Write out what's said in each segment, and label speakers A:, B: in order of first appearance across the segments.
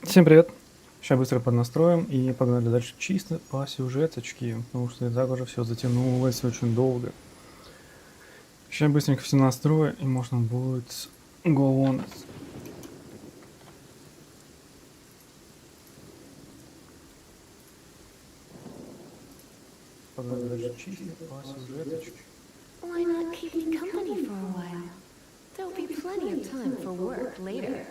A: Всем привет! Сейчас быстро поднастроим и погнали дальше чисто по сюжеточке, потому что и так уже все затянулось очень долго. Сейчас быстренько все настрою и можно будет go on it. Погнали дальше чисто по сюжеточке.
B: Why not keep me company for a while? There'll be plenty of time for work later.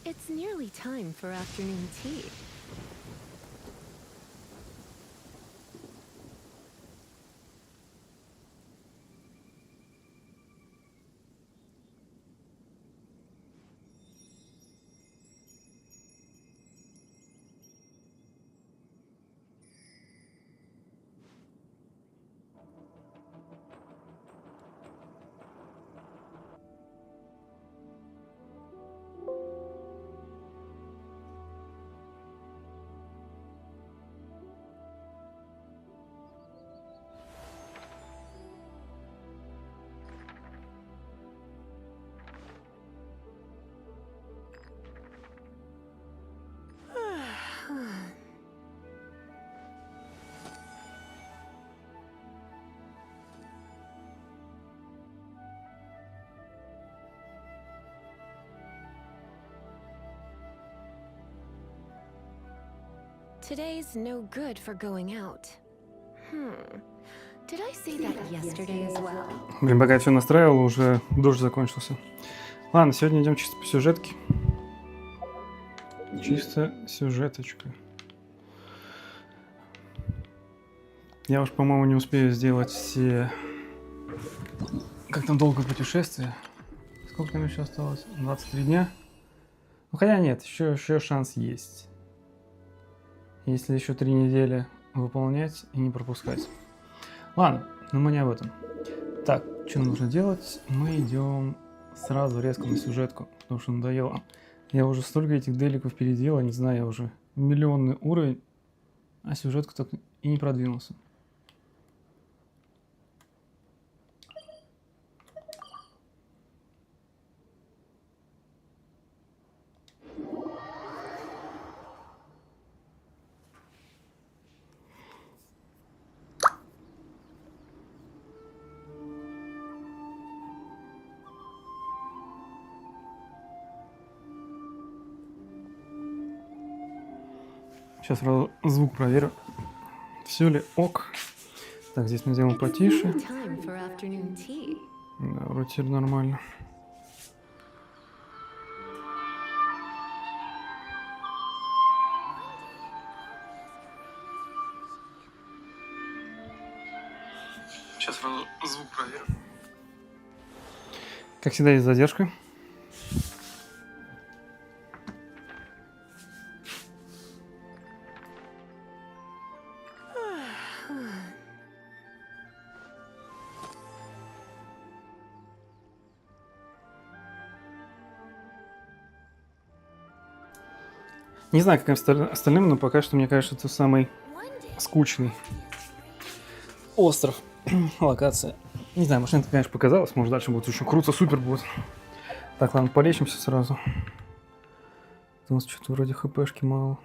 B: It's nearly time for afternoon tea. Today's no good for going out. Did I say that yesterday as well?
A: Блин, пока я все настраивал, уже дождь закончился. Ладно, сегодня идем чисто по сюжетке. Чисто сюжеточка. Я уж, по-моему, не успею сделать все... Как там долгое путешествие? Сколько там еще осталось? 23 дня? Ну, хотя нет, еще шанс есть. Если еще 3 недели выполнять и не пропускать. Ладно, но мы не об этом. Так, что нам нужно делать? Мы идем сразу резко на сюжетку, потому что надоело. Я уже столько этих деликов переделал, не знаю, я уже миллионный уровень, а сюжетку так и не продвинулся. Сейчас сразу звук проверю. Все ли ок? Так, здесь мы сделаем потише. Да, вроде теперь нормально. Сейчас сразу звук проверю. Как всегда, есть задержка. Не знаю, как остальным, но пока что, мне кажется, это самый скучный остров, локация. Не знаю, может, это, конечно, показалось, может, дальше будет еще круто, супер будет. Так, ладно, полечимся сразу. У нас что-то вроде хпшки мало.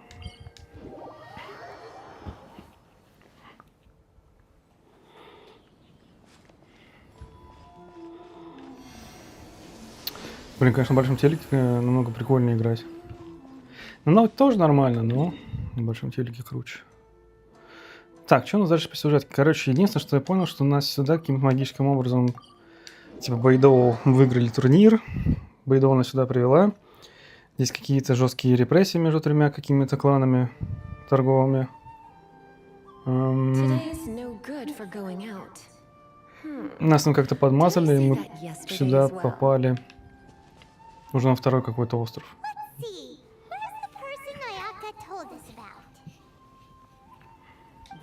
A: Блин, конечно, на большом телеке намного прикольнее играть. Ну, тоже нормально, но на большом телеке круче. Так, что у нас дальше по сюжетке? Короче, единственное, что я понял, что у нас сюда каким-то магическим образом, типа, Байдоу выиграли турнир. Байдоу нас сюда привела. Здесь какие-то жесткие репрессии между 3 какими-то кланами торговыми. Нас там как-то подмазали, и
B: Did I
A: мы
B: see that yesterday
A: сюда
B: as well?
A: попали. Уже на второй какой-то остров.
C: See, where's the person Ayaka told us about?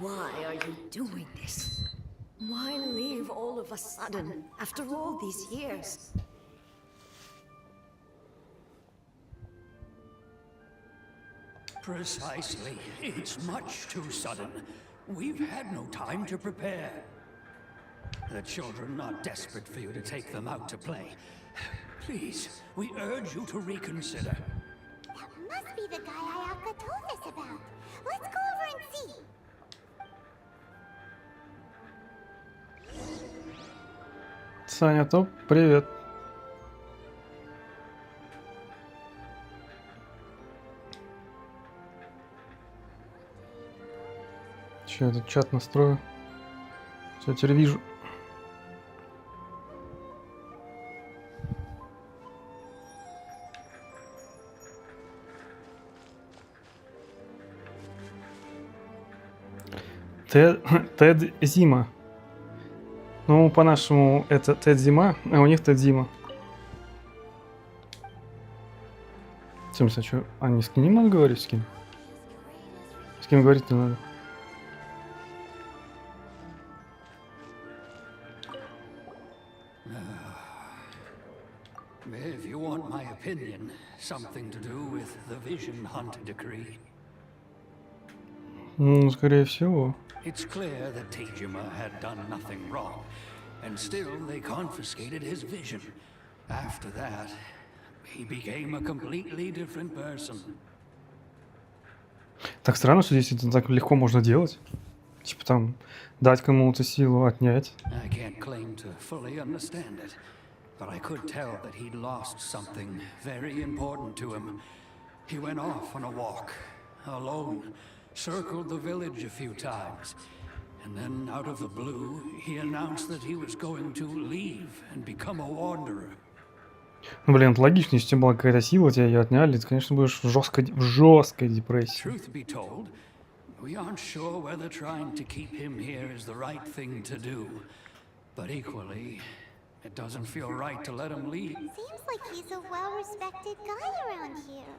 D: Why are you doing this? Why leave all of a sudden after all these years?
E: Precisely. It's much too sudden. We've had no time to prepare. The children are desperate for you to take them out to play. Please, we urge you to reconsider.
C: That must be the guy Ayaka told us about. Let's go over and see.
A: Саня, топ, привет. Че, я тут чат настрою. Все, теперь вижу. Тед Зима. Ну, по-нашему, это Тед Зима, а у них Тед Зима. В смысле, что? А не с кем надо говорить? С кем? С кем говорить-то надо?
E: If you want my opinion, something to do with the Vision Hunt decree.
A: Ну, скорее всего.
E: It's clear that Tejima had done nothing wrong, and still they confiscated his vision. After that, he became a completely different person.
A: Так странно, что здесь это так легко можно делать. Типа там дать кому-то силу, отнять.
E: I can't claim to fully understand it, but I could tell that he'd lost something very important to him. He went off on a walk, alone, circled the village a few times, and then out of the blue, he announced that he was going to leave and become a wanderer.
A: Ну, блин, это логично, если у тебя была какая-то сила, тебя ее отняли, ты, конечно, будешь в жесткой депрессии.
E: Truth be told, we aren't sure whether trying to keep him here is the right thing to do, but equally, it doesn't feel right to let him leave.
C: Seems like he's a well-respected guy around here.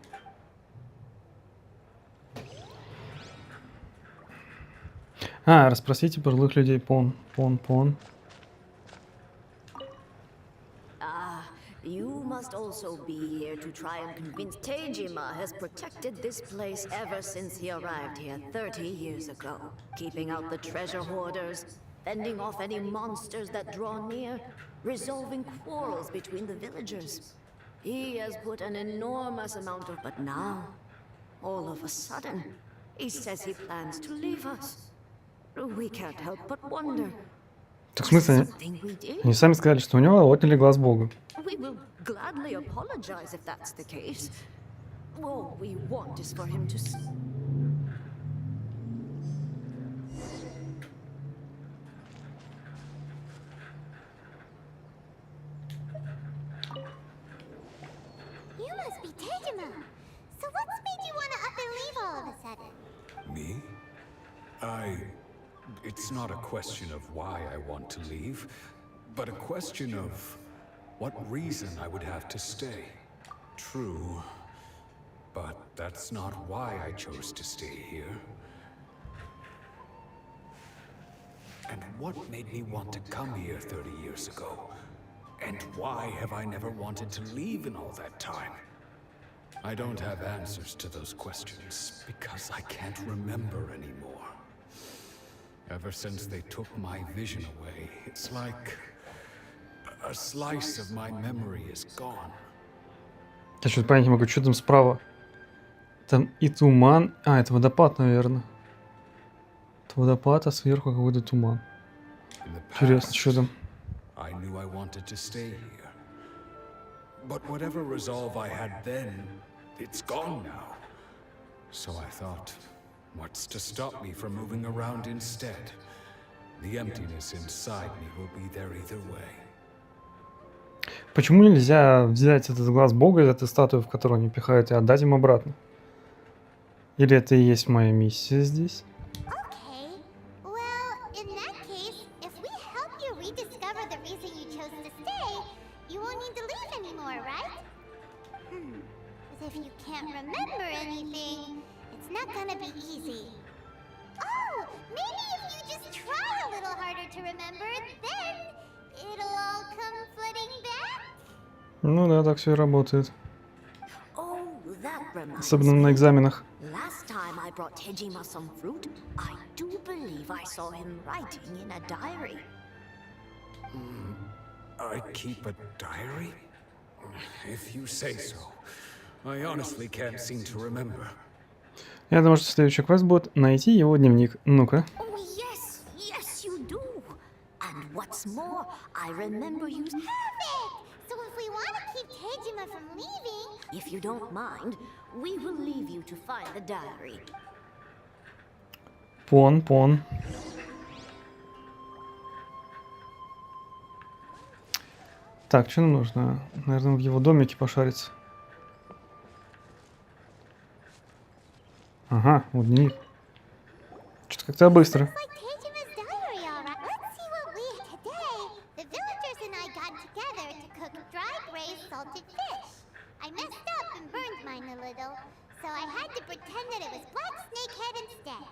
A: А, расспросите пожилых людей, пон.
D: You must also be here to try and convince Tejima has protected this place ever since he arrived here 30 years ago. Keeping out the treasure hoarders, fending off any monsters that draw near, resolving quarrels between the villagers. He has put an enormous amount of... But now, all of a sudden, he says he plans to leave us. We can't help but wonder.
A: Так в смысле,
D: Something we did?
A: они сами сказали, что у него отняли глаз Бога.
D: We will gladly apologize if that's the case. All we want is for him to...
C: You must be Tejima. So what's made you want to up and leave all of a sudden?
F: Me? It's not a question of why I want to leave, but a question of what reason I would have to stay. True, but that's not why I chose to stay here. And what made me want to come here 30 years ago? And why have I never wanted to leave in all that time? I don't have answers to those questions because I can't remember anymore. Ever since they took my vision away, it's like a slice of my memory is gone.
A: Я что-то понять не могу, что там справа. Там и туман. А, это водопад, наверное. Это водопад, а сверху какой-то туман.
F: In the
A: Интересно, что там?
F: I knew I wanted to stay here. But whatever resolve I had then, it's gone now. So I thought, what's to stop me from moving around instead? The emptiness inside me will be there either way.
A: Почему нельзя взять этот глаз Бога из этой статуи, в которую они пихают, и отдать им обратно? Или это и есть моя миссия здесь?
C: Okay. Well, in that case, if we help you rediscover stay, you won't need to leave anymore, right? But if you can't remember anything, it's not gonna be easy. Oh, maybe if you just try a little harder to remember, then it'll all come flooding back.
A: Ну да, так все и работает.
D: Oh, that reminds
A: Особенно на
D: me.
A: экзаменах.
D: Last time I brought Tejima some fruit, I do believe I saw him writing in a diary.
F: I keep a diary? If you say so. I honestly can't seem to remember.
A: Я думаю, что следующий квест будет найти его дневник. Ну-ка.
D: Oh, yes, yes, you do. And what's more, I remember you.
C: Perfect! So if we want to keep Tejima from leaving,
D: If you don't mind, we will leave you to find the diary.
A: Пон. Так, что нам нужно? Наверное, в его домике пошариться. Ага, вот дневник. Что-то как-то быстро.
C: like Tejima's diary, all right. Let's see what we today. The villagers and I got together to cook dry braised salted fish. I messed up and burned mine a little, so I had to pretend that it was black snakehead instead.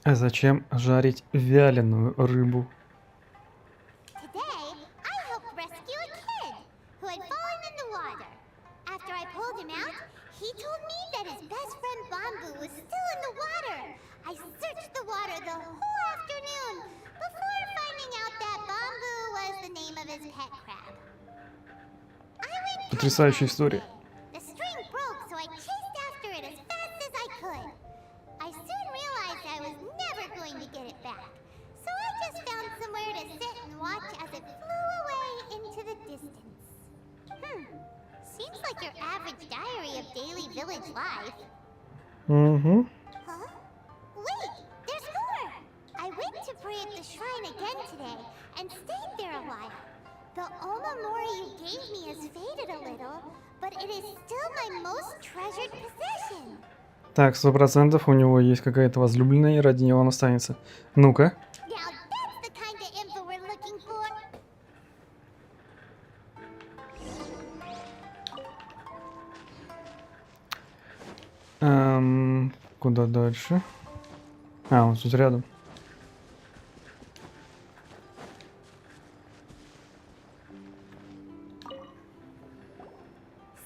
A: А зачем жарить вяленую рыбу?
C: Today, I helped rescue a kid who had fallen in the water. After I pulled him out, he told me that his best friend Bamboo was still in the water. I searched the water the whole afternoon before finding out that Bamboo was the name of his pet crab. I went
A: Потрясающая история.
C: The string broke, so I chased after it as fast as I could. I soon realized I was never going to get it back, so I just found somewhere to sit and watch as it flew away into the distance. Seems like your average diary of daily village life.
A: Угу.
C: Huh? Wait, there's more! I went to pray at the shrine again today and stayed there a while. The Omamori you gave me has faded a little, but it is still my most treasured possession.
A: Так, 100% у него есть какая-то возлюбленная, и ради него он останется. Ну-ка.
C: Now that's the kind of info we're looking for.
A: Куда дальше? А, он тут рядом.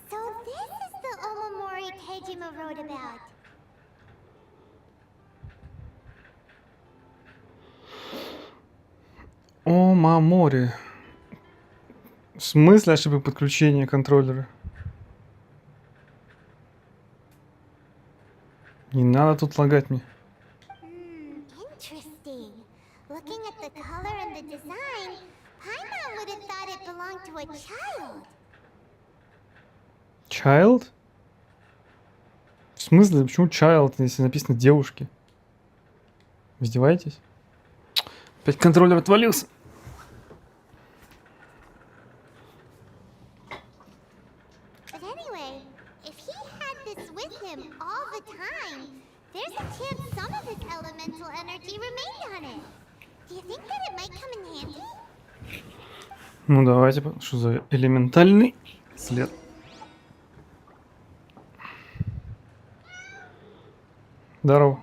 C: So this is the Omamori Tejima wrote about.
A: О, мамори. В смысле ошибок подключения контроллера? Не надо тут лагать мне.
C: Interesting. Looking at the color and the design, Paimon would have thought it belonged to a child.
A: Child? В смысле? Почему child, если написано девушки? Вы издеваетесь? Опять контроллер отвалился.
C: But anyway, if he had this with him all the time, there's a chance some of his elemental energy remained on it. Do you think that it might come in handy?
A: Ну давайте, что за элементальный след? Здорово.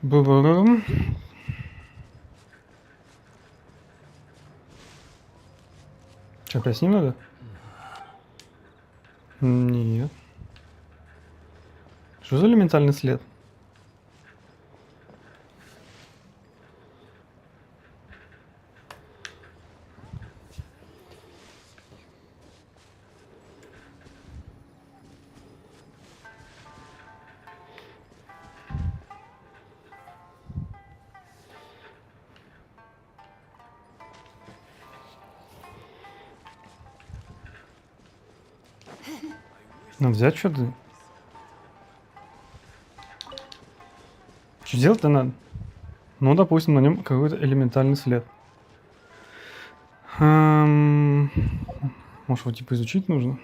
A: Бу-бу-бу. Что, опять с ним надо? Нет. Что за элементальный след? Надо взять что-то. Что делать-то надо? Ну, допустим, на нем какой-то элементальный след. Может, его типа изучить нужно?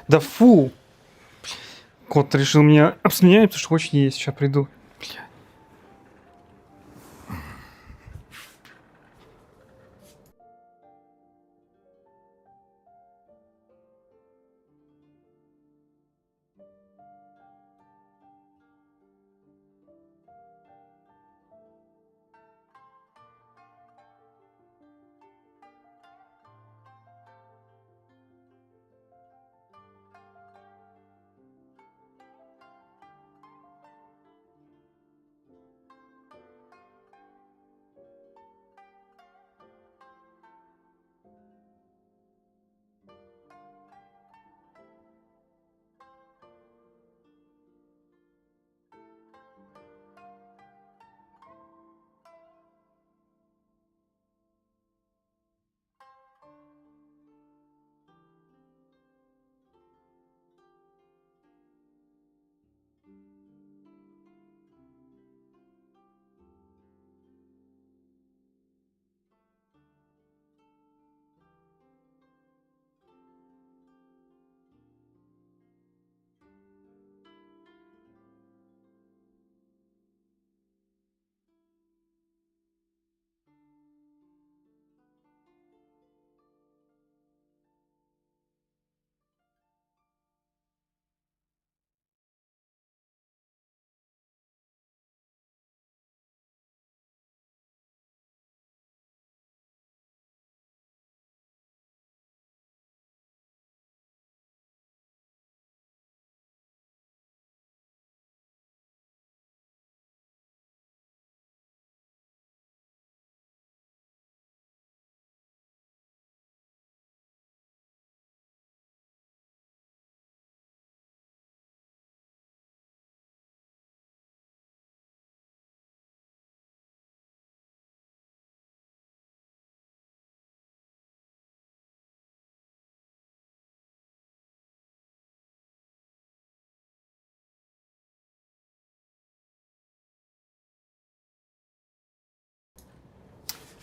A: Да фу! Кот решил меня обсмеять, потому что хочет есть. Сейчас приду. Бля.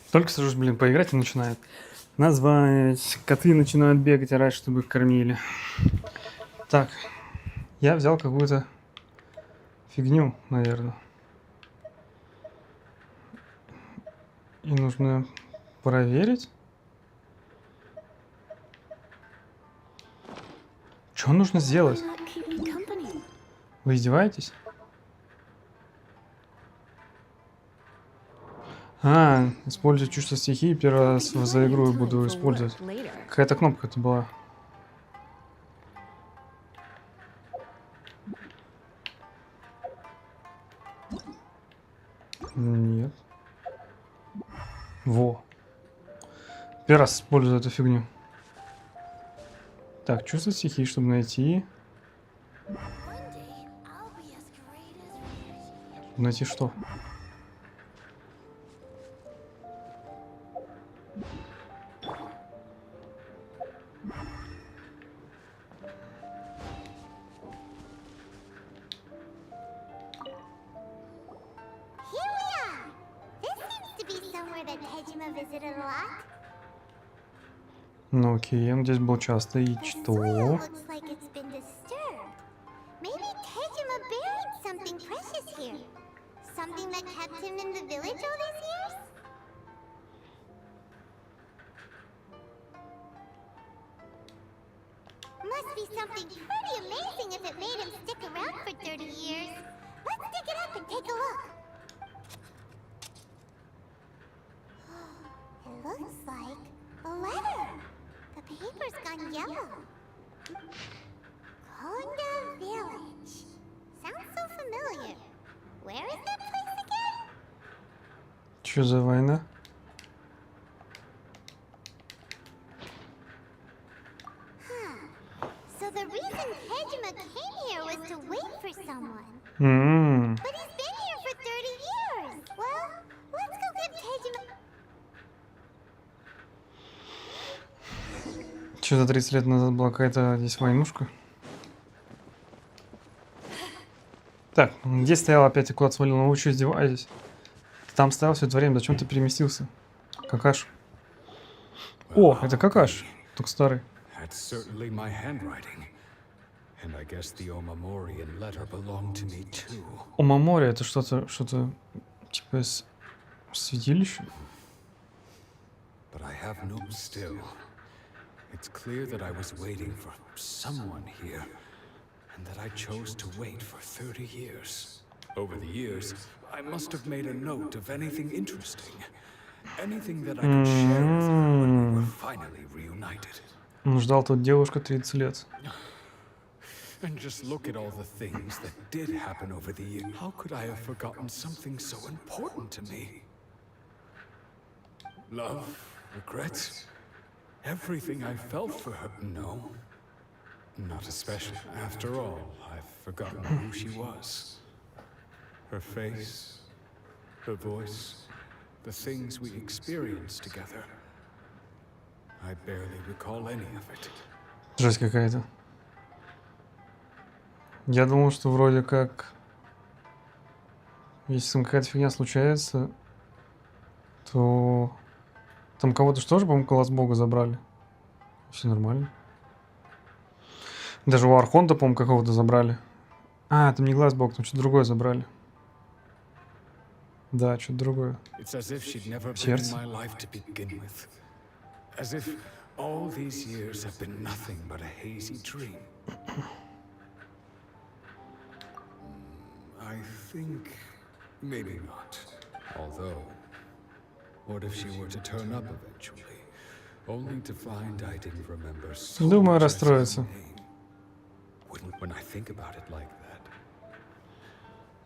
A: Только сажусь, блин, поиграть и начинает. Назвать. Коты начинают бегать, орать, чтобы их кормили. Так. Я взял какую-то фигню, наверное. И нужно проверить. Что нужно сделать?
B: Not keep me company.
A: Вы издеваетесь? А, использую чувство стихии. Первый раз за игру буду использовать. Какая-то кнопка это была. Нет. Во. Первый раз использую эту фигню. Так, чувство стихии, чтобы найти. Найти что?
C: Here we are. This seems to be somewhere that Tejima visited a lot.
A: Ну окей, он здесь был часто. И
C: The soil
A: что?
C: looks like it's been disturbed. Maybe Tejima buried something precious here. Something that kept him in the village all these years? Must be something pretty amazing if it made him stick around for 30 years. Let's dig it up and take a look. It looks like a letter. The paper's gone yellow. Konda Village. Sounds so familiar. Where is that place again?
A: Что за война?
C: So the reason Tejima came here was to wait for someone. But he's been here for 30 years. Well, let's go give Tejima...
A: Что за 30 лет назад была какая-то здесь войнушка? Так, где стоял опять и куда свалил? Ну вы что, издеваетесь? Ты там стоял все это время, зачем ты переместился? Какаш. О, это какаш, только старый.
F: That's certainly my handwriting. And I guess the Omamorian letter belonged to me too.
A: Омамори — это что-то типа из святилища?
F: But I have no still. It's clear that I was waiting for someone here, and that I chose to wait for 30 years. Over the years, I must have made a note of anything interesting. Anything that I could share with her when we were finally reunited.
A: Он ждал тут девушку 30 лет.
F: And just look at all the things that did happen over the years. How could I have forgotten something so important to me? Love, regrets, everything I felt for her. No, not especially. After all, I've forgotten who she was. Her face, her voice, the things we experienced together. I barely recall any of it.
A: Жесть какая-то. Я думал, что вроде как, если там какая-то фигня случается, то там кого-то же тоже, по-моему, класс Бога забрали. Все нормально. Даже у Архонта, по-моему, какого-то забрали. А, там не глаз Бог, там что-то другое забрали. Да, что-то другое. Сердце.
F: As if all these years have been nothing but a hazy dream. I think maybe not. Although, what if she were to turn up eventually, only to find I didn't remember so
A: Думаю,
F: much as her
A: расстроится.
F: name? When I think about it like that,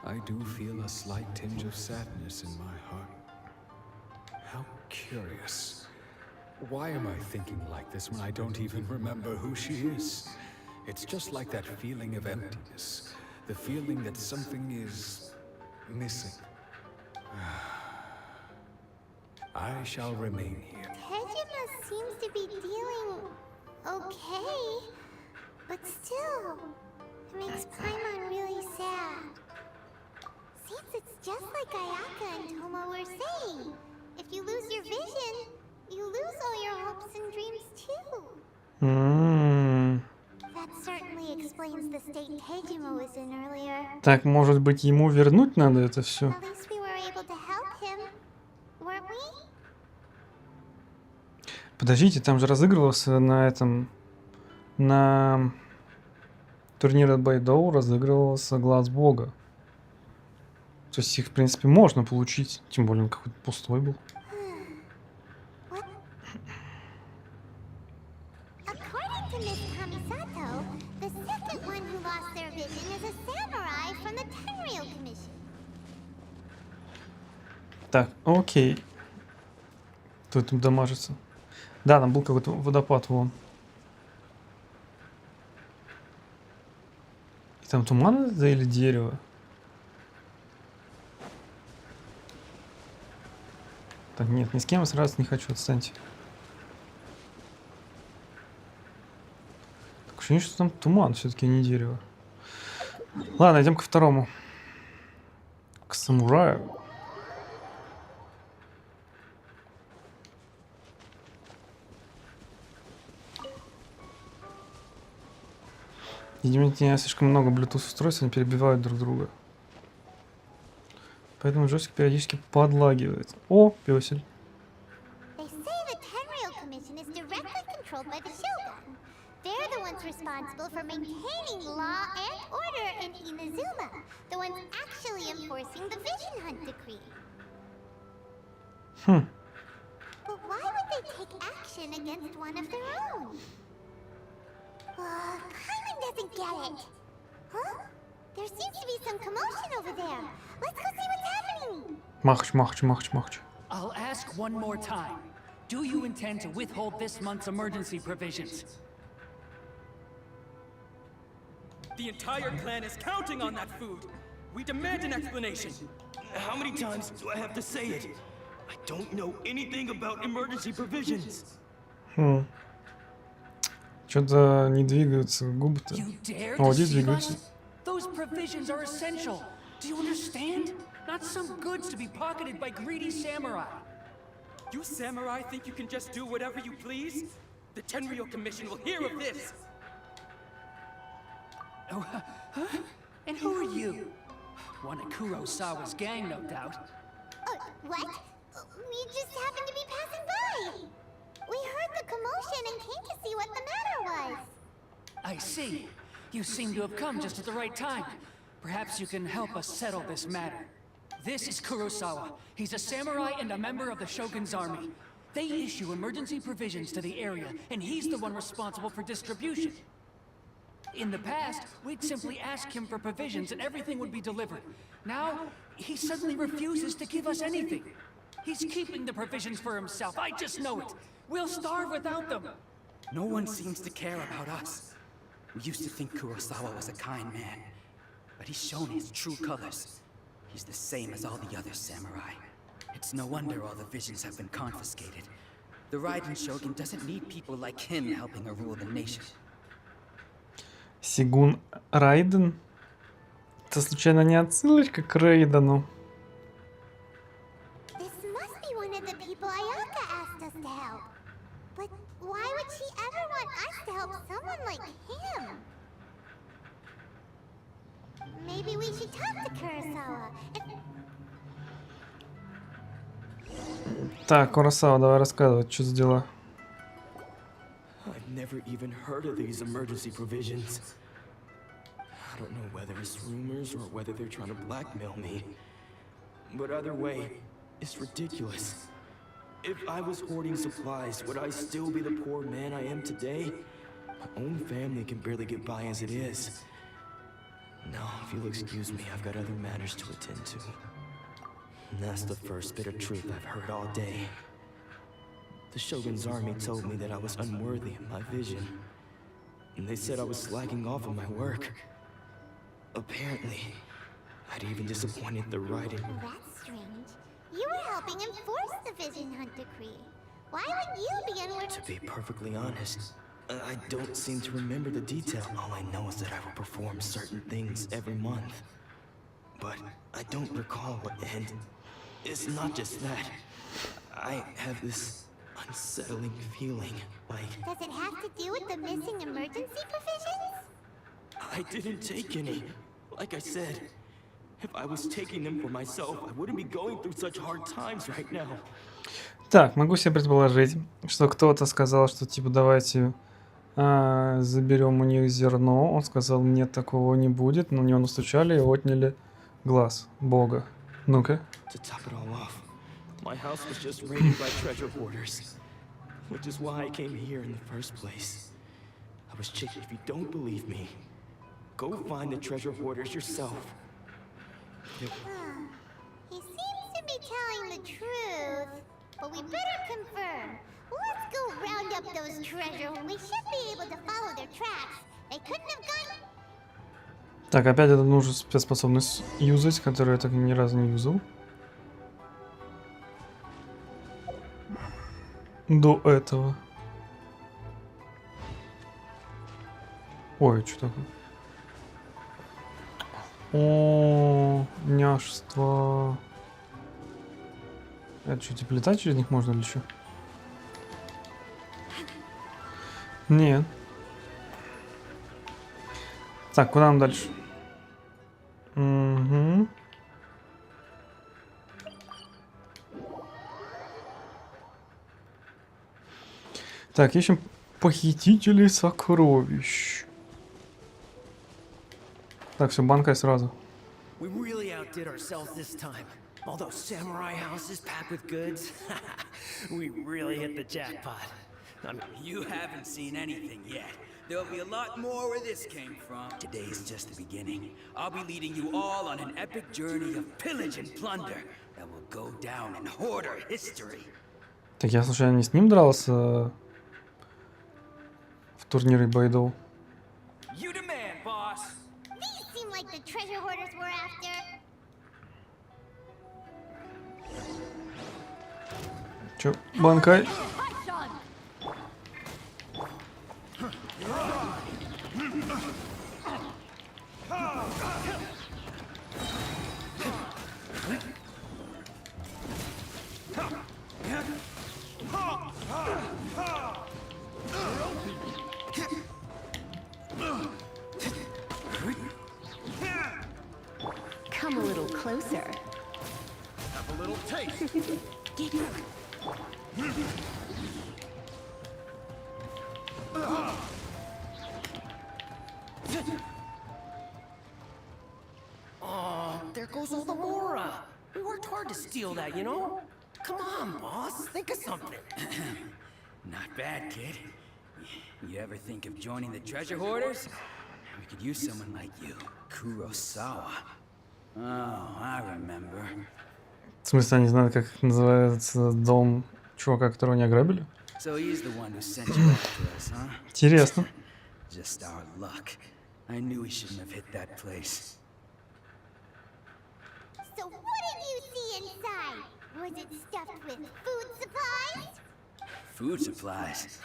F: I do feel a slight tinge of sadness in my heart. How curious. Why am I thinking like this when I don't even remember who she is? It's just like that feeling of emptiness. The feeling that something is missing. I shall remain here.
C: Tejima seems to be dealing okay, but still, it makes Paimon really sad. Seems it's just like Ayaka and Toma were saying. If you lose your vision, you lose all your hopes and dreams too. That certainly explains the state Tejima was in earlier.
A: Так, может быть, ему вернуть надо это все?
C: At least we were able to help him, weren't we?
A: Подождите, там же разыгрывался на турнире от Байдоу разыгрывался глаз Бога. То есть их, в принципе, можно получить, тем более он какой-то пустой был.
C: According to Miss Kamisato, the second one who lost their vision is a samurai from the Tenryou Commission.
A: Так, окей. Кто там дамажится? Да, там был какой-то водопад вон. И там туман это или дерево? Так, нет, ни с кем сразу не хочу, отстаньте. Так, ощущение, что там туман все-таки, не дерево. Ладно, идем ко второму. К самураю. Видимо, у меня слишком много Bluetooth устройств, они перебивают друг друга. Поэтому джойстик периодически подлагивает. О, пёсель.
C: They say the Tenryou Commission is directly controlled by the Shogun. They're the ones responsible for maintaining law and order in Inazuma, the ones actually enforcing the Vision Hunt decree. But why would they take action against one of their own? Paimon doesn't get it. Huh? There seems to be some commotion over there. Let's go see what's happening.
A: Махач.
G: I'll ask one more time. Do you intend to withhold this month's emergency provisions?
H: The entire clan is counting on that food. We demand an explanation.
I: How many times do I have to say it? I don't know anything about emergency provisions.
A: Что-то не двигаются губы-то.
G: You dare
A: О, здесь
G: deceive
A: двигаются.
G: us? Those provisions are essential. Do you understand? Not some goods to be pocketed by greedy samurai.
H: You samurai think you can just do whatever you please? The Tenryou Commission will hear of this.
G: Oh, huh? And who are you? One of Kurosawa's gang, no doubt.
C: What? We just happened to be passing by. We heard the commotion and came to see what the matter was.
G: I see. You seem to have come just at the right time. Perhaps you can help us settle this matter. This is Kurosawa. He's a samurai and a member of the Shogun's army. They issue emergency provisions to the area, and he's the one responsible for distribution. In the past, we'd simply ask him for provisions and everything would be delivered. Now, he suddenly refuses to give us anything. He's keeping the provisions for himself, I just know it. We'll starve without them.
H: No one seems to care about us. We used to think Kurosawa was a kind man, but he's shown his true colors. He's the same as all the other samurai. It's no wonder all the visions have been confiscated. The Raiden Shogun doesn't need people like him helping her rule the nation.
A: Сигун Райден? Это случайно не отсылочка к Рейдену?
C: This must be one of the people Ayaka asked us to help. But why would she ever want us to help someone like him? Maybe we should talk to Kurosawa.
A: Так, Куросава, давай рассказывай, что за дела.
I: I've never even heard of these emergency provisions. I don't know whether it's rumors or whether they're trying to blackmail me. But either way, it's ridiculous. If I was hoarding supplies, would I still be the poor man I am today? My own family can barely get by as it is. Now, if you'll excuse me, I've got other matters to attend to. And that's the first bit of truth I've heard all day. The Shogun's army told me that I was unworthy of my vision. And they said I was slacking off on my work. Apparently, I'd even disappointed the Raiden.
C: That's strange. You were helping enforce the Vision Hunt decree. Why would you be unworthy?
I: To be perfectly honest, I don't seem to remember the detail. All I know is that I will perform certain things every month. But I don't recall what, and it's not just that. I have this unsettling feeling, like...
C: Does it have to do with the missing emergency provisions?
I: I didn't take any. Like I said, if I was taking them for myself, I wouldn't be going through such hard times right now.
A: Так, могу себе предположить, что кто-то сказал, что типа давайте заберем у них зерно. Он сказал, нет, такого не будет. На него настучали и отняли глаз Бога. Ну-ка.
I: To top it all off, my house was just raided by treasure hoarders, which is why I came here in the first place. I was checking. If you don't believe me, go find the treasure hoarders yourself.
C: He seems to be telling the truth, but we better confirm. Let's go round up those treasure. We should be able to follow their tracks. They couldn't have gone...
A: Так, опять это нужно спецспособность юзать, которую я так ни разу не юзал. До этого. Ой, что такое? О, няшество. Это что, типа летать через них можно или что? Нет. Так, куда нам дальше? Угу. Так, ищем похитителей сокровищ. Так, все, банкай сразу.
J: We really outdid ourselves this time. All those samurai houses packed with goods. We really hit the jackpot. I mean,
H: You haven't seen anything yet. There'll be a lot more where this came from. Today's just the beginning. I'll be leading you all on an epic journey of pillage and plunder that will go down in hoarder history.
A: Так, я случайно не с ним дрался в турнире бойдов?
H: You demand, boss.
C: These seem like the treasure hoarders we're after.
A: Чё, банкай?
J: Have a little taste. Oh, there goes all the Mora. We worked hard to steal that, you know? Come on, boss. Think of something.
H: Not bad, kid. You ever think of joining the treasure hoarders? We could use someone like you. Kurosawa. Oh, I remember.
A: В смысле, они знают, как называется дом чувака, которого не ограбили?
H: So he's the one who sent you after us, huh?
A: Интересно.
H: Just our luck. I knew we shouldn't have hit that place.
C: So what did you see inside? Was it stuffed with food supplies?
H: Food supplies?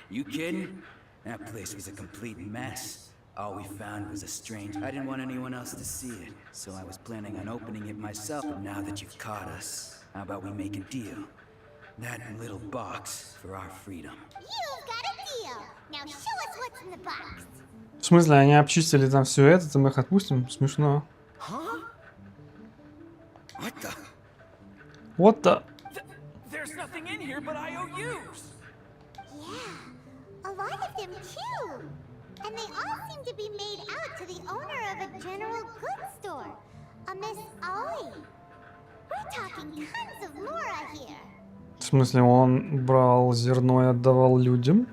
H: You kidding? That place was a complete mess. All we found was a strange... I didn't want anyone else to see it, so I was planning on opening it myself. But now that you've caught us, how about we make a deal? That little box for our freedom.
C: You've got a deal. Now show us what's in the box.
A: В смысле, они обчистили там все это, мы их отпустим? Смешно.
H: Huh? What the?
A: What the?
G: There's nothing in here but IOUs.
C: Yeah, a lot of them too. And they all seem to be made out to the owner of a general goods store, a Miss Aoi. We're talking tons of Mora here.
A: В смысле, он брал зерно и отдавал людям?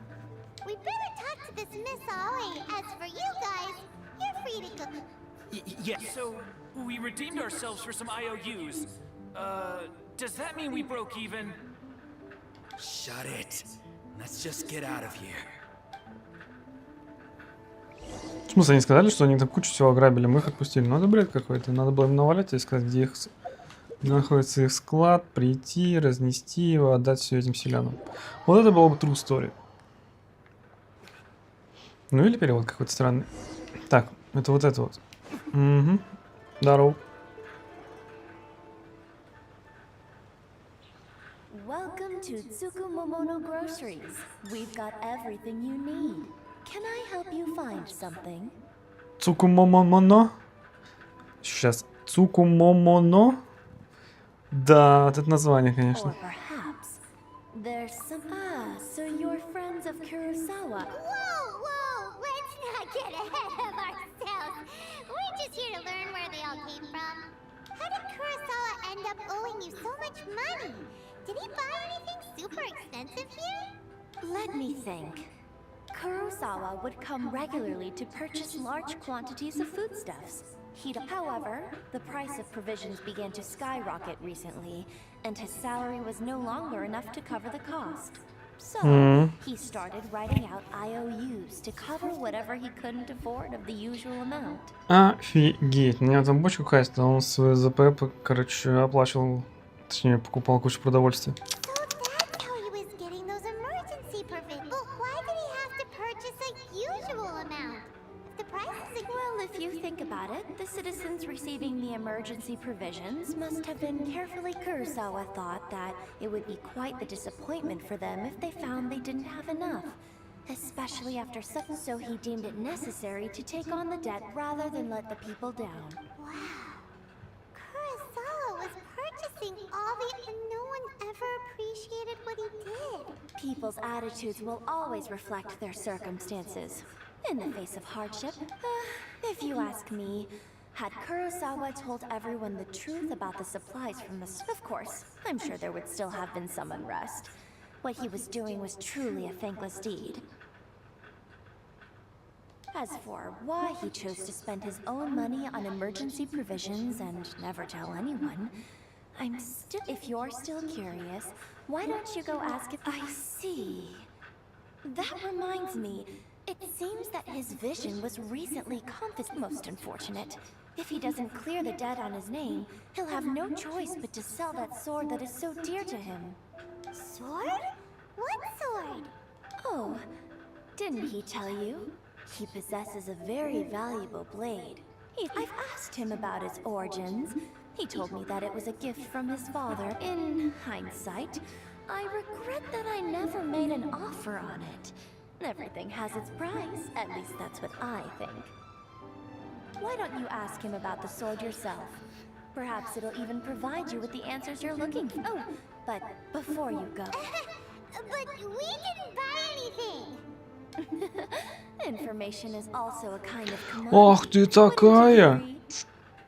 C: We better talk to this Miss Aoi. As for you guys, you're free to go.
G: Yeah. So we redeemed ourselves for some IOUs. Does that mean we broke even?
H: Shut it. Let's just get out of here.
A: В смысле, они сказали, что они там кучу всего ограбили, мы их отпустили. Ну, это бред какой-то. Надо было им навалять и сказать, где их находится их склад, прийти, разнести его, отдать все этим селянам. Вот это было бы true story. Ну или перевод какой-то странный. Так, это вот это вот. Угу. Здорово.
K: Welcome to Tsukumomono Groceries. We've got everything you need. Can I help you find something?
A: Цукумомоно. Сейчас. Цукумомоно. Да, вот это название, конечно.
K: Or perhaps there's some... Ah, so you're friends of Kurosawa.
C: Whoa, whoa! Let's not get ahead of ourselves. We're just here to learn where they all came from. How did Kurosawa end up owing you so much money? Did he buy anything super expensive here?
K: Let me think. Kurosawa would come regularly to purchase large quantities of foodstuffs. However, the price of provisions began to skyrocket recently, and his salary was no longer enough to cover the cost. So, he started writing out IOUs to cover whatever he couldn't afford of the usual amount.
A: Офигеть. У меня там бочку касть, он свой ЗП, короче, оплачивал, точнее, покупал кучу продовольствия.
K: If you think about it, the citizens receiving the emergency provisions must have been carefully. Kurosawa thought that it would be quite the disappointment for them if they found they didn't have enough, especially after such. So he deemed it necessary to take on the debt rather than let the people down.
C: Wow. Kurosawa was purchasing all the... and no one ever appreciated what he did.
K: People's attitudes will always reflect their circumstances. In the face of hardship, if you ask me, had Kurosawa told everyone the truth about the supplies from the... Of course, I'm sure there would still have been some unrest. What he was doing was truly a thankless deed. As for why he chose to spend his own money on emergency provisions and never tell anyone, if you're still curious, why don't you go ask if... I see. That reminds me. It seems that his vision was recently confiscated. Most unfortunate. If he doesn't clear the debt on his name, he'll have no choice but to sell that sword that is so dear to him.
C: Sword? What sword?
K: Oh, didn't he tell you? He possesses a very valuable blade. I've asked him about its origins. He told me that it was a gift from his father. In hindsight, I regret that I never made an offer on it. Everything has its price, at least that's what I think. Why don't you ask him about the sword yourself? Perhaps it'll even provide you with the answers you're looking for. Oh, but before you go.
C: But we didn't buy anything.
K: Information is also a kind of commodity.
A: Ах ты
K: Wouldn't you
A: такая!
K: agree?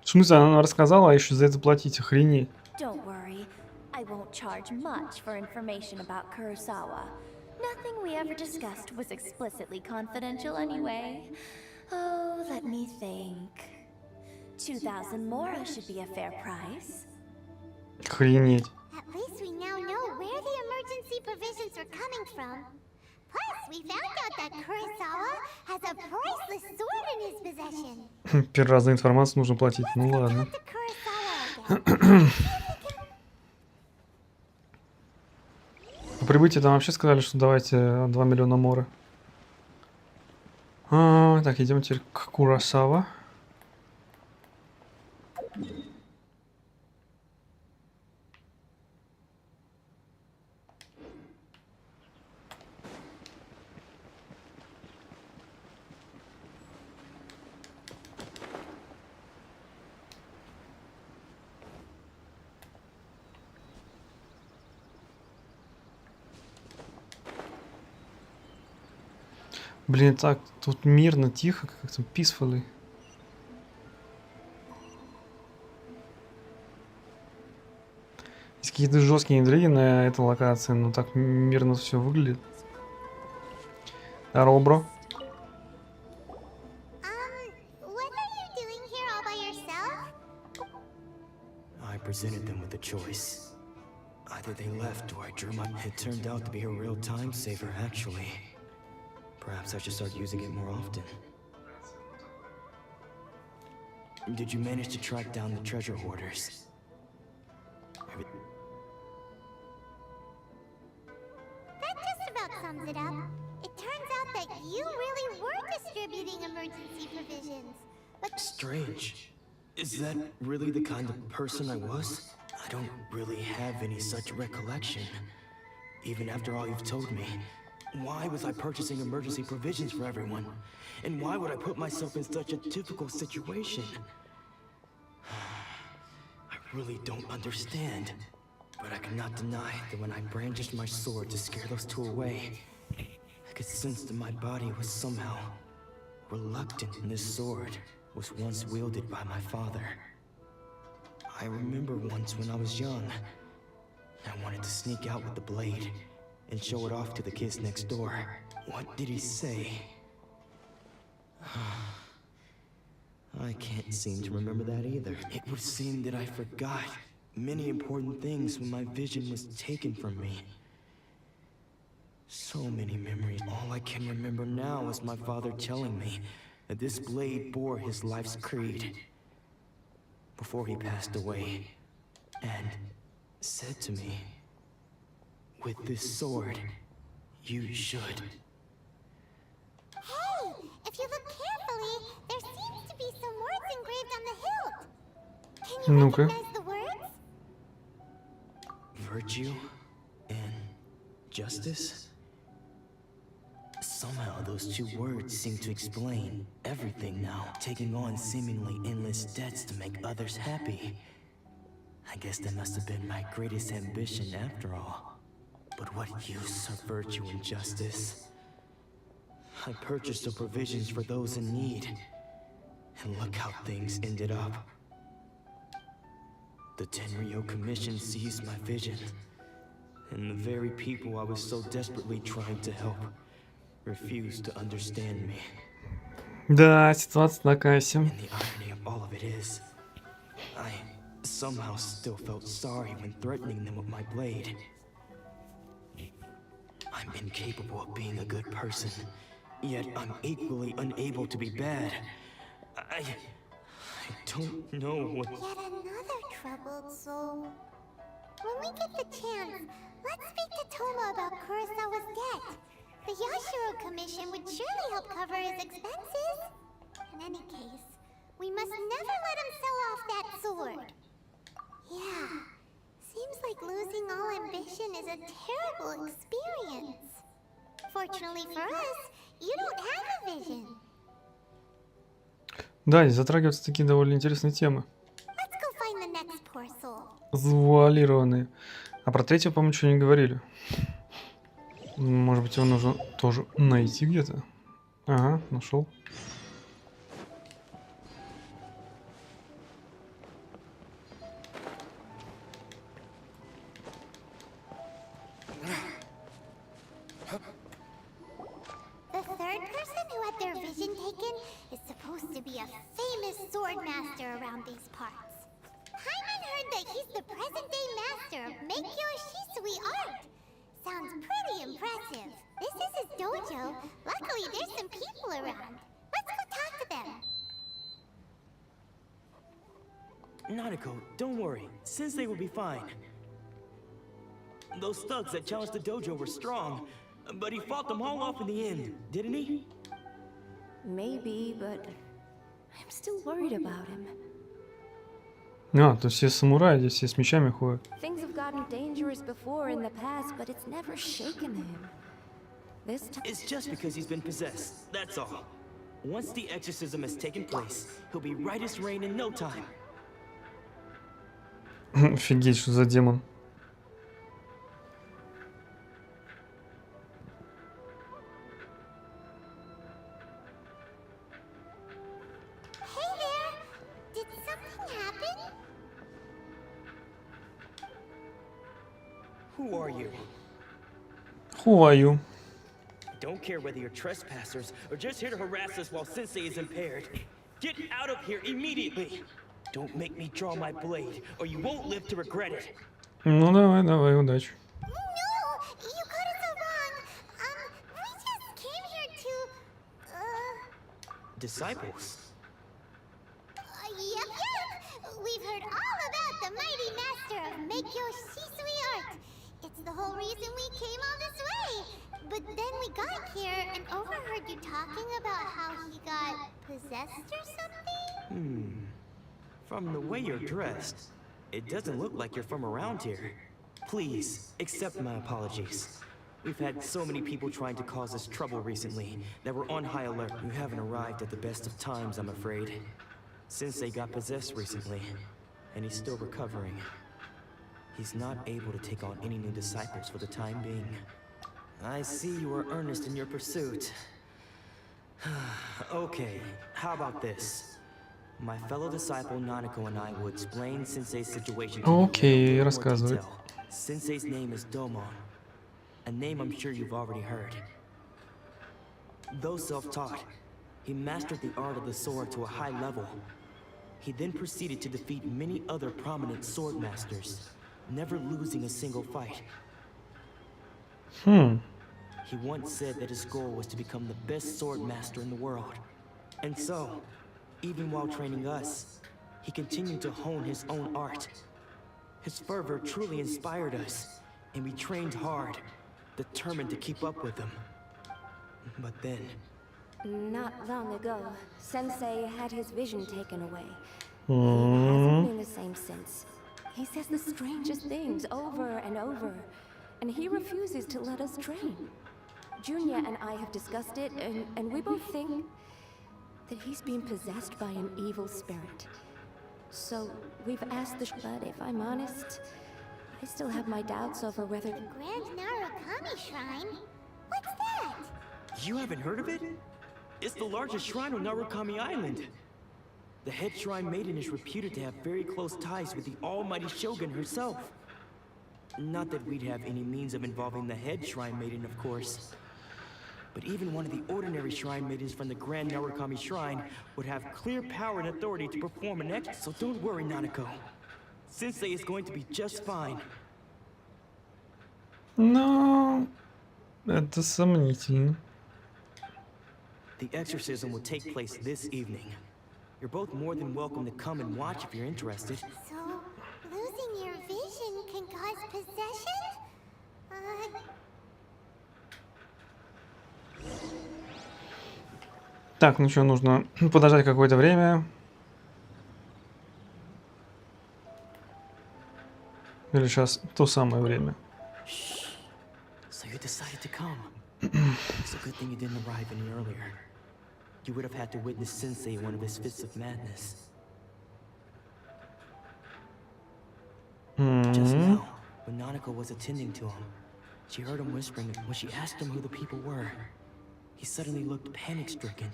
A: В смысле, она нам рассказала, а еще за это платить, охренеть.
K: Don't worry, I won't charge much for information about Kurosawa. Nothing we ever discussed was explicitly confidential anyway. Oh, let me think. 2,000 mora should be a fair price.
A: Охренеть.
C: At least we now know where the emergency provisions are coming from. Plus, we found out that Kurosawa has a priceless sword in his possession.
A: Первый раз за информацию нужно платить. Ну ладно.
C: Talk to Kurosawa again.
A: По прибытии там вообще сказали, что давайте 2 миллиона мора. Так, идем теперь к Куросава. Блин, так, тут мирно, тихо, как-то peacefully. Есть какие-то жесткие интриги на этой локации, но так мирно все выглядит. Здорово, бро.
C: What are you doing here all by yourself?
I: I presented them with a choice. Either they left or I drew my... It turned out to be a real time saver, actually. Perhaps I should start using it more often. Did you manage to track down the treasure hoarders?
C: That just about sums it up. It turns out that you really were distributing emergency provisions. But
I: Strange. Is that really the kind of person I was? I don't really have any such recollection. Even after all you've told me. Why was I purchasing emergency provisions for everyone? And why would I put myself in such a difficult situation? I really don't understand. But I cannot deny that when I brandished my sword to scare those two away, I could sense that my body was somehow reluctant, and this sword was once wielded by my father. I remember once when I was young, I wanted to sneak out with the blade and show it off to the kids next door. What did he say? I can't seem to remember that either. It would seem that I forgot many important things when my vision was taken from me. So many memories. All I can remember now is my father telling me that this blade bore his life's creed before he passed away, and said to me, with this sword, you should.
C: hey, if you look carefully, there seems to be some words engraved on the hilt. Can you
A: Ну-ка.
C: recognize the words?
I: Virtue and justice? Somehow those two words seem to explain everything now, taking on seemingly endless debts to make others happy. I guess that must have been my greatest ambition after all. But what use of virtue and justice? I purchased the provisions for those in need, and look how things ended up. The Tenryo Commission seized my vision, and the very people I was so desperately trying to help refused to understand me.
A: Да, ситуация такая себе.
I: And the irony of all of it is, I somehow still felt sorry when threatening them with my blade. I'm incapable of being a good person, yet I'm equally unable to be bad. I don't know what...
C: Yet another troubled soul. When we get the chance, let's speak to Toma about Kurosawa's debt. The Yashiro Commission would surely help cover his expenses. In any case, we must never let him sell off that sword. Yeah, seems like losing all ambition is a terrible experience. Fortunately for us, you don't have a vision.
A: Да, здесь затрагиваются такие довольно интересные темы.
C: Let's go find the next
A: Завуалированные. А про третьего, по-моему, ничего не говорили. Может быть, его нужно тоже найти где-то? Ага, нашел.
C: The third person who had their vision taken is supposed to be a famous sword master around these parts. Hyman heard that he's the present-day master of Meikyo Shisui art. Sounds pretty impressive. This is his dojo. Luckily, there's some people around. Let's go talk to them.
J: Nanako, don't worry. Sensei will be fine. Those thugs that challenged the dojo were strong, but he fought them all off in the end, didn't he?
K: Maybe, but I'm still worried about him.
A: А, то все самураи здесь все с мечами ходят.
K: Things have gotten dangerous before in the past, but it's never shaken him. This time.
J: It's just because he's been possessed, that's all. Once the exorcism has taken place, he'll be right as rain in no time.
A: Офигеть, что за демон.
C: Hey there! Did something happen?
J: Who are you?
A: Who are you?
J: Don't care whether you're trespassers or just here to harass us while Sensei is impaired. Get out of here immediately! Don't make me draw my blade, or you won't live to regret it.
A: Ну давай, давай, удачи.
C: No! You got it so wrong! We just came here to...
J: Disciples?
C: Yep. We've heard all about the mighty master of Meikyo Shisui art. It's the whole reason we came all this way. But then we got here and overheard you talking about how he got possessed or something?
J: From the way you're dressed, it doesn't look like you're from around here. Please, accept my apologies. We've had so many people trying to cause us trouble recently that we're on high alert. You haven't arrived at the best of times, I'm afraid. Sensei got possessed recently, and he's still recovering. He's not able to take on any new disciples for the time being. I see you are earnest in your pursuit. Okay, how about this? My fellow disciple Nanako and I will explain Sensei's situation to you in a
A: Окей,
J: little more
A: рассказывай.
J: detail. Sensei's name is Domon, a name I'm sure you've already heard. Though self-taught, he mastered the art of the sword to a high level. He then proceeded to defeat many other prominent sword masters, never losing a single fight. He once said that his goal was to become the best sword master in the world. And so, even while training us, he continued to hone his own art. His fervor truly inspired us, and we trained hard, determined to keep up with him. But then...
K: Not long ago, Sensei had his vision taken away. He hasn't been the same since. He says the strangest things over and over, and he refuses to let us train. Junya and I have discussed it, and we both think that he's being possessed by an evil spirit. So we've asked but if I'm honest, I still have my doubts over whether...
C: The Grand Narukami Shrine? What's that?
J: You haven't heard of it? It's the largest shrine on Narukami Island. The head shrine maiden is reputed to have very close ties with the almighty Shogun herself. Not that we'd have any means of involving the head shrine maiden, of course. But even one of the ordinary shrine maidens from the Grand Narukami Shrine would have clear power and authority to perform an act. So don't worry, Nanako. Sensei is going to be just fine.
A: Но это сомнительно.
J: The exorcism will take place this evening. You're both more than welcome to come and watch if you're interested.
C: So, losing your vision can cause possession?
A: Так, ну что, нужно подождать какое-то время. Или сейчас то самое время.
J: So you decided to come. It's a good thing you didn't arrive any earlier. You would have had to witness Sensei one of his fits of madness. Masako was attending to him. She heard him whispering when she asked him who the people were. He suddenly looked panic-stricken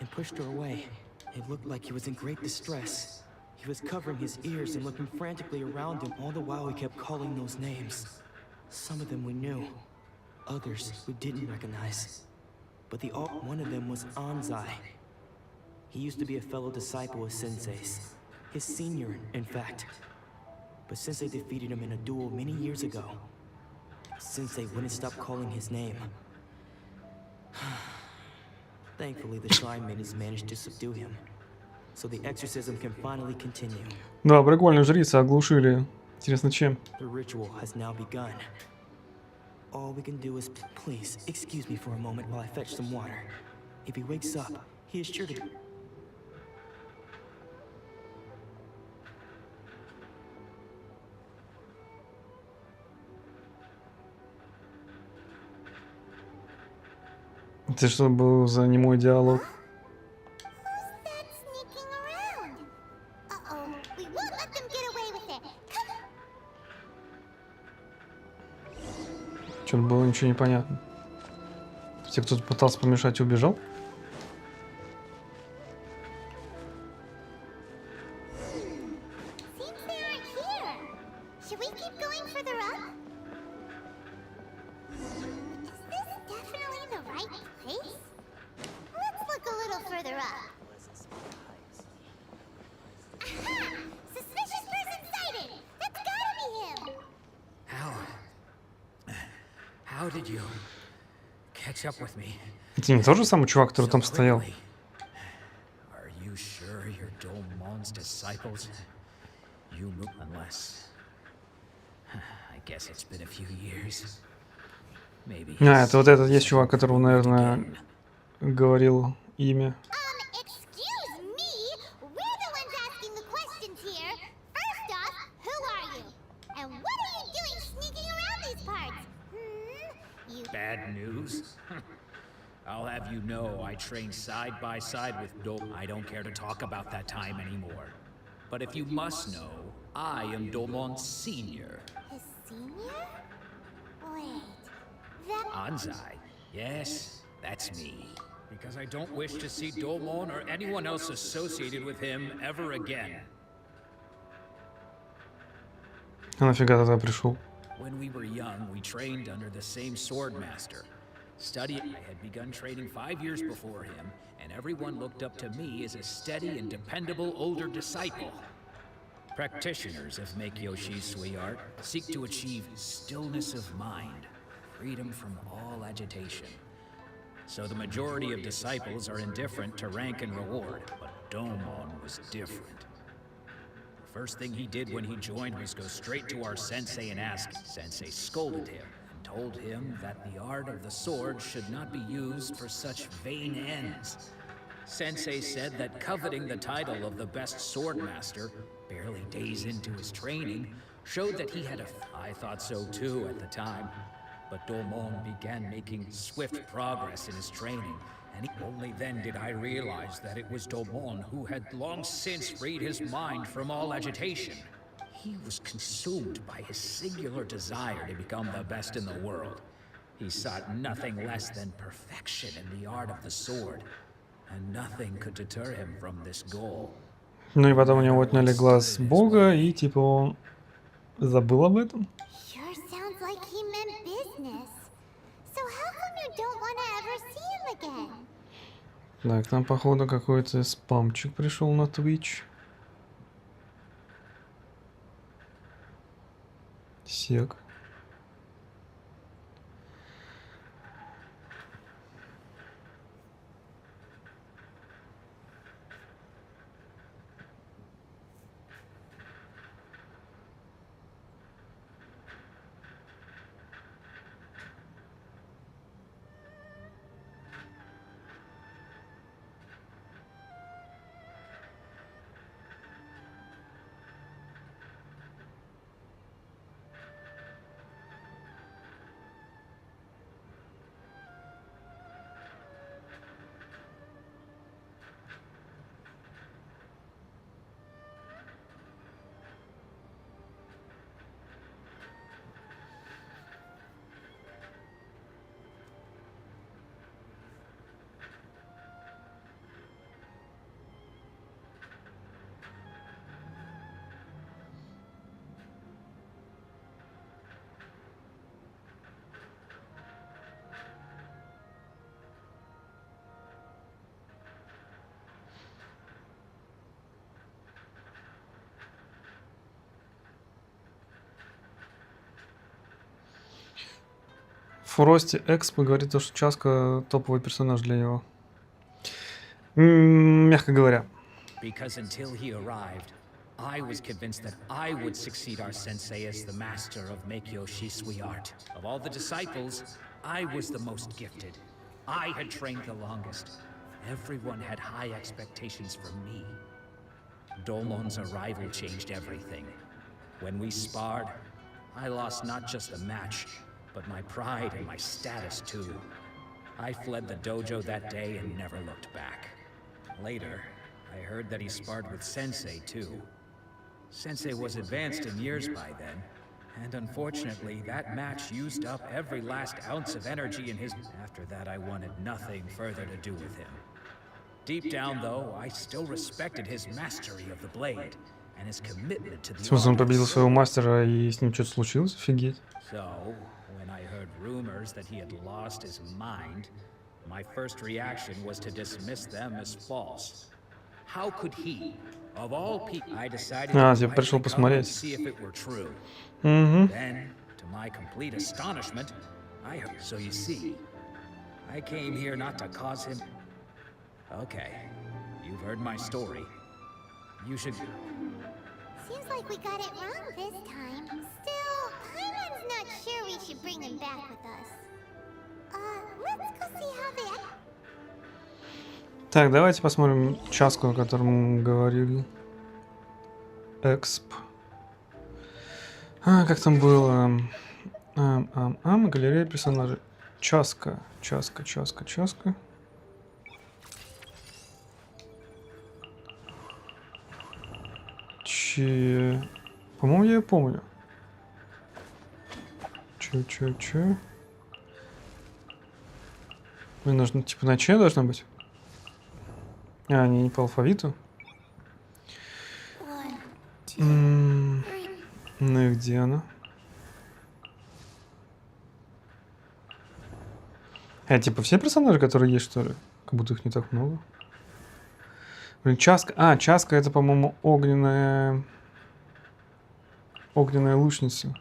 J: and pushed her away. It looked like he was in great distress. He was covering his ears and looking frantically around him, all the while he kept calling those names. Some of them we knew, others we didn't recognize. But one of them was Anzai. He used to be a fellow disciple of Sensei's. His senior, in fact. But Sensei defeated him in a duel many years ago. Sensei wouldn't stop calling his name. Thankfully, the shrine maidens managed to subdue him, so the exorcism can finally continue.
A: Да, прикольно, жрица оглушили. Интересно, чем?
J: The ritual has now begun. All we can do is please excuse me for a moment while I fetch some water. If he wakes up, he is sure to...
A: Это что был за немой диалог?
C: Who's that sneaking around? Uh-oh, we won't let them get away with it. Come on.
A: Что-то было ничего не понятно. Те, кто-то пытался помешать, убежал?
C: Seems they aren't here. Should we keep going further up? Is this definitely the right place? Let's look a little further up. Aha! Suspicious person sighted! That's gotta be him!
H: How did you catch up with me?
A: Это не тот же самый чувак, который там стоял?
H: Are you sure you're Dolmon's disciples? You move unless... I guess it's been a few years. Maybe...
A: А, это вот этот есть чувак, которого, наверное, говорил имя.
C: Excuse me? We're the ones asking the questions here. First off, who are you? And what are you doing sneaking around these parts? You...
H: Bad news? I'll have you know I trained side by side with Dol. I don't care to talk about that time anymore. But if you must know, I am Dolmon's senior.
C: His senior? Wait, that...
H: Anzai. Yes, that's me. Because I don't wish to see Dolmon or anyone else associated with him ever again.
A: А нафига тогда пришел?
H: When we were young, we trained under the same sword master. I had begun training 5 years before him, and everyone looked up to me as a steady and dependable older disciple. Practitioners of Make-Yoshi's Sui art seek to achieve stillness of mind, freedom from all agitation. So the majority of disciples are indifferent to rank and reward, but Domon was different. The first thing he did when he joined was go straight to our sensei and ask. Sensei scolded him and told him that the art of the sword should not be used for such vain ends. Sensei said that coveting the title of the best sword master, barely days into his training, showed that he had a... I thought so too at the time. But Domon began making swift progress in his training, and only then did I realize that it was Domon who had long since freed his mind from all agitation. He was consumed by his singular desire to become the best in the world. He sought nothing less than perfection in the art of the sword, and nothing could deter him from this goal.
A: Ну и потом у него отняли глаз Бога, и типа он забыл об этом.
C: Sure sounds like he meant business. So how come you don't want to ever see him again?
A: Так, там походу какой-то спамчик пришел на Twitch. Сек. Фрости Экспо говорит, то, что Часка топовый персонаж для него. Мягко говоря.
L: Because until he arrived, I was convinced that I would succeed our sensei as the master of Meikyo Shisui art. Of all the disciples, I was the most gifted. I had trained the longest. Everyone had high expectations for me. Domon's arrival changed everything. When we sparred, I lost not just the match, but my pride and my status too. I fled the dojo that day and never looked back. Later, I heard that he sparred with Sensei too. Sensei was advanced in years by then, and unfortunately, that match used up every last ounce of energy in his... After that, I wanted nothing further to do with him. Deep down, though, I still respected his mastery of the blade and his commitment to the...
A: В смысле, он победил своего мастера и с ним что-то случилось? Офигеть.
L: So, when I heard rumors that he had lost his mind, my first reaction was to dismiss them as false. How could he, of all people, I decided
A: я пришел посмотреть.
L: see if it were true. Then, to my complete astonishment, I heard. So you see, I came here not to cause him. Okay, you've heard my story. You should.
C: Seems like we got it wrong this time. Still, Paimon's not sure we should bring him back with us. Let's go see how they...
A: Так, давайте посмотрим Часку, о котором мы говорили. Эксп. Как там было? Галерея персонажей. Часка. По-моему, я ее помню. Че? Мне нужно, типа, на Че должна быть? Не по алфавиту. Ну и где она? Типа все персонажи, которые есть, что ли? Как будто их не так много. Блин, Часка. Часка это, по-моему, огненная лучница.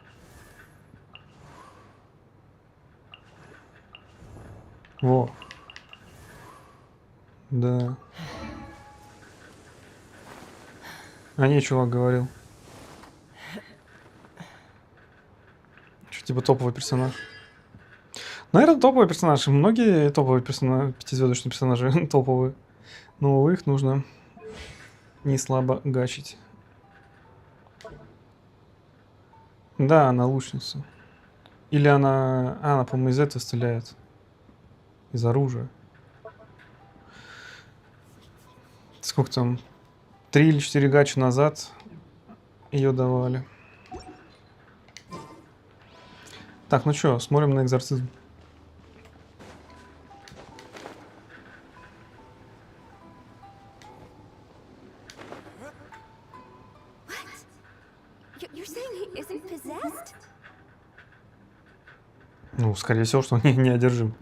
A: Во. Да. Чувак говорил. Что, типа топовый персонаж. Наверное, топовый персонаж. Многие топовые персонажи, пятизвездочные персонажи топовые. Но их нужно не слабо гачить. Да, она лучница. Или она, по-моему, из этого стреляет. Из оружия. Сколько там? 3 или 4 гача назад ее давали. Так, ну что, смотрим на экзорцизм. Ну, скорее всего, что он не одержим.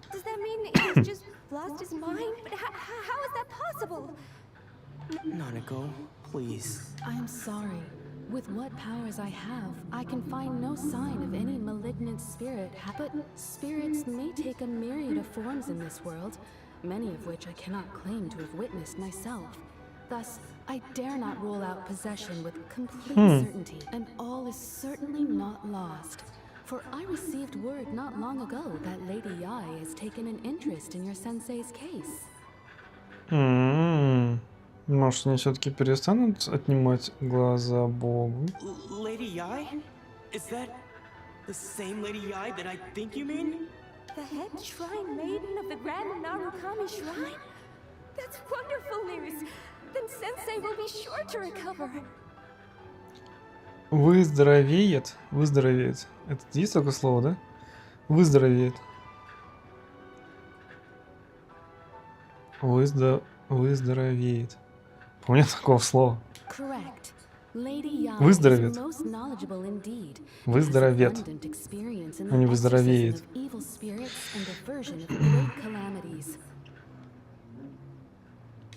J: Nanako, please.
B: I'm sorry. With what powers I have, I can find no sign of any malignant spirit. But spirits may take a myriad of forms in this world, many of which I cannot claim to have witnessed myself. Thus, I dare not rule out possession with complete certainty, and all is certainly not lost. For I received word not long ago that Lady Yai has taken an interest in your sensei's case.
A: Может, они все-таки перестанут отнимать глаза Богу?
J: Lady Yai? Is that the same Lady Yai that I think you mean?
K: The head shrine maiden of the Grand Narukami Shrine? That's wonderful news! Then Sensei will be sure to recover.
A: Выздоровеет. Это есть такое слово, да? Выздоровеет. Выздоровеет. Помню такого слова. Выздоровеет. Выздоровеет. А не выздоровеет.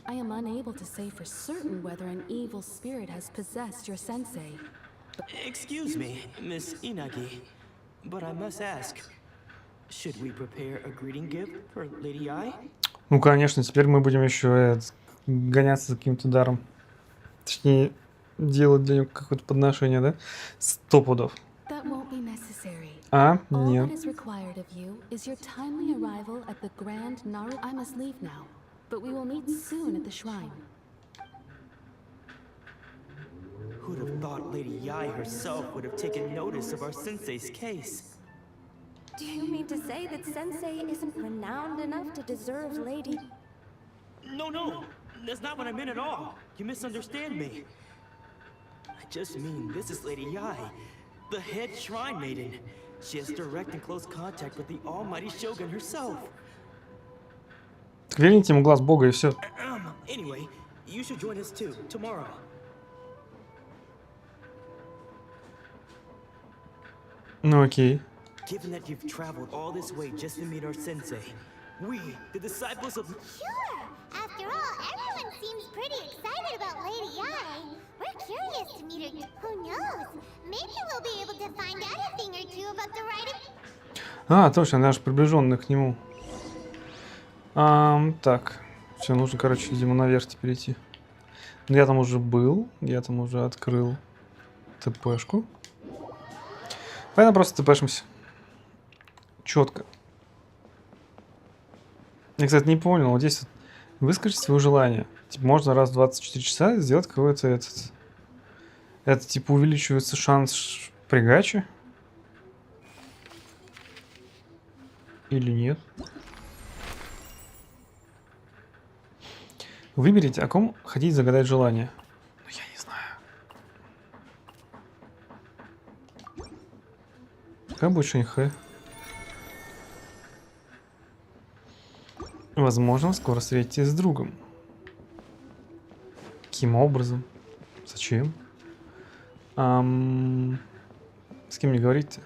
B: I am unable to say for certain whether an evil spirit has possessed your sensei.
J: Excuse me, Miss Inagi, but I must ask, Should we prepare a greeting gift for Lady Ai?
A: Ну, конечно, теперь мы будем еще гоняться за каким-то даром. Точнее, делать для него какое-то подношение, да? 100 пудов.
B: That won't be necessary.
A: А?
B: All
A: Нет.
B: that is required of you is your timely arrival at the Grand Naru. I must leave now, but we will meet soon at the shrine.
J: Who'd have thought Lady Ai herself would have taken notice of our sensei's case?
K: Do you mean to say that Sensei isn't renowned enough to deserve Lady...
J: No, that's not what I meant at all. You misunderstand me. I just mean this is Lady Ai, the head shrine maiden. She has direct and close contact with the almighty Shogun herself.
A: Так верните ему глаз Бога и все.
J: Anyway, you should join us too, tomorrow.
A: Ну окей.
J: Given that you've traveled all this way just to meet our sensei, we, the disciples of...
C: Sure! After all, everyone seems pretty excited about Lady Ai. We're curious to meet her. Who knows? Maybe we'll be able to find out a thing or two about the writing.
A: А, точно, наш приближенный к нему. Так. Все, нужно, короче, видимо, наверх теперь идти. Я там уже был. Я там уже открыл ТПшку. Поэтому просто ТПшимся. Четко. Я, кстати, не понял. Вот здесь вот выскажите свое желание. Типа, можно раз в 24 часа сделать какой-то этот... Это, типа, увеличивается шанс при гаче? Или нет? Выберите, о ком хотите загадать желание. Ну, я не знаю. Как будет что-нибудь? Возможно, скоро встретитесь с другом. Каким образом? Зачем? С кем мне говорить-то?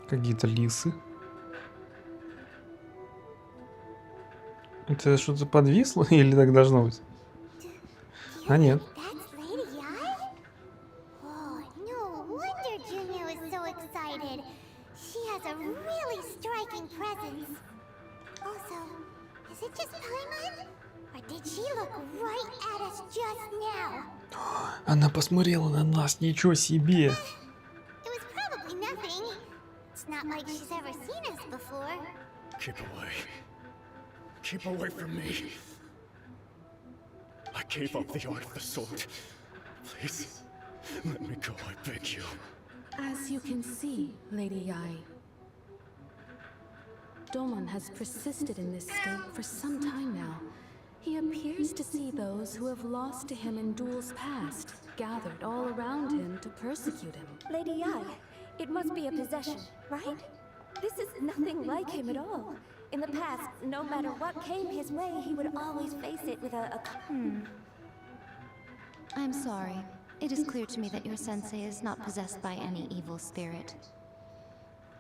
A: Какие-то лисы. Это что-то подвисло или так должно быть? А нет.
C: That's Lady Ai? Oh, no wonder Junior was so excited. She has a really striking presence. Also, is it just Paimon? Or did she look right at us just now?
A: Она посмотрела на нас, ничего себе.
C: It was probably nothing. It's not like she's ever seen us before.
F: Keep away. Keep away from me. I gave up the art of the sword. Please, let me go, I beg you.
B: As you can see, Lady Ai, Domon has persisted in this state for some time now. He appears to see those who have lost to him in duels past, gathered all around him to persecute him.
K: Lady Ai, it must be a possession, right? This is nothing like him at all. In the past, no matter what came his way, he would always face it with
M: I'm sorry. It is clear to me that your sensei is not possessed by any evil spirit.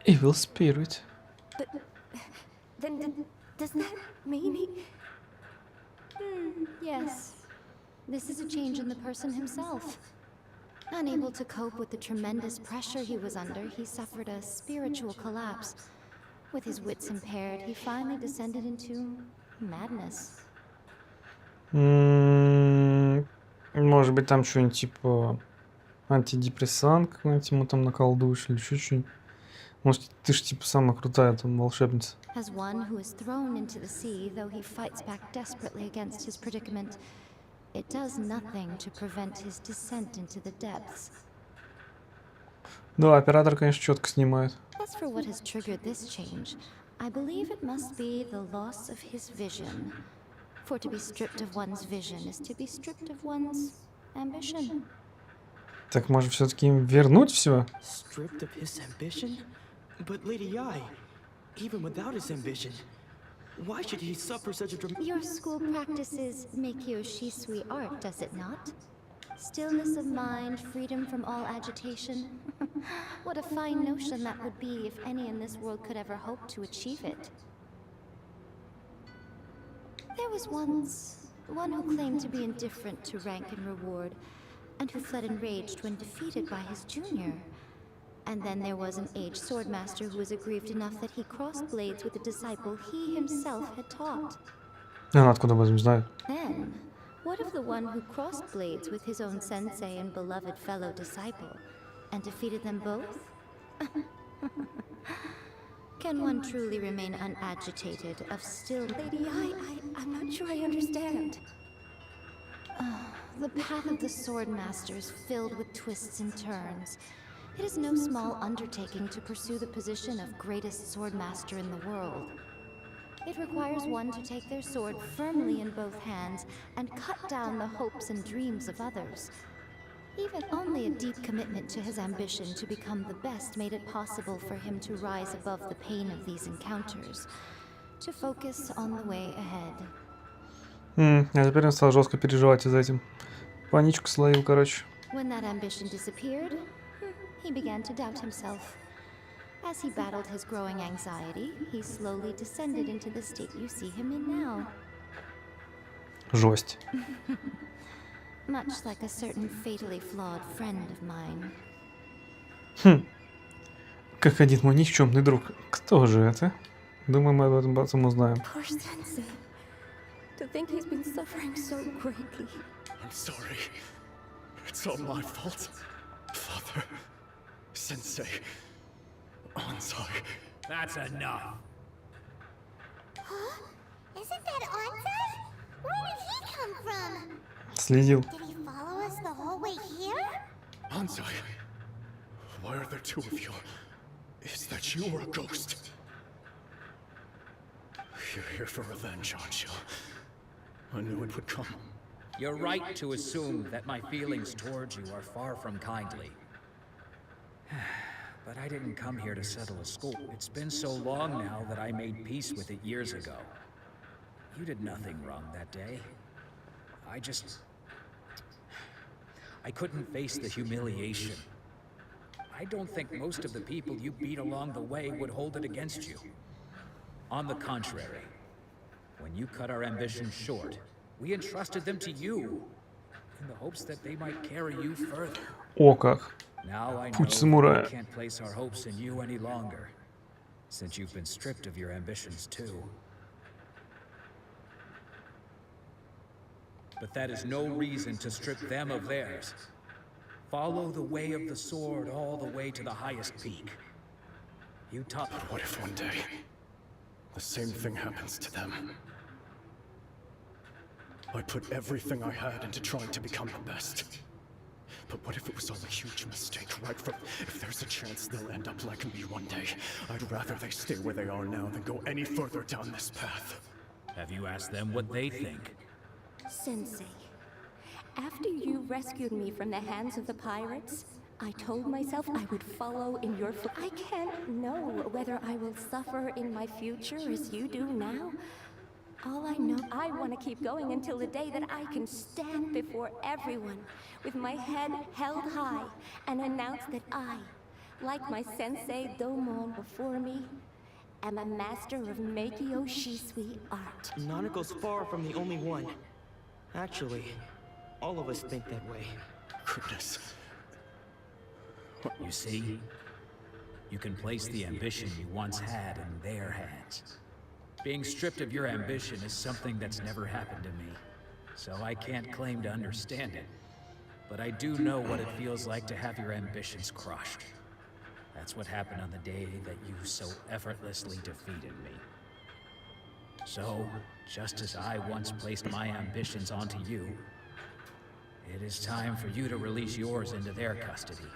A: Evil spirit.
K: Then does that mean he...
M: Yes. This is a change in the person himself. Unable to cope with the tremendous pressure he was under, he suffered a spiritual collapse. With his wits impaired, he finally descended into madness.
A: Может быть, там что-нибудь типа антидепрессант какой-нибудь ему там наколдуешь или еще что-нибудь. Может, ты ж типа самая крутая там волшебница.
M: As one who is thrown into the sea, though he fights back desperately against his predicament, it does nothing to prevent his descent into the depths.
A: Да, оператор, конечно, четко снимает.
M: As for what has triggered this change, I believe it must be the loss of his vision. For to be stripped of one's vision is to be stripped of one's ambition.
A: Так, может, все-таки им вернуть все?
J: Stripped of his ambition? But Lady Ai, even without his ambition, why should he suffer such a
M: Your school practices Meikyo art, does it not? Stillness of mind, freedom from all agitation. What a fine notion that would be if any in this world could ever hope to achieve it. There was once one who claimed to be indifferent to rank and reward, and who fled enraged when defeated by his junior. And then there was an aged swordmaster who was aggrieved enough that he crossed blades with a disciple he himself had taught.
A: Откуда мы знаем?
M: Then, what of the one who crossed blades with his own sensei and beloved fellow disciple, and defeated them both? Can one truly remain unagitated of still...
K: Lady, I'm not sure I understand.
M: The path of the Swordmaster is filled with twists and turns. It is no small undertaking to pursue the position of greatest Swordmaster in the world. It requires one to take their sword firmly in both hands and cut down the hopes and dreams of others. Even only a deep commitment to his ambition to become the best made it possible for him to rise above the pain of these encounters, to focus on the way ahead.
A: А теперь он стал жестко переживать из-за этим. Паничку словил, короче.
M: When that ambition disappeared, he began to doubt himself. As he battled his growing anxiety, he slowly descended into the state you see him in now.
A: Жесть.
M: Much like a certain fatally flawed friend of mine.
A: Как один мой никчемный друг. Кто же это? Думаю, мы об этом потом узнаем.
K: Poor Sensei. To think he's been suffering so greatly.
I: I'm sorry. It's all my fault. Father, Sensei, Ansai.
L: That's enough.
C: Huh? Isn't that Ansai? Where did he come from?
A: Следил.
C: Did he follow us the whole way here?
I: Ansai, why are there two of you? Is that you or a ghost? You're here for revenge, aren't you? I knew it would come.
L: You're right to assume that my feelings towards you are far from kindly. But I didn't come here to settle a score. It's been so long now that I made peace with it years ago. You did nothing wrong that day. I couldn't face the humiliation. I don't think most of the people you beat along the way would hold it against you. On the contrary, when you cut our ambitions short, we entrusted them to you, in the hopes that they might carry you further.
A: О как.
L: Now I know
A: Путь самурая.
L: we can't place our hopes in you any longer, since you've been stripped of your ambitions too. But that is no reason to strip them of theirs. Follow the way of the sword all the way to the highest peak. You taught...
I: But what if one day, the same thing happens to them? I put everything I had into trying to become the best. But what if it was all a huge mistake, right? If there's a chance they'll end up like me one day, I'd rather they stay where they are now than go any further down this path.
L: Have you asked them what they think?
K: Sensei, after you rescued me from the hands of the pirates, I told myself I would follow in your foot. I can't know whether I will suffer in my future as you do now. All I know, I want to keep going until the day that I can stand before everyone with my head held high and announce that I, like my sensei Domon before me, am a master of Meikyo Shisui art.
J: Nanako's far from the only one. Actually, all of us think that way.
I: Goodness.
L: You see, you can place the ambition you once had in their hands. Being stripped of your ambition is something that's never happened to me, so I can't claim to understand it. But I do know what it feels like to have your ambitions crushed. That's what happened on the day that you so effortlessly defeated me. So, just as I once placed my ambitions onto you, it is time for you to release yours into their custody.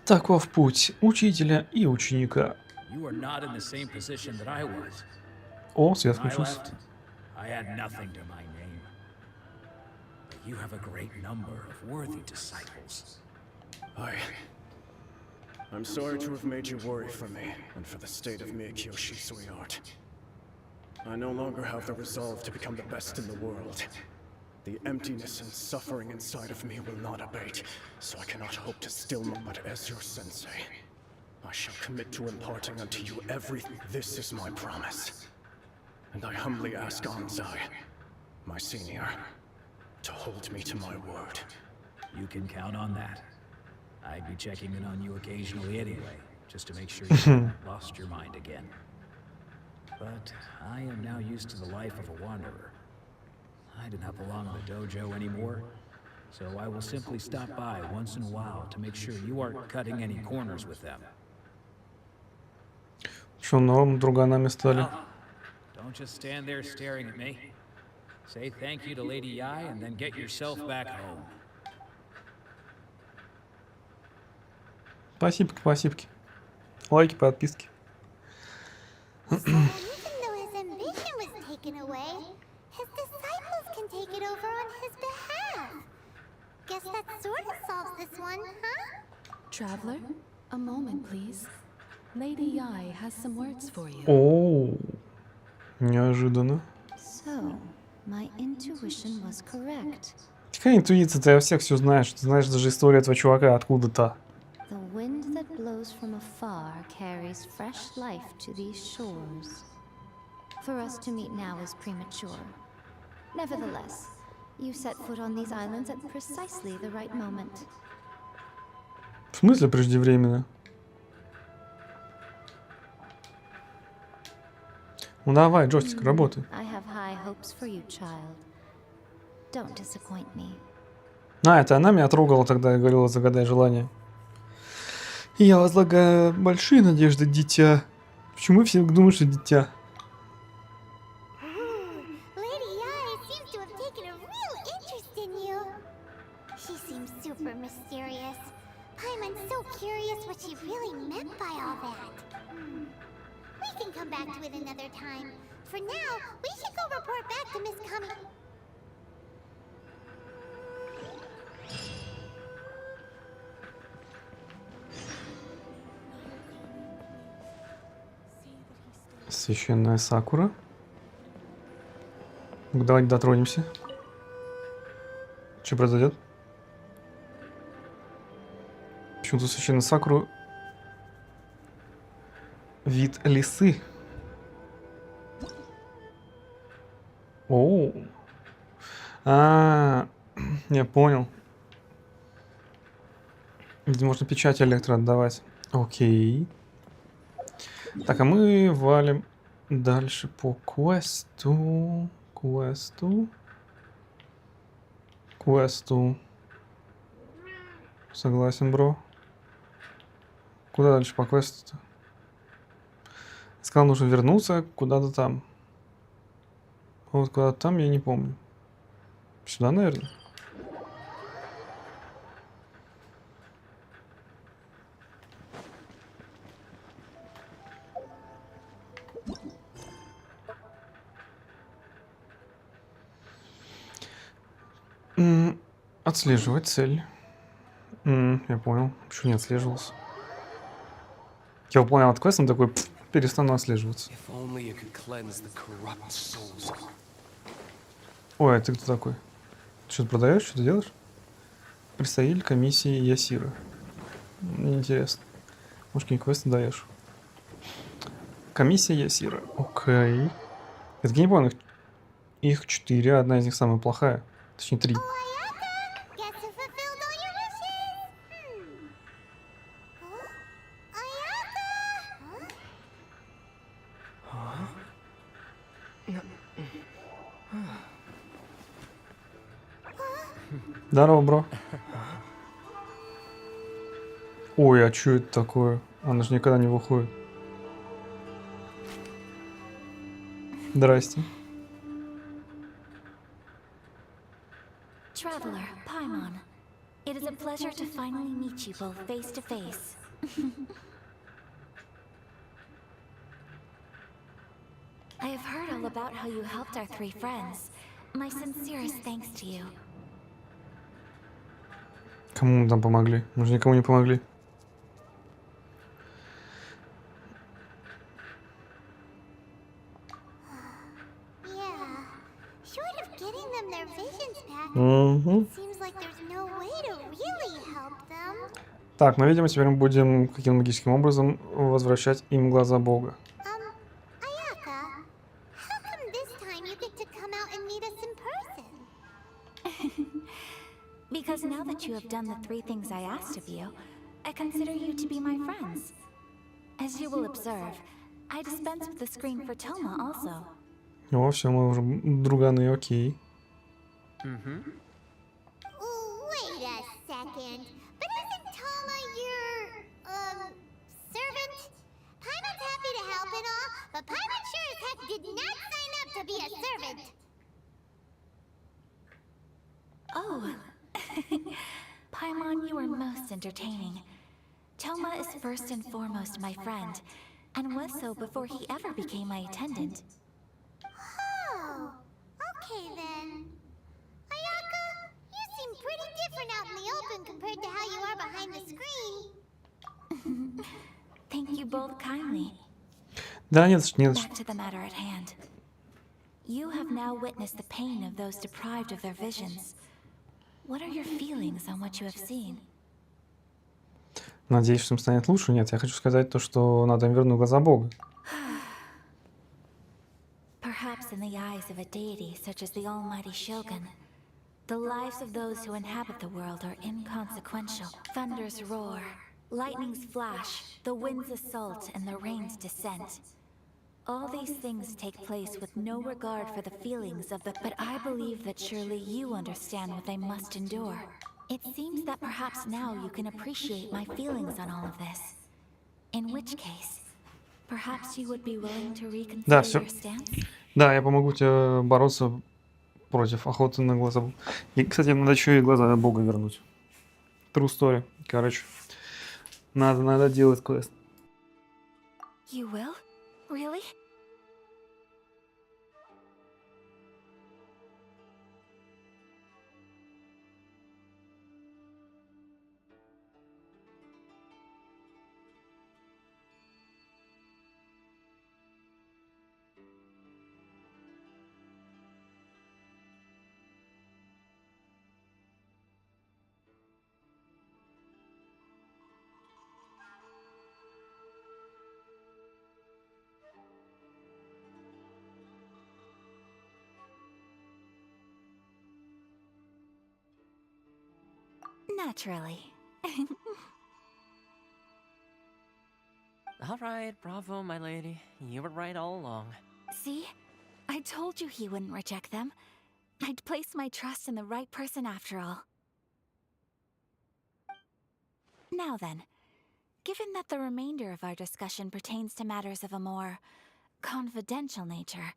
A: Таков путь учителя и ученика.
L: You are not in the same position that I was.
A: О, свет
L: When I
A: включился.
L: left, I had nothing to my name. But you have a great number of worthy disciples.
I: I'm sorry to have made you worry for me, and for the state of Meikyo Shisui art. I no longer have the resolve to become the best in the world.
N: The emptiness and suffering inside of me will not abate, so I cannot hope to still my... But as your sensei, I shall commit to imparting unto you everything. This is my promise. And I humbly ask Anzai, my senior, to hold me to my word.
L: You can count on that. I'd be checking in on you occasionally anyway, just to make sure you haven't lost your mind again. But I am now used to the life of a wanderer. I do not belong in the dojo anymore, so I will simply stop by once in a while to make sure you aren't cutting any corners with them.
A: Что новым друганами стали?
L: Don't just stand there staring at me. Say thank you to Lady Yai and then get yourself back home.
A: Спасибо, спасибо. Лайки, подписки.
C: So even though his ambition was taken away, his disciples can take it over on his behalf. Guess that sort of solves this one, huh?
B: Traveler, a moment, please. Lady Yai has some words for you.
A: О, неожиданно.
M: So, my intuition was correct.
A: Какая интуиция, ты о всех все знаешь. Ты знаешь даже историю этого чувака откуда-то.
M: The wind that blows from afar carries fresh life to these shores. For us to meet now is premature. Nevertheless, you set foot on these islands at precisely the right moment.
A: В смысле преждевременно? Ну давай, джойстик, работай.
M: I have high hopes for you, child. Don't disappoint me.
A: А, это она меня трогала тогда и говорила, загадай желание. И я возлагаю большие надежды, дитя. Почему все думают, что дитя?
C: Lady Yai seems to have taken a real interest in you. She seems super mysterious. I'm so curious what she really meant by all that. We can come back to it another time. For now, we should go report back to Miss Kami.
A: Священная Сакура. Ну, давайте дотронемся. Что произойдет? Почему-то священная Сакура вид лисы. Оу. Я понял. Где можно печать электро отдавать. Окей. Так, а мы валим дальше по квесту. Квесту. Согласен, бро. Куда дальше по квесту-то? Сказал, нужно вернуться куда-то там. Вот куда-то там, я не помню. Сюда, наверное. Отслеживать цель. Я понял. Почему не отслеживался? Я выполнял этот квест, он такой, перестану отслеживаться. Ой, а ты кто такой? Ты что-то продаешь, что-то делаешь? Представитель комиссии Ясира. Мне интересно. Может, какие квесты даешь? Комиссия Ясира. Окей. Я так не понял, их 4, одна из них самая плохая. Точнее, 3. Здорово, бро. Ой, а что это такое? Она же никогда не выходит. Здрасте.
K: Traveler, Paimon. It is a pleasure to finally meet you both face to face. I have heard all about how you helped our 3 friends. My sincerest thanks to you.
A: Кому мы там помогли? Мы же никому не помогли.
C: Yeah. Short of getting them their visions back, like there's no way to really help them.
A: Так, ну, видимо, теперь мы будем каким-то магическим образом возвращать им глаза Бога.
C: Ayaka, how come this time you get to come out and meet us in person?
K: Because now that you have done the 3 things I asked of you, I consider you to be my friends. As you will observe, I dispense with the screen for Toma also.
A: О, все, мы уже друганы, окей.
C: Wait a second. But isn't Tama your, servant? Paimon's happy to help and all, but Paimon sure as heck did not sign up to be a servant.
K: Oh. Paimon, you are most entertaining. Toma is first and foremost my friend, and was so before he ever became my attendant.
C: Oh, okay then. Ayaka, you seem pretty different out in the open compared to how you are behind the screen.
K: Thank you both kindly.
A: Да, нет, нет.
K: Back to the matter at hand. You have now witnessed the pain of those deprived of their visions. What are your feelings on what you have seen?
A: Надеюсь, что им станет лучше. Нет, я хочу сказать то, что надо им вернуть глаза Бога.
K: Perhaps in the eyes of a deity such as the almighty Shogun, the lives of those who inhabit the world are inconsequential. Thunders roar, lightnings flash, the winds assault, and the rains descent. All these things take place with no regard for the feelings of the... But I believe that surely you understand what they must endure. It seems that perhaps now you can appreciate my feelings on all of this. In which case, perhaps you would be willing to
A: Да,
K: reconsider
A: все.
K: your stance?
A: Да, я помогу тебе бороться против охоты на глаза Бога. И, кстати, надо еще и глаза Бога вернуть. True story. Короче, надо делать квест.
K: You will? Really? Naturally.
O: All right, bravo, my lady. You were right all along.
K: See? I told you he wouldn't reject them. I'd placed my trust in the right person after all. Now then, given that the remainder of our discussion pertains to matters of a more confidential nature,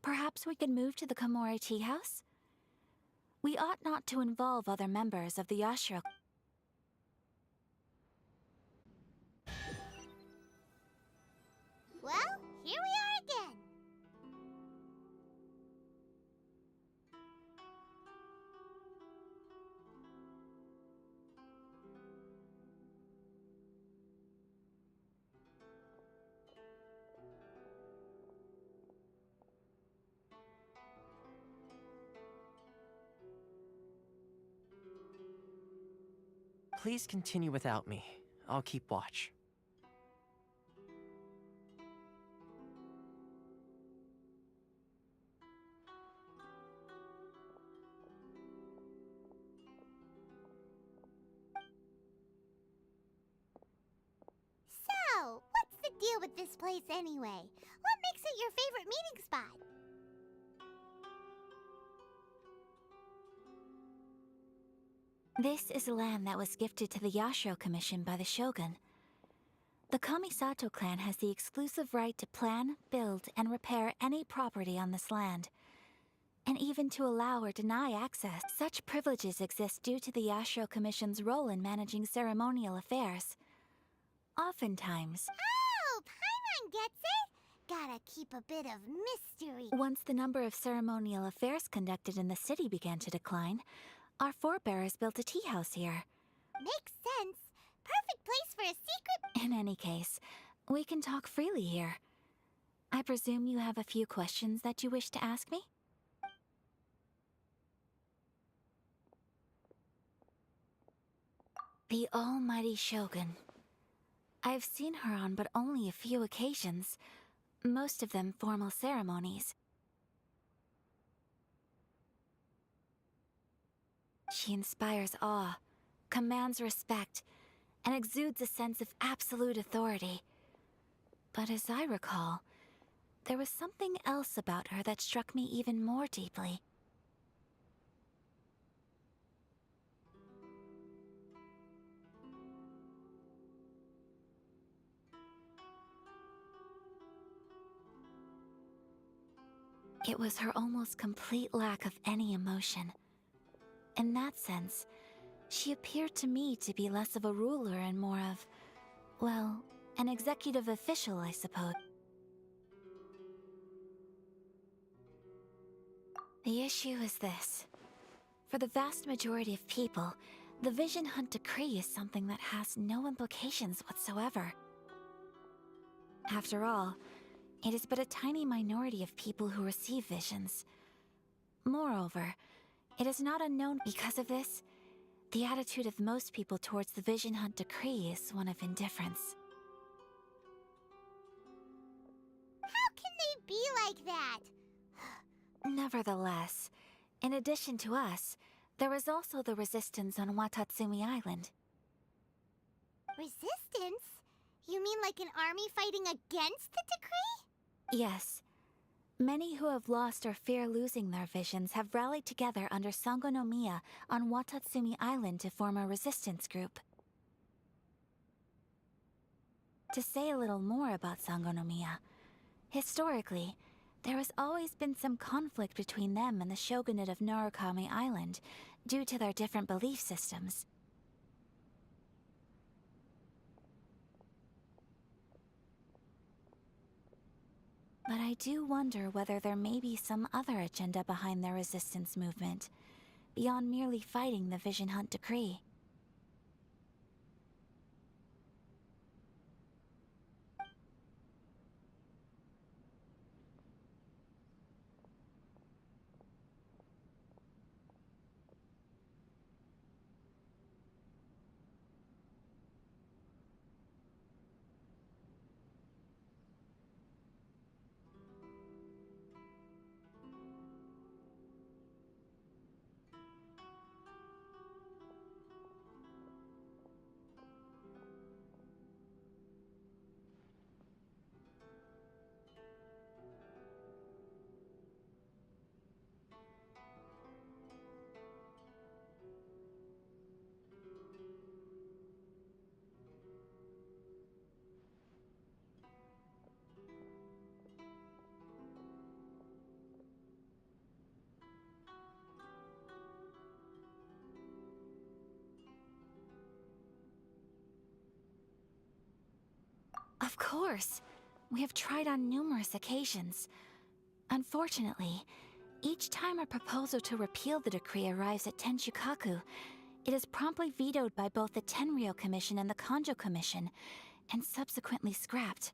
K: perhaps we could move to the Komori Tea House? We ought not to involve other members of the Yashiro.
C: Well, here we are again.
O: Please continue without me. I'll keep watch.
C: So, what's the deal with this place anyway? What makes it your favorite meeting spot?
K: This is land that was gifted to the Yashiro Commission by the Shogun. The Kamisato clan has the exclusive right to plan, build, and repair any property on this land, and even to allow or deny access. Such privileges exist due to the Yashiro Commission's role in managing ceremonial affairs. Oftentimes...
C: Oh, Paimon gets it! Gotta keep a bit of mystery.
K: Once the number of ceremonial affairs conducted in the city began to decline, our forebears built a tea house here.
C: Makes sense. Perfect place for a secret...
K: In any case, we can talk freely here. I presume you have a few questions that you wish to ask me?
P: The almighty Shogun. I've seen her on but only a few occasions, most of them formal ceremonies. She inspires awe, commands respect, and exudes a sense of absolute authority. But as I recall, there was something else about her that struck me even more deeply. It was her almost complete lack of any emotion. In that sense, she appeared to me to be less of a ruler and more of, well, an executive official, I suppose. The issue is this. For the vast majority of people, the Vision Hunt Decree is something that has no implications whatsoever. After all, it is but a tiny minority of people who receive visions. Moreover, it is not unknown because of this. The attitude of most people towards the Vision Hunt Decree is one of indifference.
C: How can they be like that?
P: Nevertheless, in addition to us, there is also the resistance on Watatsumi Island.
C: Resistance? You mean like an army fighting against the decree?
P: Yes. Many who have lost or fear losing their visions have rallied together under Sangonomiya on Watatsumi Island to form a resistance group. To say a little more about Sangonomiya, historically, there has always been some conflict between them and the shogunate of Narukami Island due to their different belief systems. But I do wonder whether there may be some other agenda behind their resistance movement, beyond merely fighting the Vision Hunt Decree. Of course! We have tried on numerous occasions. Unfortunately, each time a proposal to repeal the decree arrives at Tenshukaku, it is promptly vetoed by both the Tenryou Commission and the Kanjo Commission, and subsequently scrapped.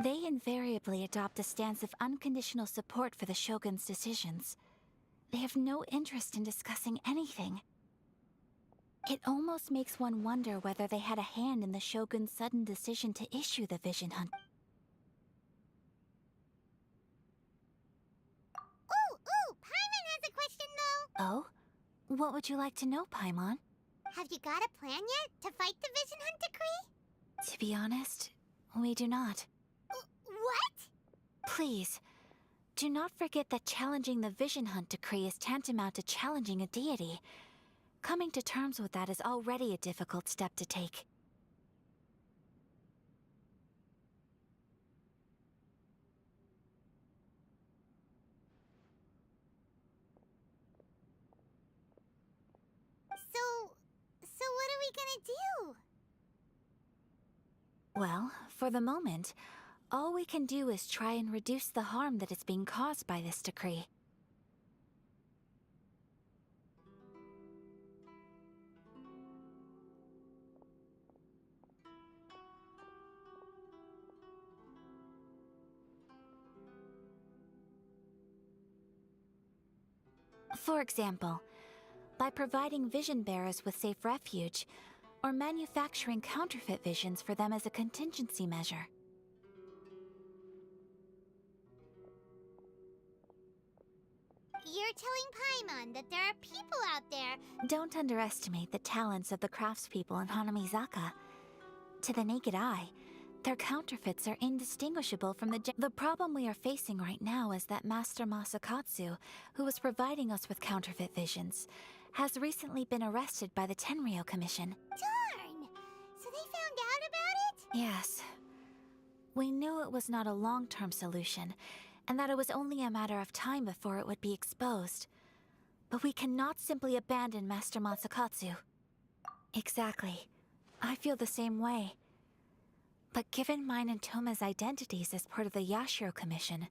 P: They invariably adopt a stance of unconditional support for the Shogun's decisions. They have no interest in discussing anything. It almost makes one wonder whether they had a hand in the Shogun's sudden decision to issue the Vision Hunt.
C: Ooh, Paimon has a question though!
P: Oh? What would you like to know, Paimon?
C: Have you got a plan yet to fight the Vision Hunt Decree?
P: To be honest, we do not.
C: What?
P: Please, do not forget that challenging the Vision Hunt Decree is tantamount to challenging a deity. Coming to terms with that is already a difficult step to take.
C: So what are we gonna do?
P: Well, for the moment, all we can do is try and reduce the harm that is being caused by this decree. For example, by providing vision bearers with safe refuge, or manufacturing counterfeit visions for them as a contingency measure.
C: You're telling Paimon that there are people out there.
P: Don't underestimate the talents of the craftspeople in Hanamizaka. To the naked eye, their counterfeits are indistinguishable from the problem we are facing right now is that Master Masakatsu, who was providing us with counterfeit visions, has recently been arrested by the Tenryou Commission.
C: Darn! So they found out about it?
P: Yes. We knew it was not a long-term solution, and that it was only a matter of time before it would be exposed. But we cannot simply abandon Master Masakatsu. Exactly. I feel the same way. But given mine and Toma's identities as part of the Yashiro Commission,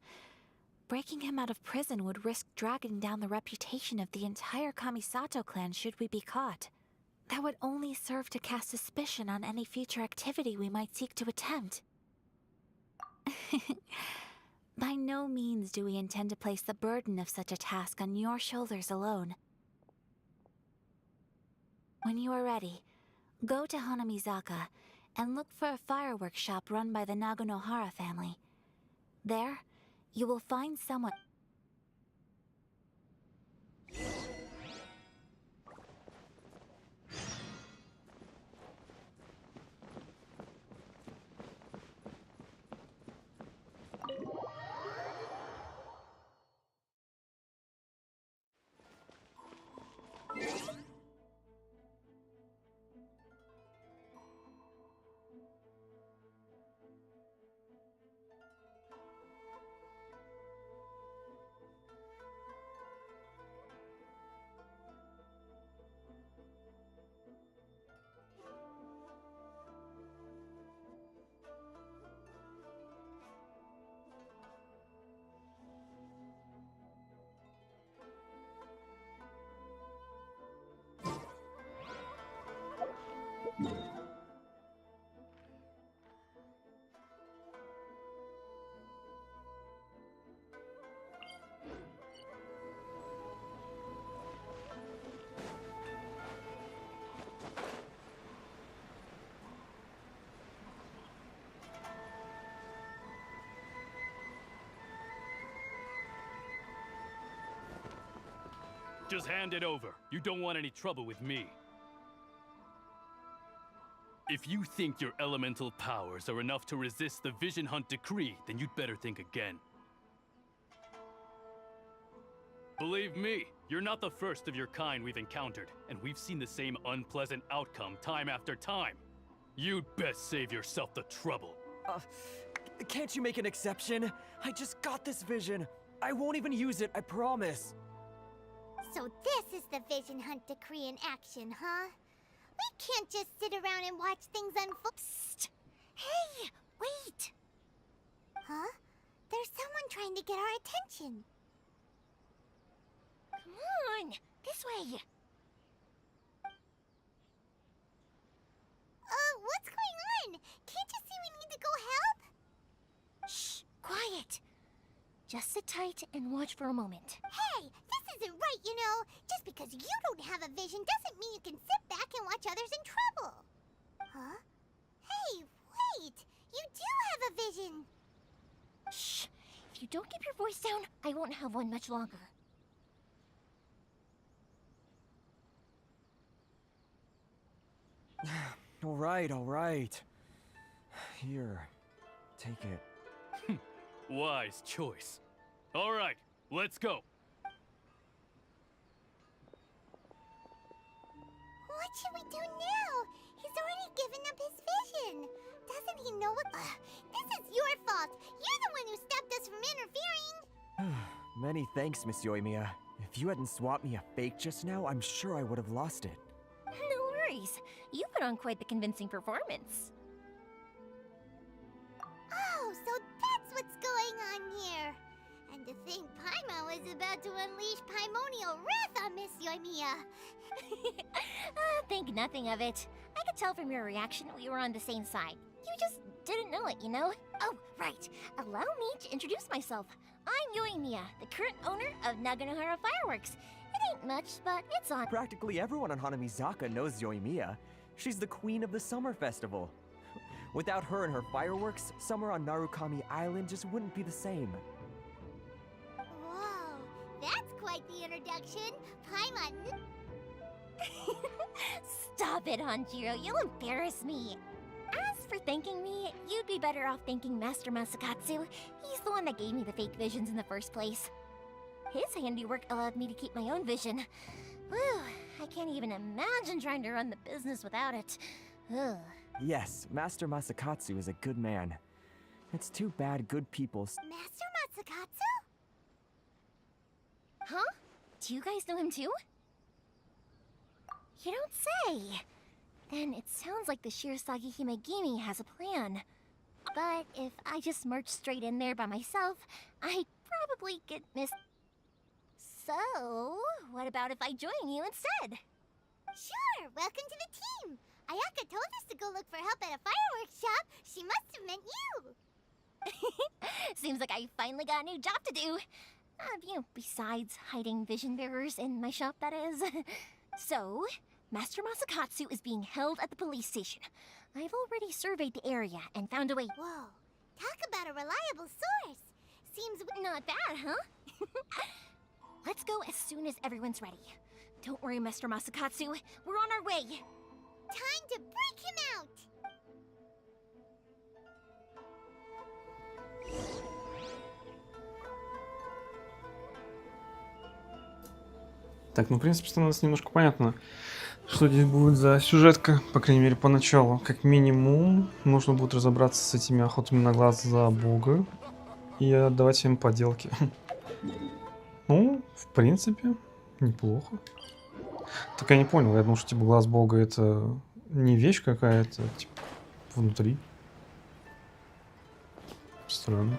P: breaking him out of prison would risk dragging down the reputation of the entire Kamisato clan should we be caught. That would only serve to cast suspicion on any future activity we might seek to attempt. By no means do we intend to place the burden of such a task on your shoulders alone. When you are ready, go to Hanamizaka and look for a fireworks shop run by the Naganohara family. There, you will find someone...
Q: Just hand it over. You don't want any trouble with me. If you think your elemental powers are enough to resist the Vision Hunt decree, then you'd better think again. Believe me, you're not the first of your kind we've encountered, and we've seen the same unpleasant outcome time after time. You'd best save yourself the trouble.
R: Can't you make an exception? I just got this vision. I won't even use it, I promise.
C: So this is the Vision Hunt decree in action, huh? We can't just sit around and watch things unfold. Psst! Hey, wait! Huh? There's someone trying to get our attention. Come on, this way. What's going on? Can't you see we need to go help?
S: Shh, quiet. Just sit tight and watch for a moment.
C: Hey, this isn't right, you know. Just because you don't have a vision doesn't mean you can sit back and watch others in trouble. Huh? Hey, wait! You do have a vision!
S: Shh! If you don't keep your voice down, I won't have one much longer.
R: All right. Here, take it.
Q: Wise choice. All right, let's go.
C: What should we do now? He's already given up his vision. Doesn't he know what... this is your fault. You're the one who stopped us from interfering.
R: Many thanks, Miss Yoimiya. If you hadn't swapped me a fake just now, I'm sure I would have lost it.
S: No worries. You put on quite the convincing performance.
C: Oh, so that's what's going on here. And to think Paimon was about to unleash Paimonial wrath on Miss Yoimiya.
S: Think nothing of it. I could tell from your reaction we were on the same side. You just didn't know it, you know? Oh, right. Allow me to introduce myself. I'm Yoimiya, the current owner of Naganohara Fireworks. It ain't much, but it's on.
R: Practically everyone on Hanamizaka knows Yoimiya. She's the queen of the summer festival. Without her and her fireworks, summer on Narukami Island just wouldn't be the same.
C: Whoa, that's quite the introduction. Paimon.
S: Stop it, Hanjiro. You'll embarrass me. As for thanking me, you'd be better off thanking Master Masakatsu. He's the one that gave me the fake visions in the first place. His handiwork allowed me to keep my own vision. Whew, I can't even imagine trying to run the business without it. Ugh.
R: Yes, Master Masakatsu is a good man. It's too bad good people...
C: Master Masakatsu?
S: Huh? Do you guys know him too? You don't say! Then it sounds like the Shirasagi Himegimi has a plan. But if I just marched straight in there by myself, I'd probably get missed. So, what about if I join you instead?
C: Sure, welcome to the team. Ayaka told us to go look for help at a fireworks shop. She must have meant you.
S: Seems like I finally got a new job to do. Besides hiding vision bearers in my shop, that is. So, Master Masakatsu is being held at the police station. I've already surveyed the area and found a way.
C: Whoa, talk about a reliable source. Seems
S: not bad, huh? Let's go as soon as everyone's ready. Don't worry, Master Masakatsu. We're on our way.
C: Time to break him out.
A: Так, ну, в принципе, становится немножко понятно, что здесь будет за сюжетка, по крайней мере, поначалу. Как минимум, нужно будет разобраться с этими охотами на глаз за бога и отдавать им поделки. Ну, в принципе, неплохо. Так я не понял, я думал, что, типа, глаз бога — это не вещь какая-то, типа, внутри. Странно.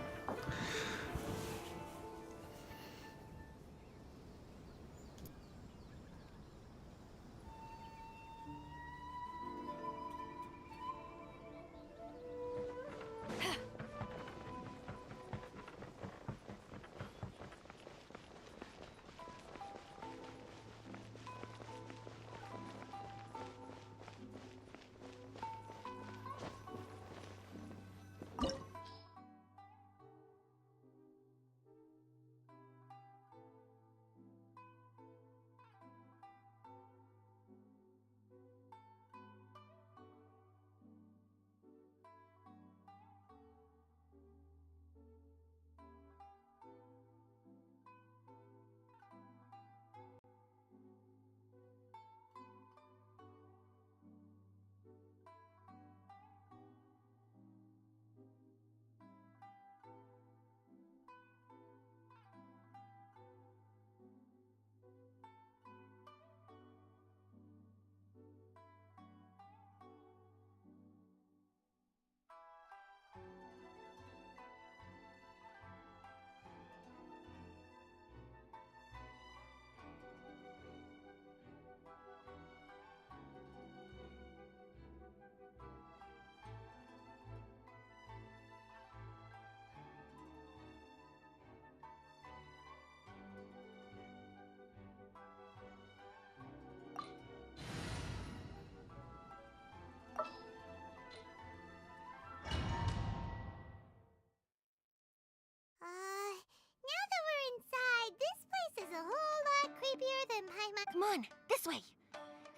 C: Now that we're inside, this place is a whole lot creepier than Paimon.
S: Come on, this way.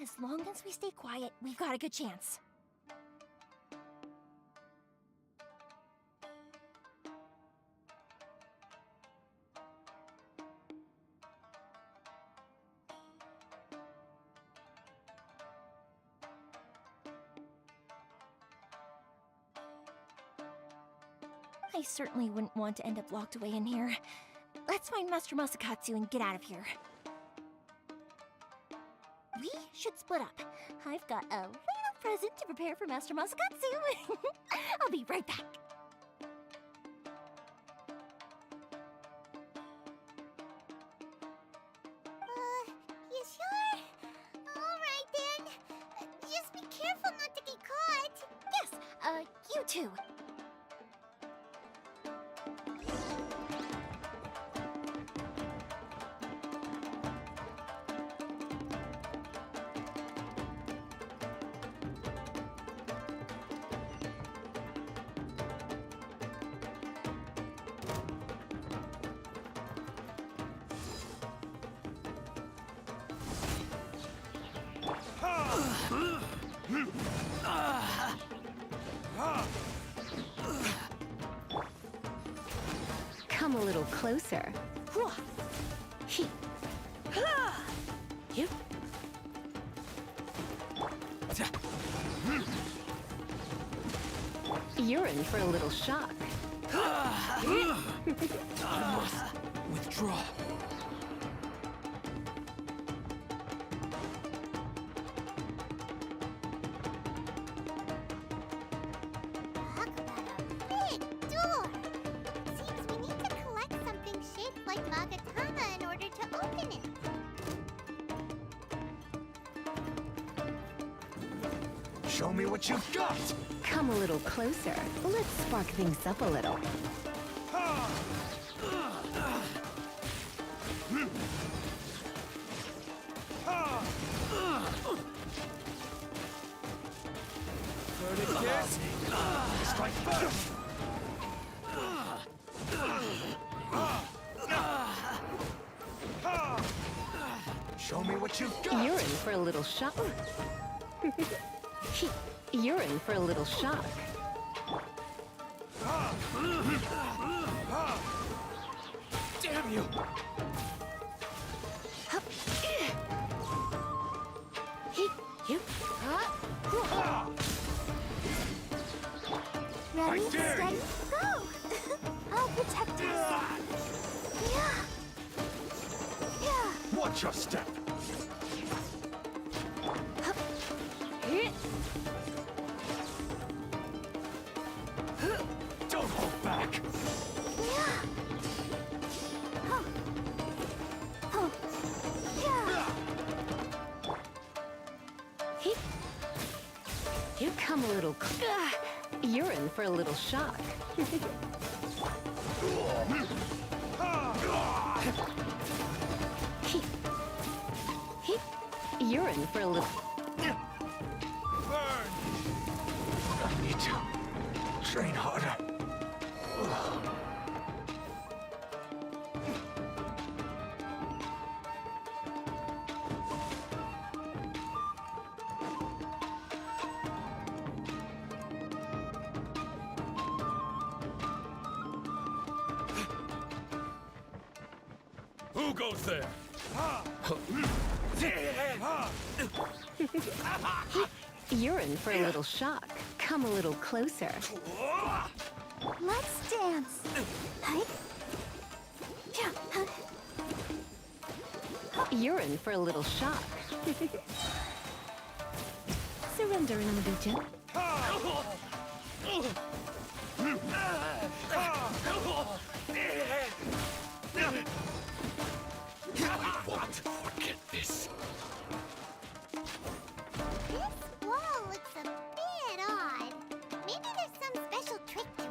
S: As long as we stay quiet, we've got a good chance. I certainly wouldn't want to end up locked away in here. Let's find Master Masakatsu and get out of here. We should split up. I've got a little present to prepare for Master Masakatsu. I'll be right back.
C: You sure? Alright then. Just be careful not to get caught.
S: Yes, you too.
T: Come a little closer. You. You're in for a little shock.
H: I must withdraw.
C: Talk about a big door! Seems we need to collect something shaped like Magatama in order to open it.
F: Show me what you've got!
T: Come a little closer. Let's spark things up a little.
F: Strike first! Show me what you've got!
T: You're in for a little shock. You're in for a little shock.
F: Damn you!
T: You.
C: Ready,
F: I dare
C: steady,
F: you.
C: go! I'll protect us. Yeah.
F: Watch your step! Don't hold back!
T: You come a little. You're in for a little shock. You're in for a little.
F: Burn! I need to train harder.
Q: Who goes there?
T: You're in for a little shock. Come a little closer.
C: Let's dance.
T: You're in for a little shock. Surrender an allegiance.
F: I won't forget this.
C: This wall looks a bit odd. Maybe there's some special trick to it.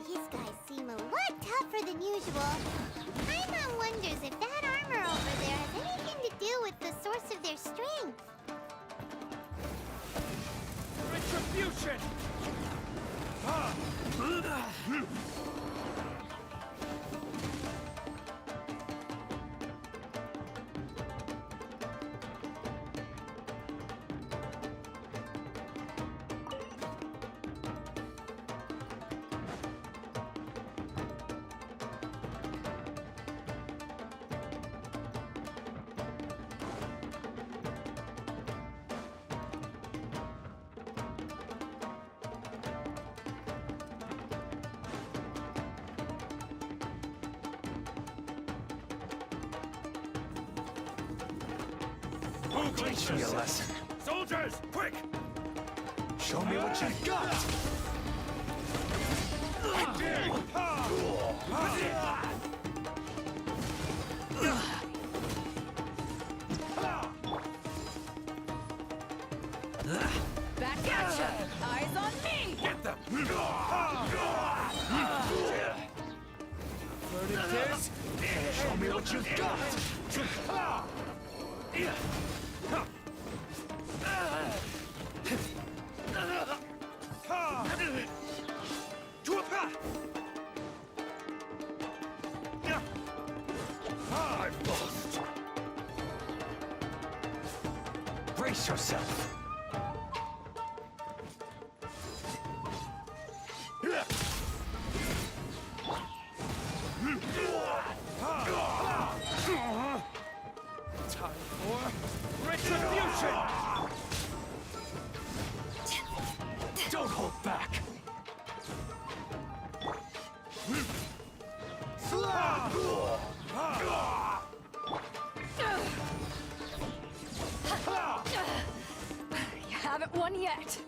C: These guys seem a lot tougher than usual. Paimon wonders if that armor over there has anything to do with the source of their strength.
F: Retribution! Teach me a lesson.
Q: Soldiers, quick!
F: Show me what you've got!
G: Back at ya! Eyes on me!
F: Get them!
H: Verdict is...
F: Show me what you've got!
Q: I've lost.
F: Brace yourself.
J: Time for retribution!
F: Don't hold back.
P: You haven't won yet.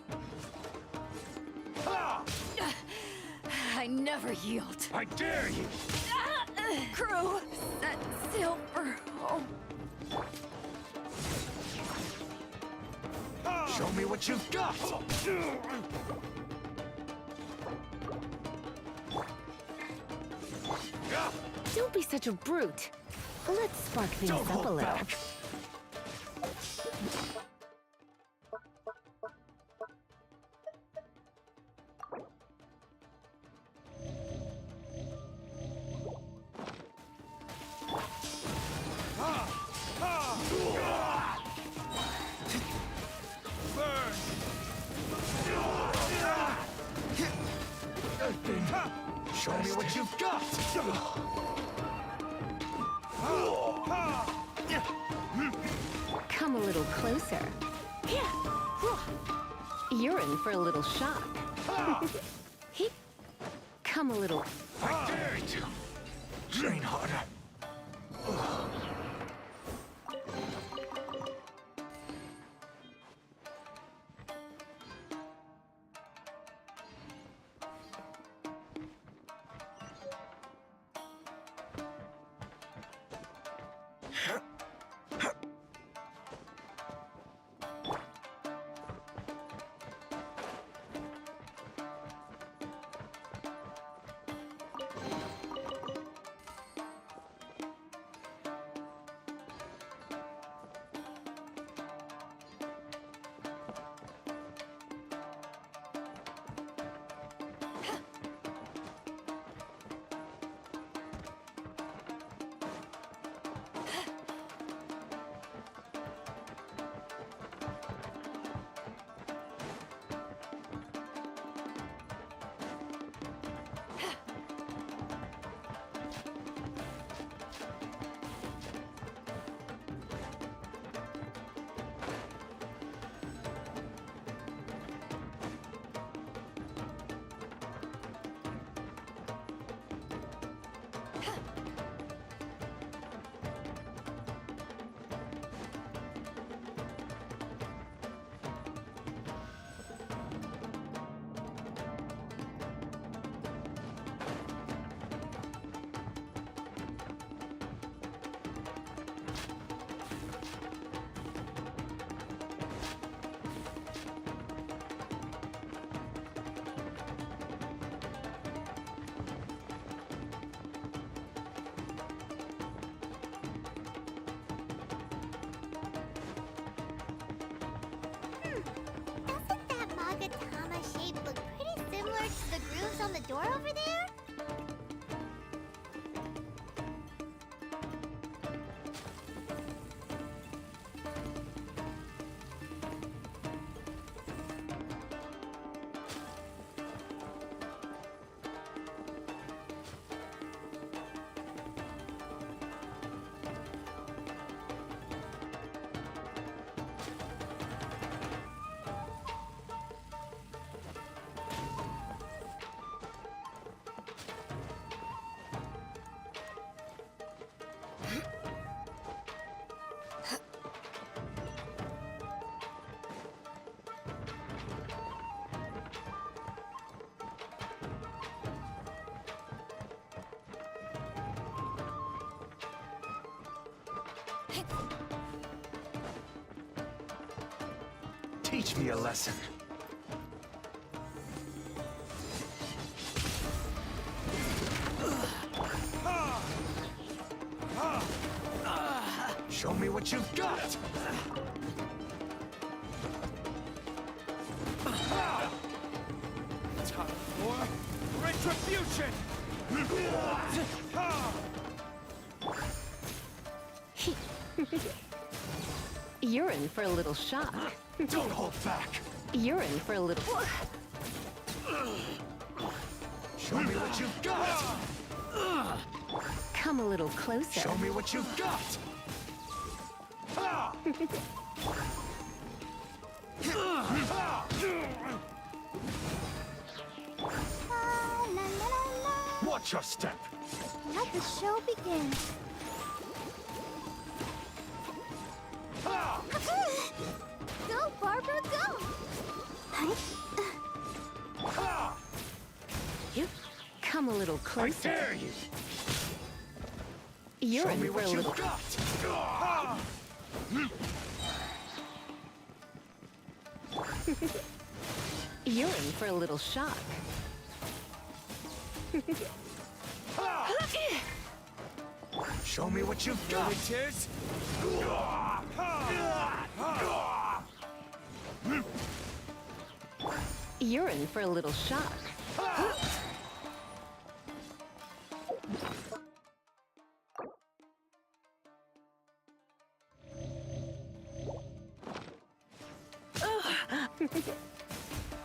P: I never yield.
F: I dare you.
P: Crew, that silver. Oh.
F: Show me what you've got.
T: Don't be such a brute. Let's spark things
F: Don't
T: up a
F: hold
T: little.
F: back. Show me what you've got.
T: Come a little closer. You're in for a little shock. Come a little.
F: I dare you. Train harder.
C: On the door over there?
F: Teach me a lesson. Show me what you've got.
J: Time for retribution!
T: You're in for a little shock.
F: Don't hold back.
T: You're in for a little...
F: Show me what you've got.
T: Come a little closer.
F: Show me what you've got. Watch your step.
C: Let the show begin. Go, Barbara, go!
T: You come a little closer.
F: I dare you.
T: You're
F: Show
T: in
F: me
T: for
F: what
T: a
F: you've
T: little...
F: got.
T: You're in for a little shock.
F: Show me what you've got.
R: Cheers.
T: You're in for a little shock.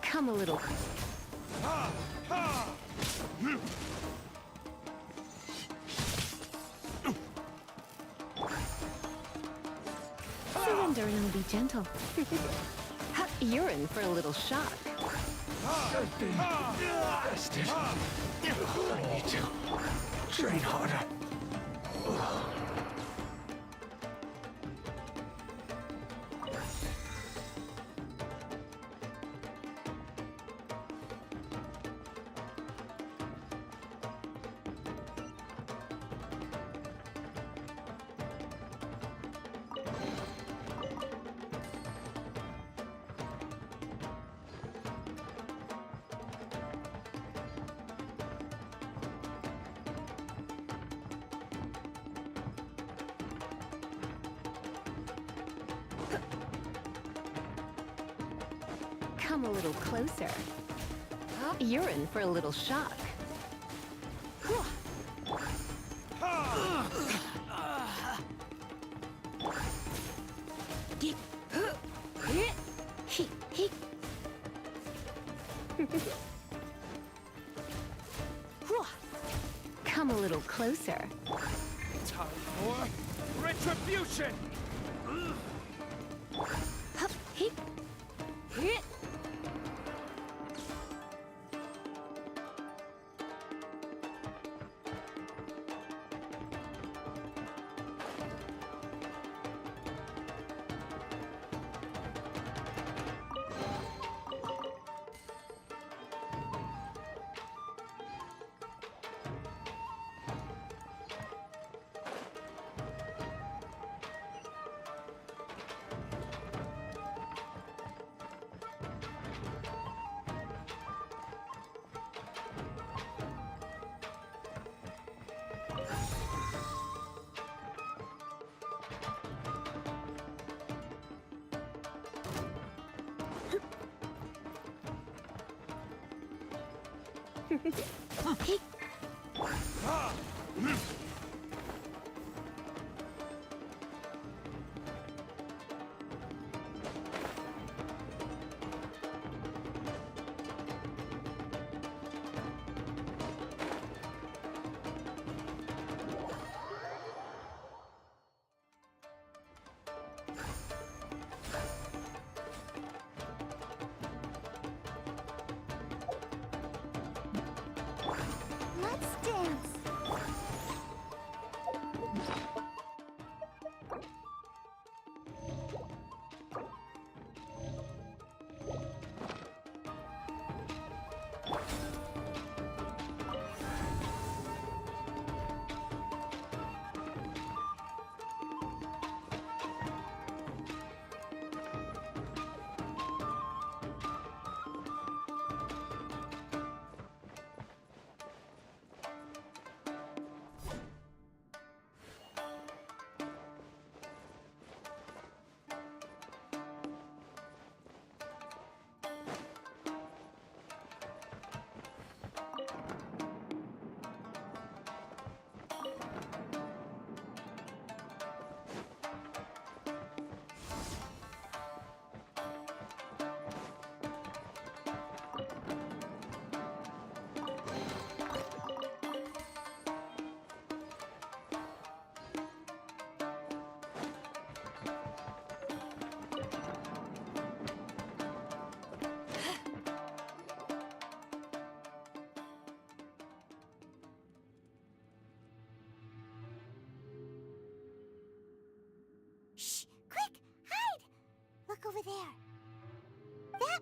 T: Come a little... Surrender and I'll be gentle. You're in for a little shock.
F: I've been bested. I need to train harder.
T: Come a little closer. You're in for a little shock. Come a little closer.
R: Time for retribution.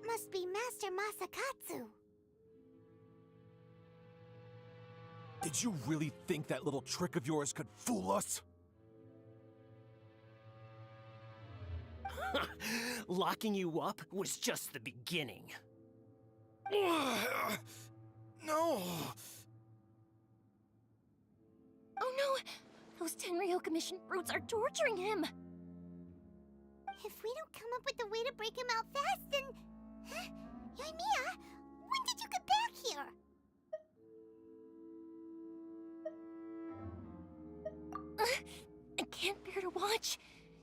C: must be Master Masakatsu.
B: Did you really think that little trick of yours could fool us?
U: Locking you up was just the beginning.
B: No!
S: Oh no! Those Tenryou Commission brutes are torturing him!
C: If we don't come up with a way to break him out fast, then... Huh? Yoimiya, when did you get back here?
S: I can't bear to watch.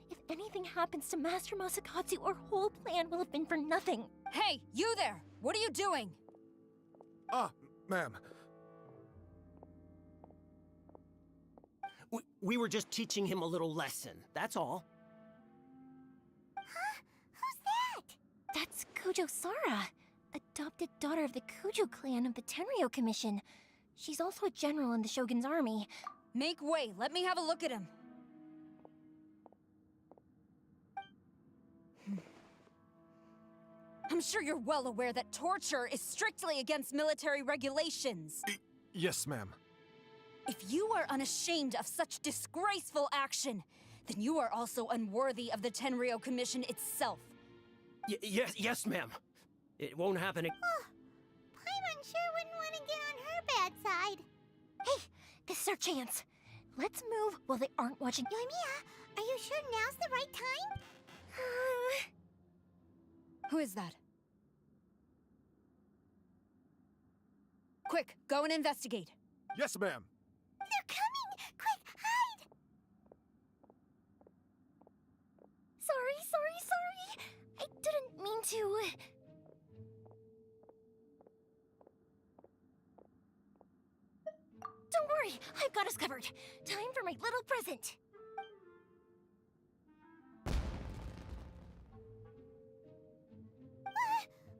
S: If anything happens to Master Masakatsu, our whole plan will have been for nothing.
V: Hey, you there! What are you doing?
B: Ma'am.
U: We were just teaching him a little lesson, that's all.
S: Huh? Who's that? That's Kujo Sara, adopted daughter of the Kujo clan of the Tenryou Commission. She's also a general in the Shogun's army.
V: Make way, let me have a look at him. I'm sure you're well aware that torture is strictly against military regulations.
B: Yes, ma'am.
V: If you are unashamed of such disgraceful action, then you are also unworthy of the Tenryou Commission itself.
U: Yes, ma'am. It won't happen again.
C: Oh, Paimon sure wouldn't want to get on her bad side.
S: Hey, this is our chance. Let's move while they aren't watching.
C: Yoimiya, are you sure now's the right time?
V: Who is that? Quick, go and investigate.
B: Yes, ma'am.
C: They're coming! Quick, hide!
S: Sorry. I didn't mean to. Don't worry, I've got us covered. Time for my little present.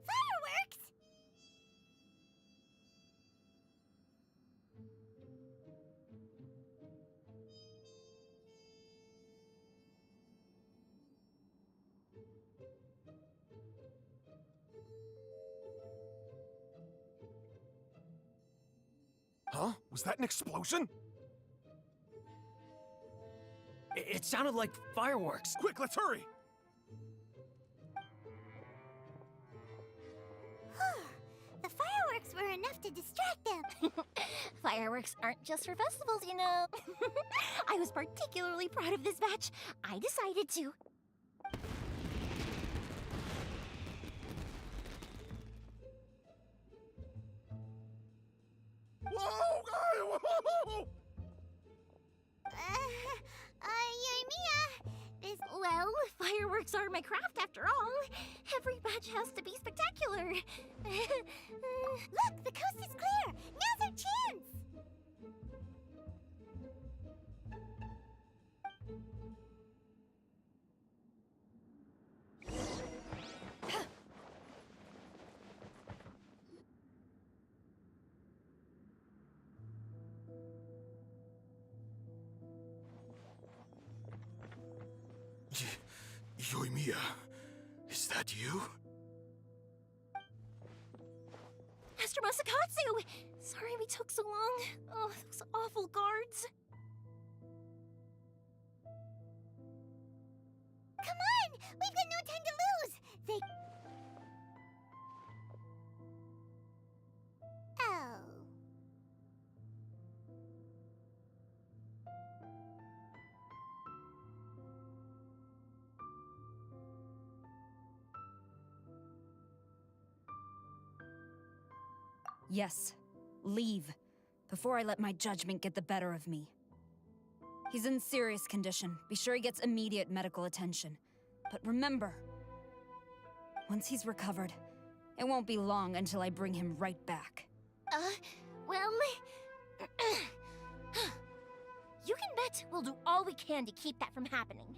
C: Fireworks!
B: Huh? Was that an explosion?
U: It sounded like fireworks.
B: Quick, let's hurry!
C: The fireworks were enough to distract them.
S: Fireworks aren't just for festivals, you know. I was particularly proud of this batch. I decided to.
B: Whoa!
C: Yoimiya, this...
S: Well, fireworks are my craft after all. Every batch has to be spectacular.
C: Look, the coast is clear. Now's our chance.
B: Yoimiya, is that you?
S: Master Masakatsu! Sorry we took so long. Oh, those awful guards.
C: Come on! We've got no time to lose! They... Oh.
V: Yes, leave, before I let my judgment get the better of me. He's in serious condition. Be sure he gets immediate medical attention. But remember, once he's recovered, it won't be long until I bring him right back.
S: Well... you can bet we'll do all we can to keep that from happening.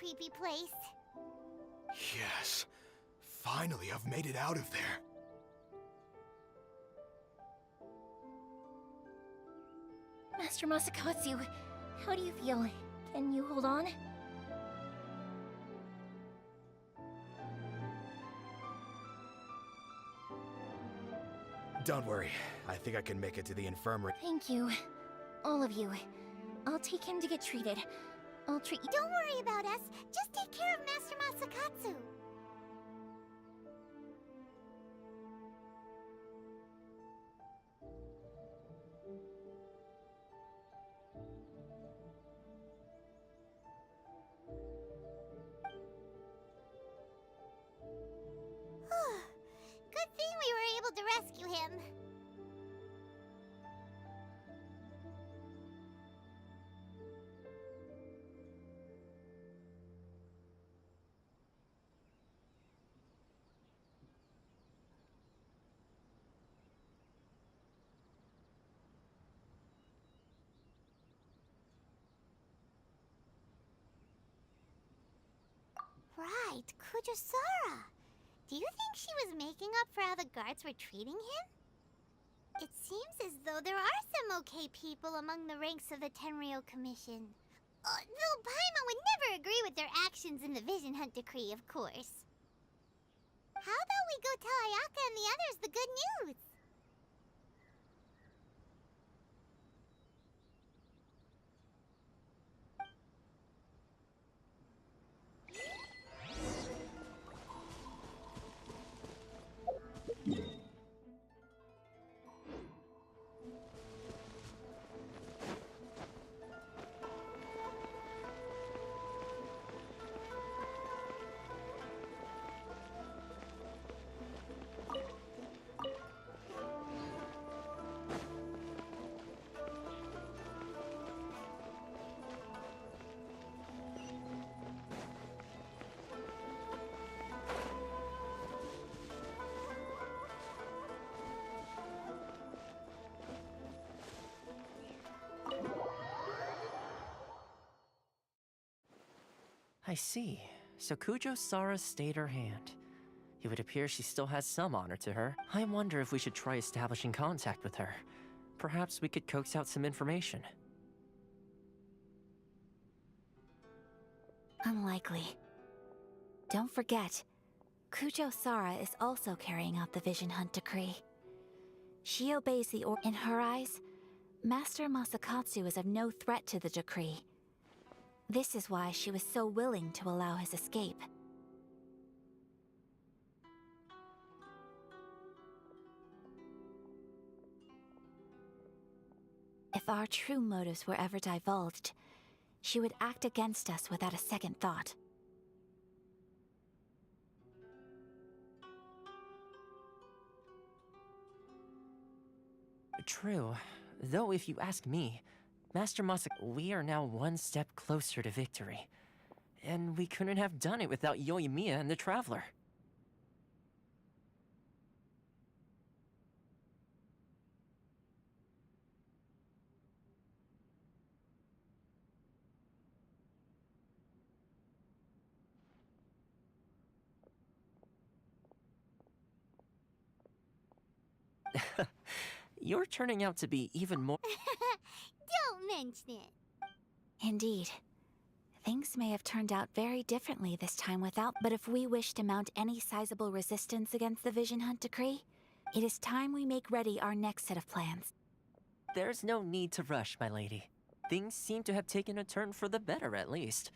C: creepy place.
D: Yes. Finally, I've made it out of there.
S: Master Masakatsu, how do you feel? Can you hold on?
D: Don't worry. I think I can make it to the infirmary.
S: Thank you. All of you. I'll take him to get treated. I'll treat you.
C: Don't worry about us. Just take care of Master Masakatsu. Good thing we were able to rescue him. Right, Kujosara. Do you think she was making up for how the guards were treating him? It seems as though there are some okay people among the ranks of the Tenryou Commission. Though Paimon would never agree with their actions in the Vision Hunt Decree, of course. How about we go tell Ayaka and the others the good news?
O: I see. So Kujo-Sara stayed her hand. It would appear she still has some honor to her. I wonder if we should try establishing contact with her. Perhaps we could coax out some information.
P: Unlikely. Don't forget, Kujo-Sara is also carrying out the Vision Hunt Decree. She obeys the order. In her eyes, Master Masakatsu is of no threat to the decree. This is why she was so willing to allow his escape. If our true motives were ever divulged, she would act against us without a second thought.
O: True. Though if you ask me, Master we are now one step closer to victory. And we couldn't have done it without Yoimiya and the Traveler. You're turning out to be even more...
C: Don't mention it.
P: Indeed. Things may have turned out very differently this time without... But if we wish to mount any sizable resistance against the Vision Hunt Decree, it is time we make ready our next set of plans.
O: There's no need to rush, my lady. Things seem to have taken a turn for the better, at least.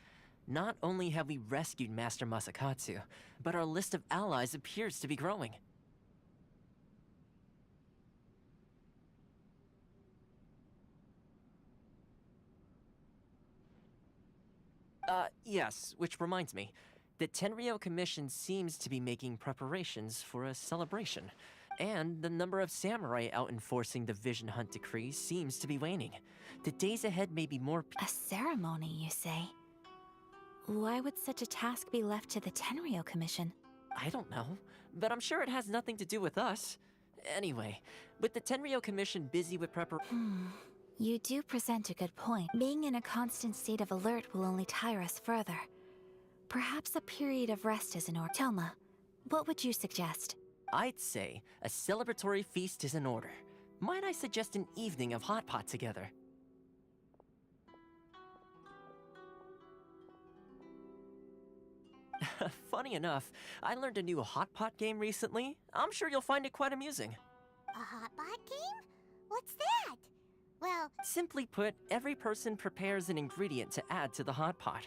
O: Not only have we rescued Master Masakatsu, but our list of allies appears to be growing. Yes, which reminds me. The Tenryou Commission seems to be making preparations for a celebration. And the number of samurai out enforcing the Vision Hunt Decree seems to be waning. The days ahead may be more...
P: A ceremony, you say? Why would such a task be left to the Tenryou Commission?
O: I don't know, but I'm sure it has nothing to do with us. Anyway, with the Tenryou Commission busy with
P: You do present a good point. Being in a constant state of alert will only tire us further. Perhaps a period of rest is in order. Telma, what would you suggest?
O: I'd say a celebratory feast is in order. Might I suggest an evening of hot pot together? Funny enough, I learned a new hot pot game recently. I'm sure you'll find it quite amusing.
C: A hot pot game? What's that? Well,
O: Simply put, every person prepares an ingredient to add to the hot pot.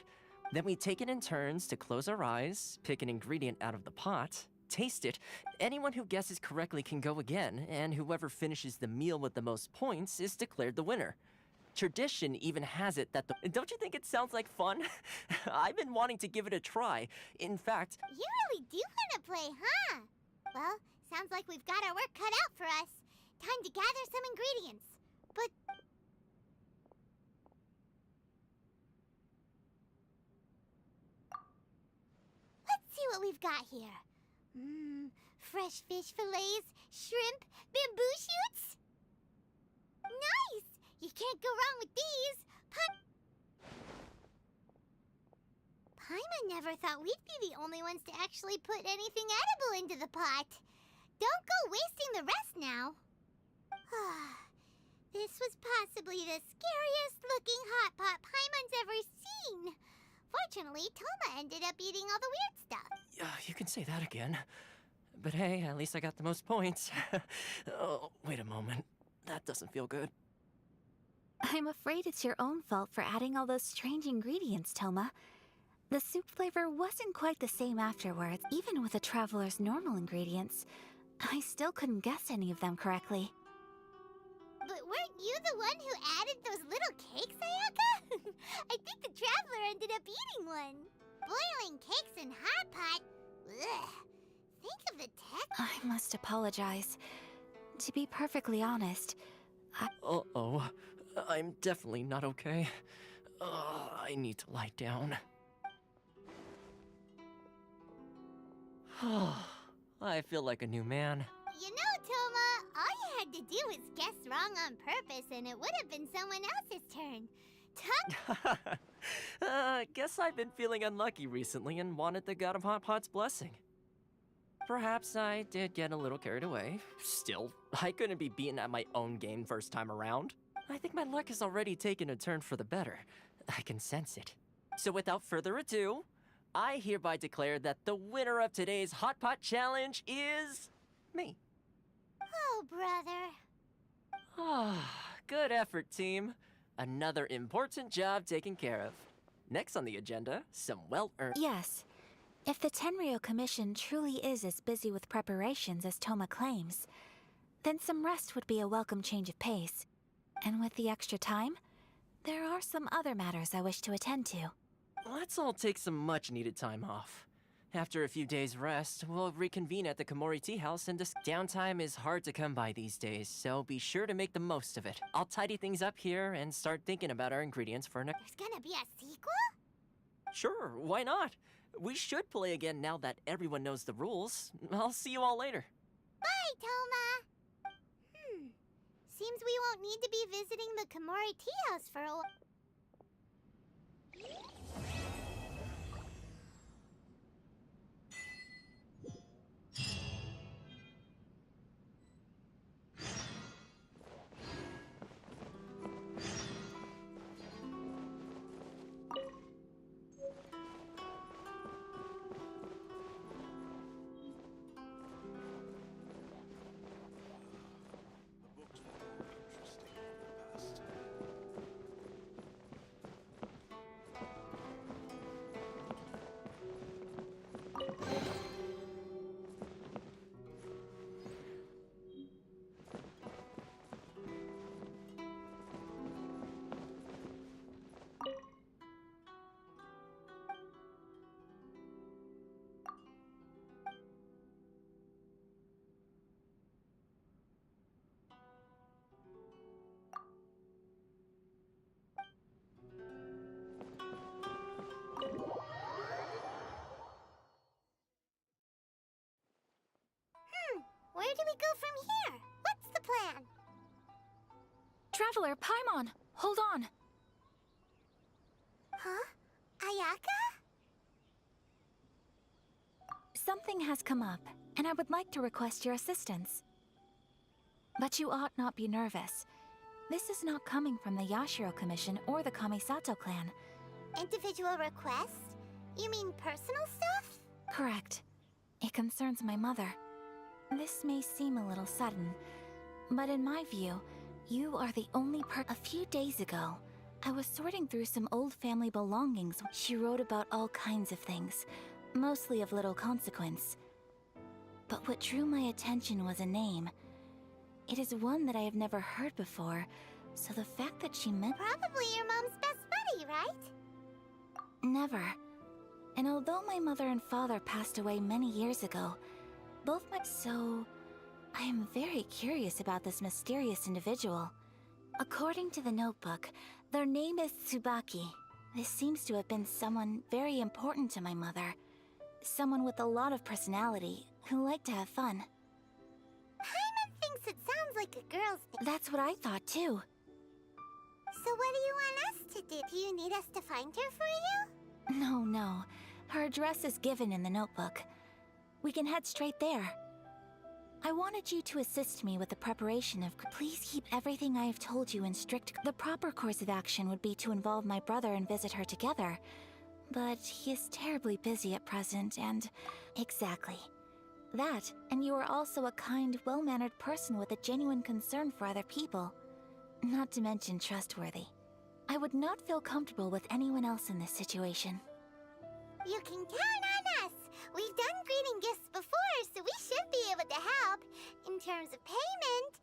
O: Then we take it in turns to close our eyes, pick an ingredient out of the pot, taste it. Anyone who guesses correctly can go again, and whoever finishes the meal with the most points is declared the winner. Tradition even has it that the... Don't you think it sounds like fun? I've been wanting to give it a try. In fact...
C: you really do want to play, huh? Well, sounds like we've got our work cut out for us. Time to gather some ingredients. But... let's see what we've got here. Fresh fish fillets, shrimp, bamboo shoots. Nice! You can't go wrong with these. Paimon never thought we'd be the only ones to actually put anything edible into the pot. Don't go wasting the rest now. This was possibly the scariest looking hot pot Paimon's ever seen. Fortunately, Toma ended up eating all the weird stuff.
O: You can say that again. But hey, at least I got the most points. Oh, wait a moment. That doesn't feel good.
P: I'm afraid it's your own fault for adding all those strange ingredients, Toma. The soup flavor wasn't quite the same afterwards. Even with the Traveler's normal ingredients, I still couldn't guess any of them correctly.
C: But weren't you the one who added those little cakes, Ayaka? I think the Traveler ended up eating one. Boiling cakes in hot pot? Ugh. Think of the texture.
P: I must apologize. To be perfectly honest,
O: Uh-oh. I'm definitely not okay. I need to lie down. I feel like a new man.
C: You know, Toma, all you had to do was guess wrong on purpose and it would have been someone else's turn.
O: Guess I've been feeling unlucky recently and wanted the God of Hot Pot's blessing. Perhaps I did get a little carried away. Still, I couldn't be beaten at my own game first time around. I think my luck has already taken a turn for the better. I can sense it. So without further ado, I hereby declare that the winner of today's Hot Pot Challenge is... me.
C: Oh, brother.
O: Good effort, team. Another important job taken care of. Next on the agenda, some well-earned...
P: yes. If the Tenryou Commission truly is as busy with preparations as Toma claims, then some rest would be a welcome change of pace. And with the extra time, there are some other matters I wish to attend to.
O: Let's all take some much-needed time off. After a few days' rest, we'll reconvene at the Komori Tea House, and downtime is hard to come by these days, so be sure to make the most of it. I'll tidy things up here and start thinking about our ingredients for next...
C: There's gonna be a sequel?
O: Sure, why not? We should play again now that everyone knows the rules. I'll see you all later.
C: Bye, Toma. Seems we won't need to be visiting the Komori Tea House for a while. Where do we go from here? What's the plan?
P: Traveler, Paimon, hold on.
C: Huh? Ayaka?
P: Something has come up, and I would like to request your assistance. But you ought not be nervous. This is not coming from the Yashiro Commission or the Kamisato clan.
C: Individual requests? You mean personal stuff?
P: Correct. It concerns my mother. This may seem a little sudden, but in my view, you are the only A few days ago, I was sorting through some old family belongings. She wrote about all kinds of things, mostly of little consequence. But what drew my attention was a name. It is one that I have never heard before, so the fact that she meant—
C: Probably your mom's best buddy, right?
P: Never. And although my mother and father passed away many years ago, both my— So, I am very curious about this mysterious individual. According to the notebook, their name is Tsubaki. This seems to have been someone very important to my mother. Someone with a lot of personality, who liked to have fun.
C: Paimon thinks it sounds like a girl's thing.
P: That's what I thought too.
C: So what do you want us to do? Do you need us to find her for you?
P: No. Her address is given in the notebook. We can head straight there. I wanted you to assist me with the preparation of— Please keep everything I have told you in strict— The proper course of action would be to involve my brother and visit her together. But he is terribly busy at present and— Exactly. That, and you are also a kind, well-mannered person with a genuine concern for other people. Not to mention trustworthy. I would not feel comfortable with anyone else in this situation.
C: You can count on us! We've done greeting gifts before, so we should be able to help. In terms of payment,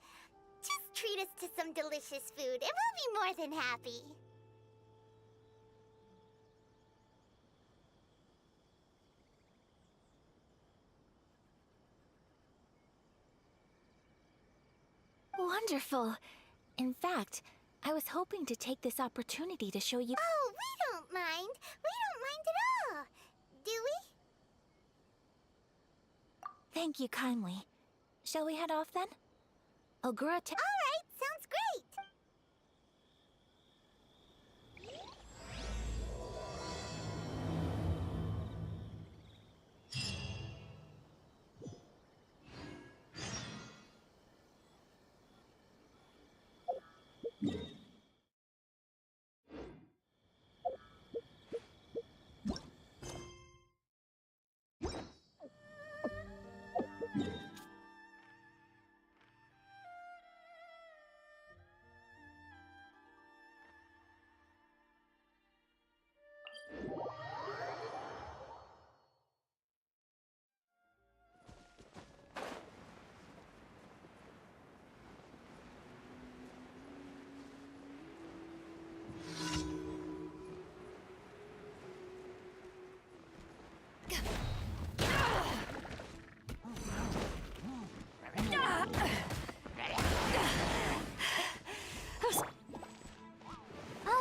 C: just treat us to some delicious food and we'll be more than happy.
P: Wonderful! In fact, I was hoping to take this opportunity to show you—
C: Oh, we don't mind! We don't mind at all! Do we?
P: Thank you kindly. Shall we head off then? Ogura—
C: Alright, sounds great!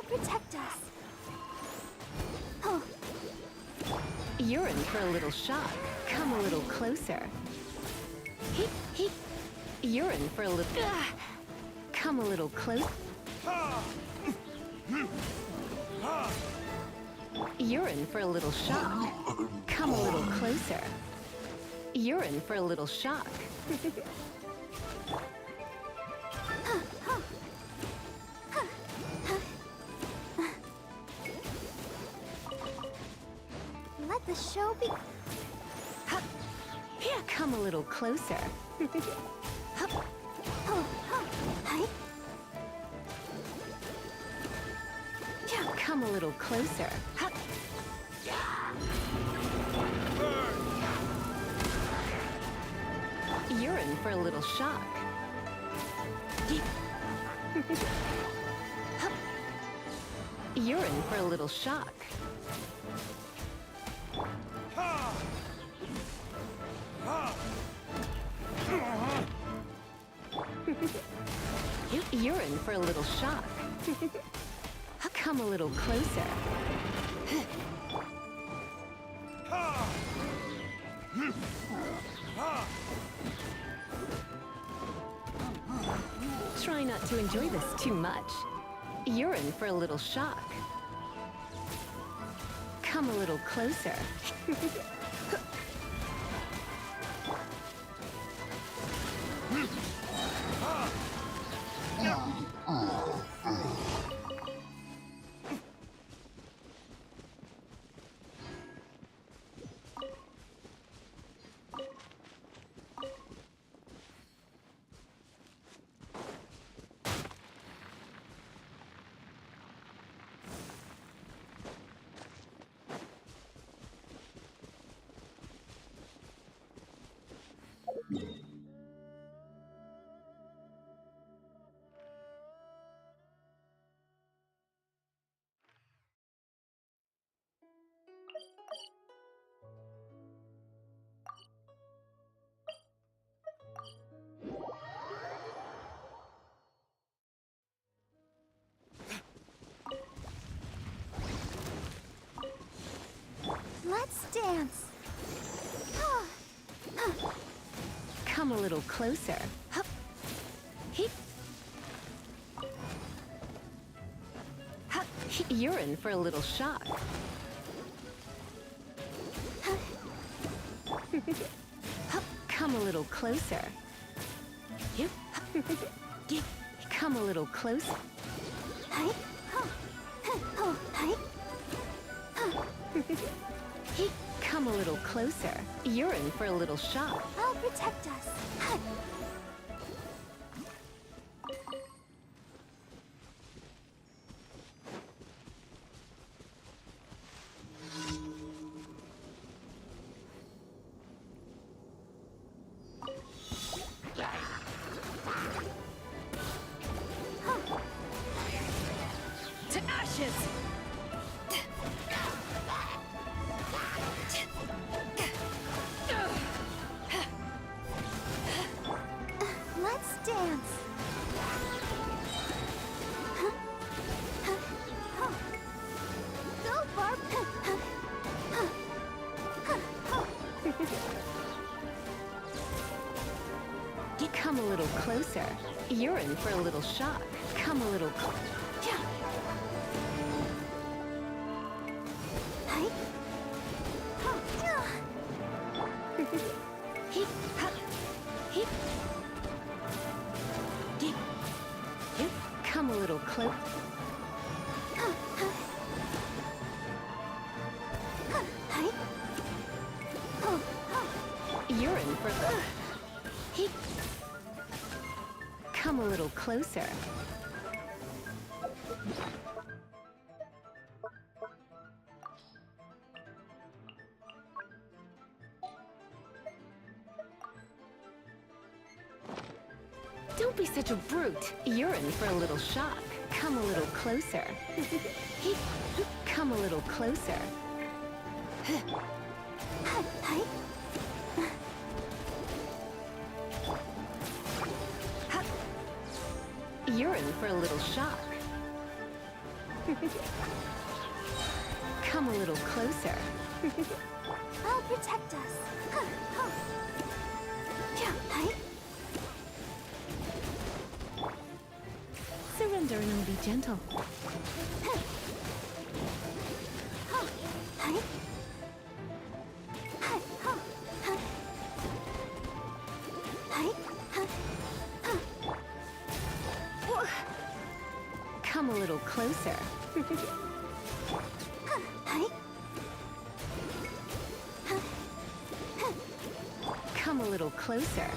C: Protect us.
T: Oh. You're in for a little shock. Come a little closer. He. You're in for a little— Come a little close. You're in for a little shock. Come a little closer. You're in for a little shock.
C: Let the show be.
T: Yeah, come a little closer. Come a little closer. You're in for a little shock. You're in for a little shock. You're in for a little shock. Come a little closer. Try not to enjoy this too much. You're in for a little shock. Come a little closer. Come a little closer. Hup. Heep. Hup. You're in for a little shock. Hup. Come a little closer. Yep. Come a little closer. Come a little closer. You're in for a little shock.
K: I'll protect us.
V: To ashes!
K: Let's dance. Go, Barb.
T: Come a little closer. You're in for a little shock. Come a little closer. Come a little close. You're in for Come a little closer. Don't be such a brute. You're in for a little shock. Come a little closer. Come a little closer. You're in for a little shock. Come a little closer.
K: I'll protect us.
T: Surrender and be gentle. Come a little closer. Come a little closer.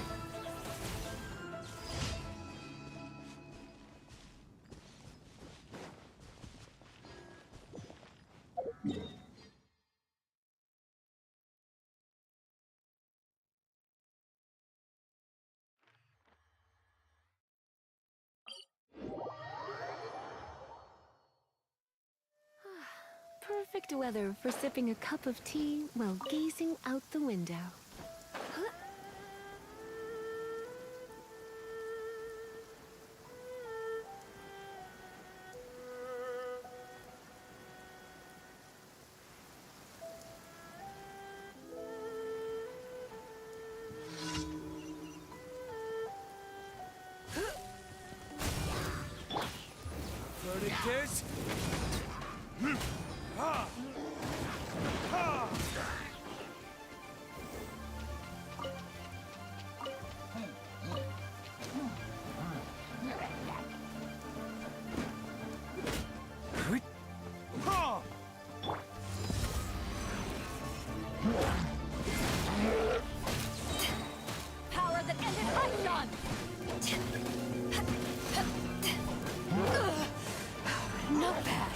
T: Perfect weather for sipping a cup of tea while gazing out the window.
F: Verdict is...
V: Power that ended Icon! Not bad.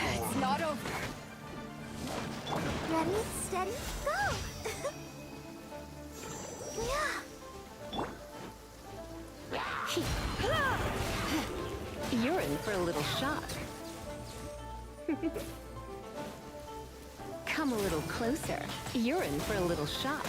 V: It's not over.
K: Ready, steady, go!
T: You're in for a little shock. Come a little closer. You're in for a little shock.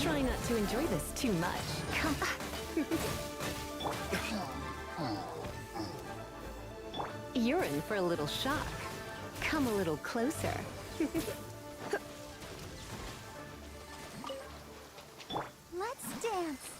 T: Try not to enjoy this too much. Come. You're in for a little shock. Come a little closer.
S: Let's dance.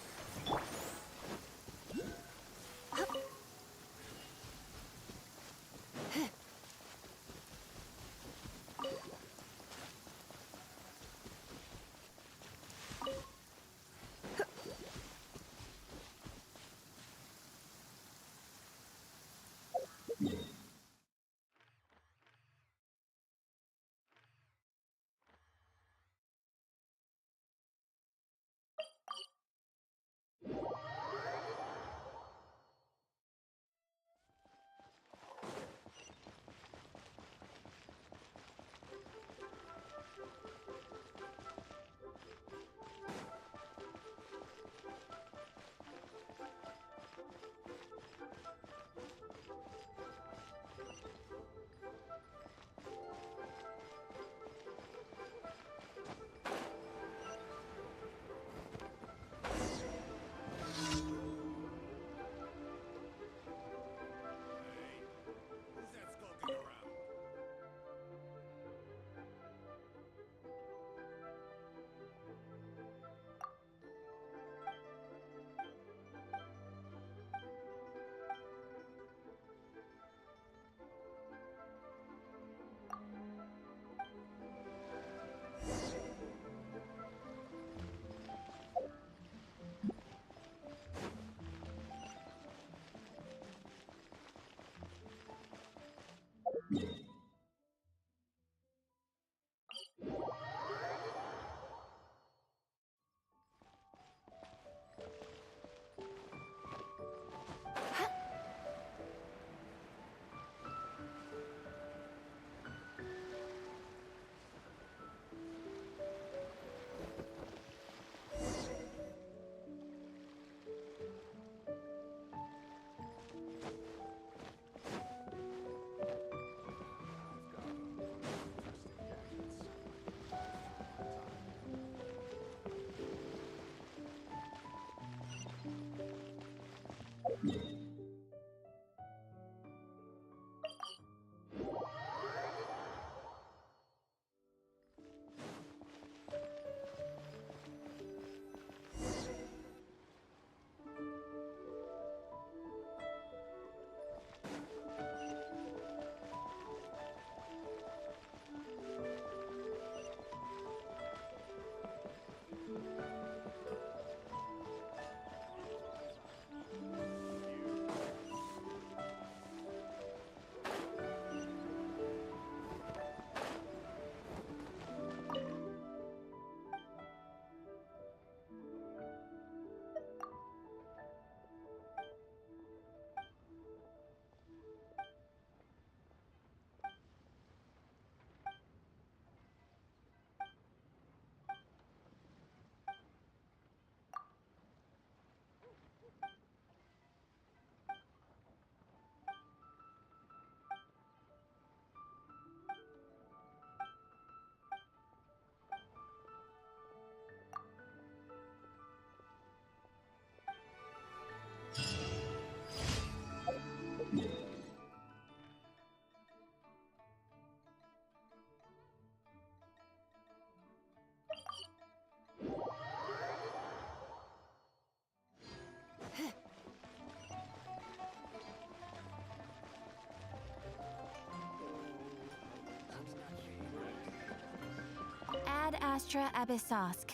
P: Ad Astra Abyssosk.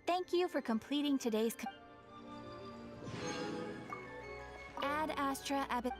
P: Thank you for completing today's. Ad Astra Abyssosk.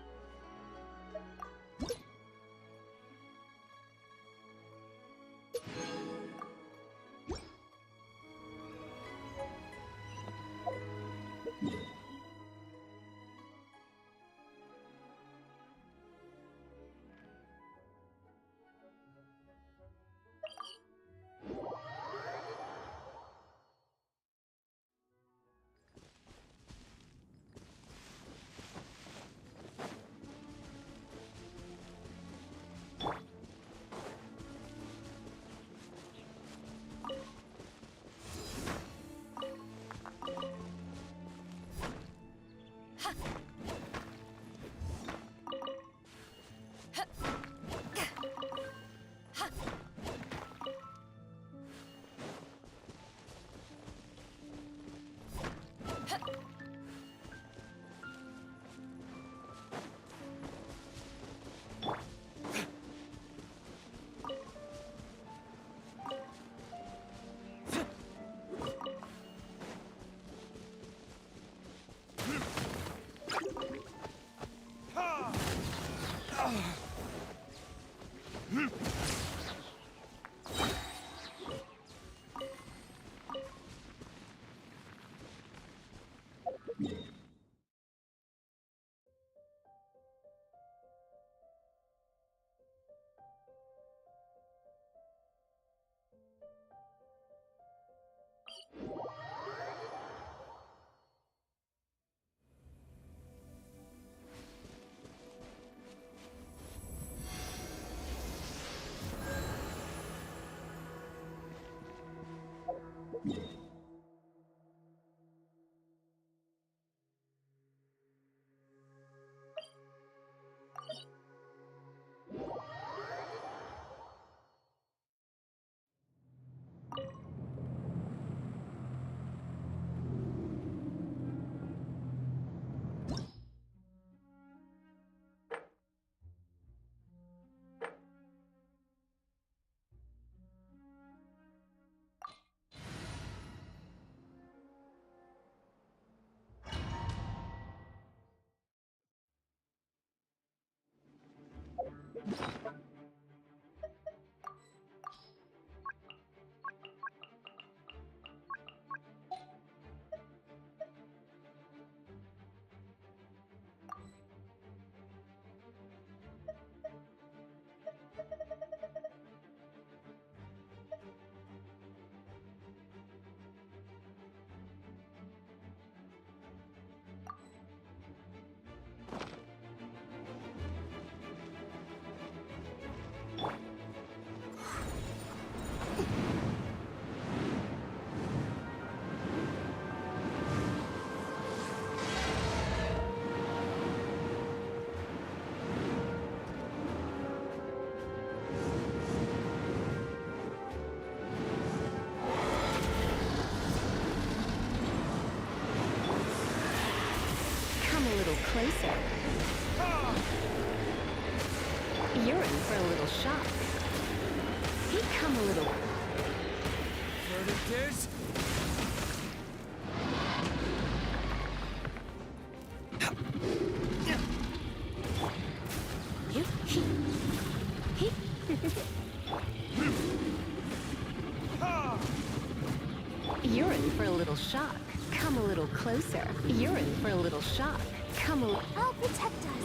T: Closer. You're in for a little shock. He come a little.
U: Verdict is...
T: You're in for a little shock. Come a little closer. You're in for a little shock. Come a little.
S: I'll protect us.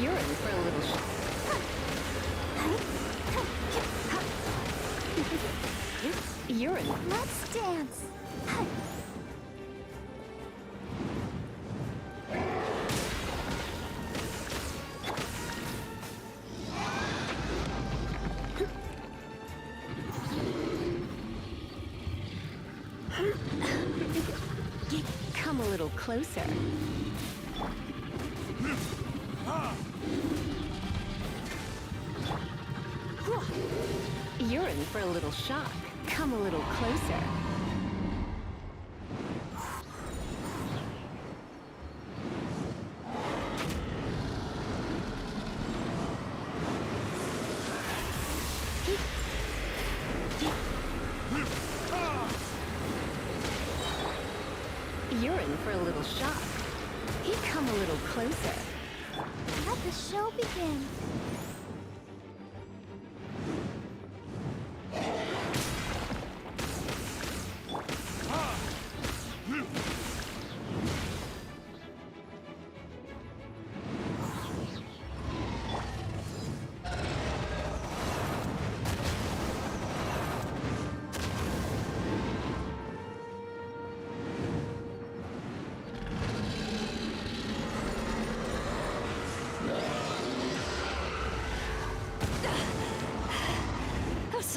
T: You're in for a little You're in.
S: Let's dance.
T: Come a little closer. You're in for a little shock. Come a little closer. You're in for a little shock. He come a little closer.
S: Let the show begin.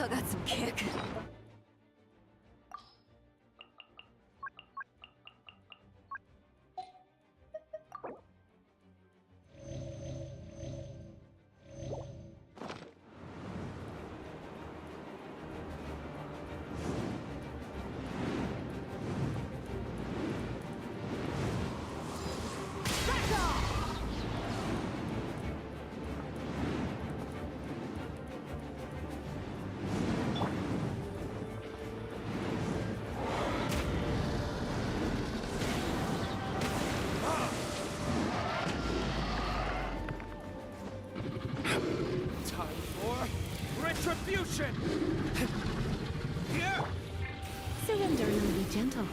V: Still got some kick.
F: Retribution! Here!
T: Surrender and be gentle.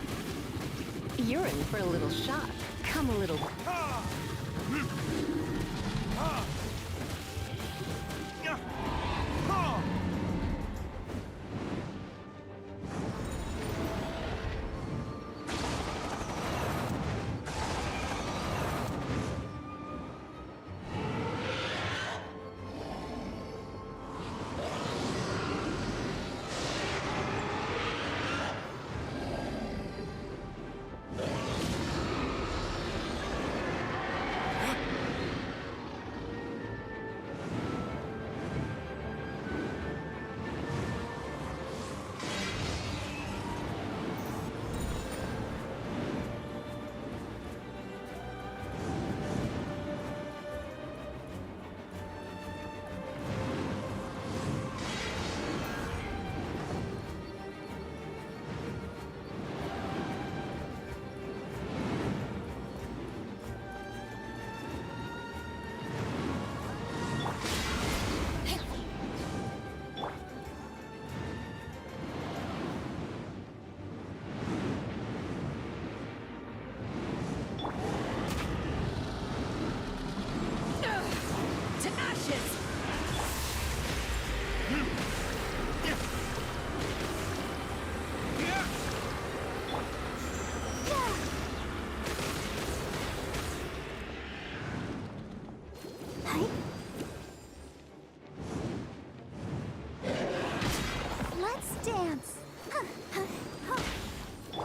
T: You're in for a little shock. Come a little.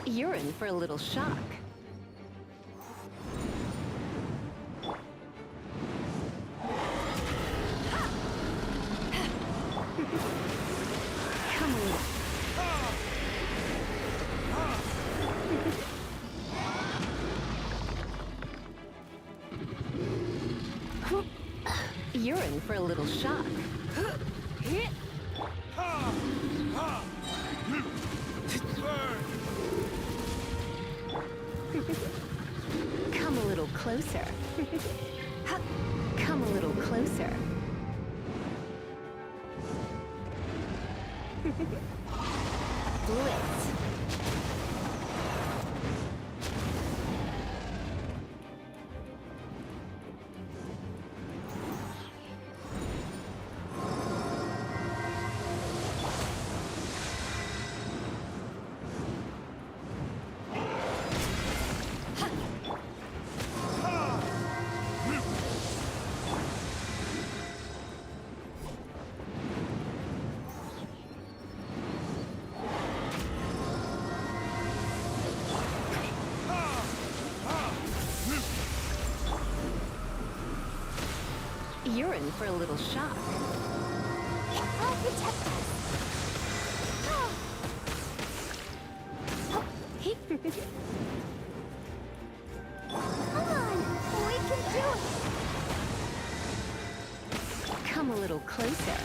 T: You're in for a little shock. Come on. You're in for a little shock. Come a little closer. Come a little closer. Blitz. You're in for a little shock.
C: I'll protect us. Come on, we can do it.
T: Come a little closer.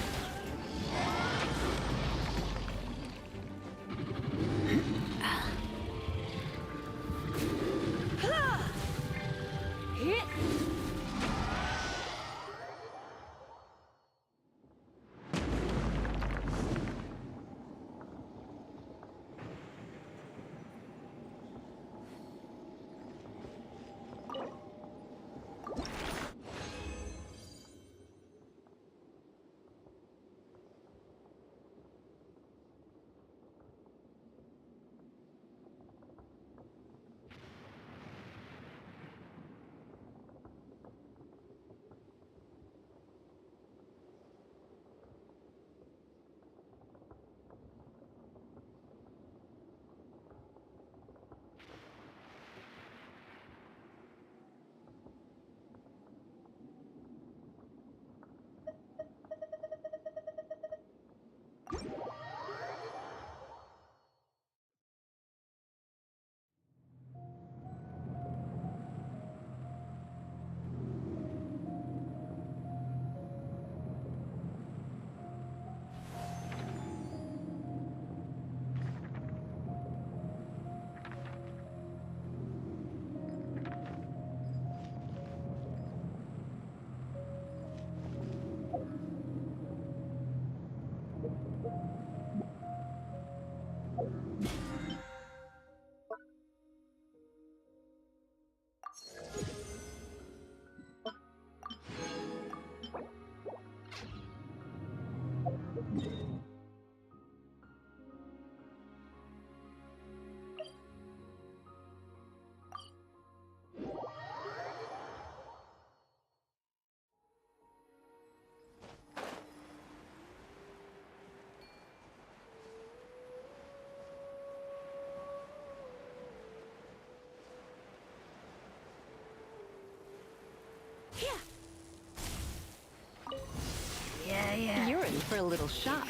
T: a little shock.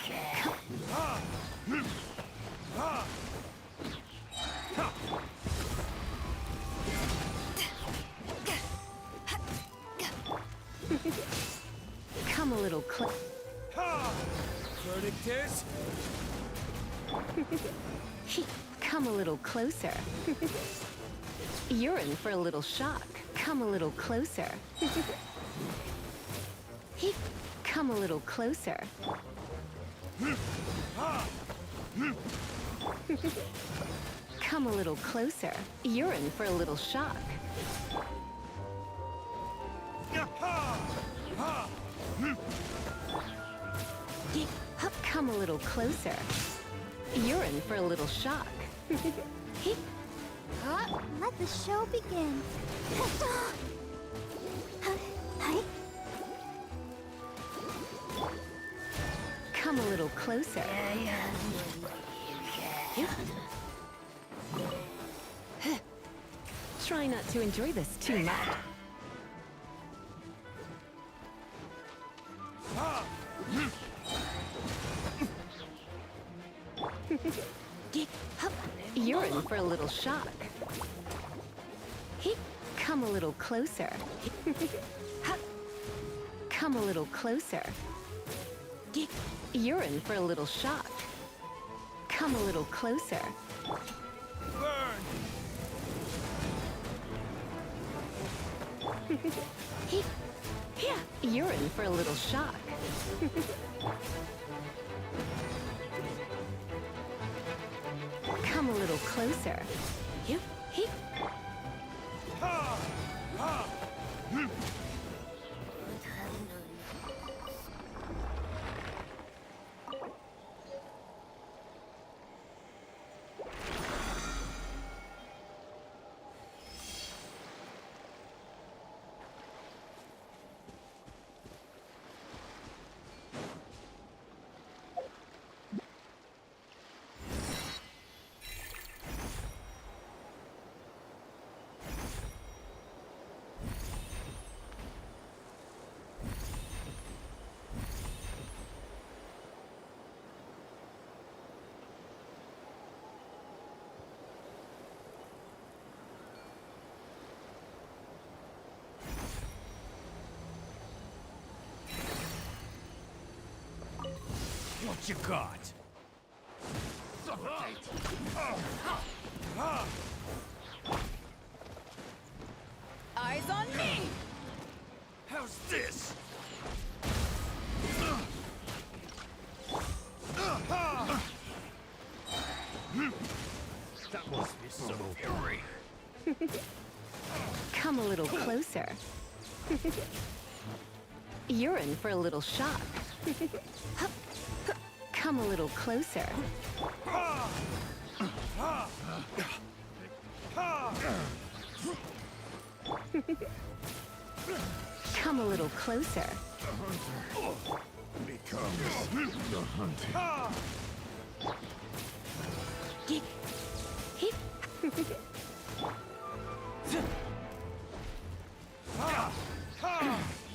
T: Come a little close.
F: Verdict is?
T: Come a little closer. You're in for a little shock. Come a little closer. Come a little closer. Come a little closer. You're in for a little shock. Come a little closer. You're in for a little shock.
C: Let the show begin.
T: Come a little closer. Try not to enjoy this too much. You're in for a little shock. Come a little closer. Come a little closer. You're in for a little shock. Come a little closer. You're in for a little shock. Come a little closer.
F: What you got? Suffocate!
V: Eyes on me!
F: How's this? That must be some fury.
T: Come a little closer. You're in for a little shock. Come a little closer. Come a little closer.
F: The hunter becomes the hunted.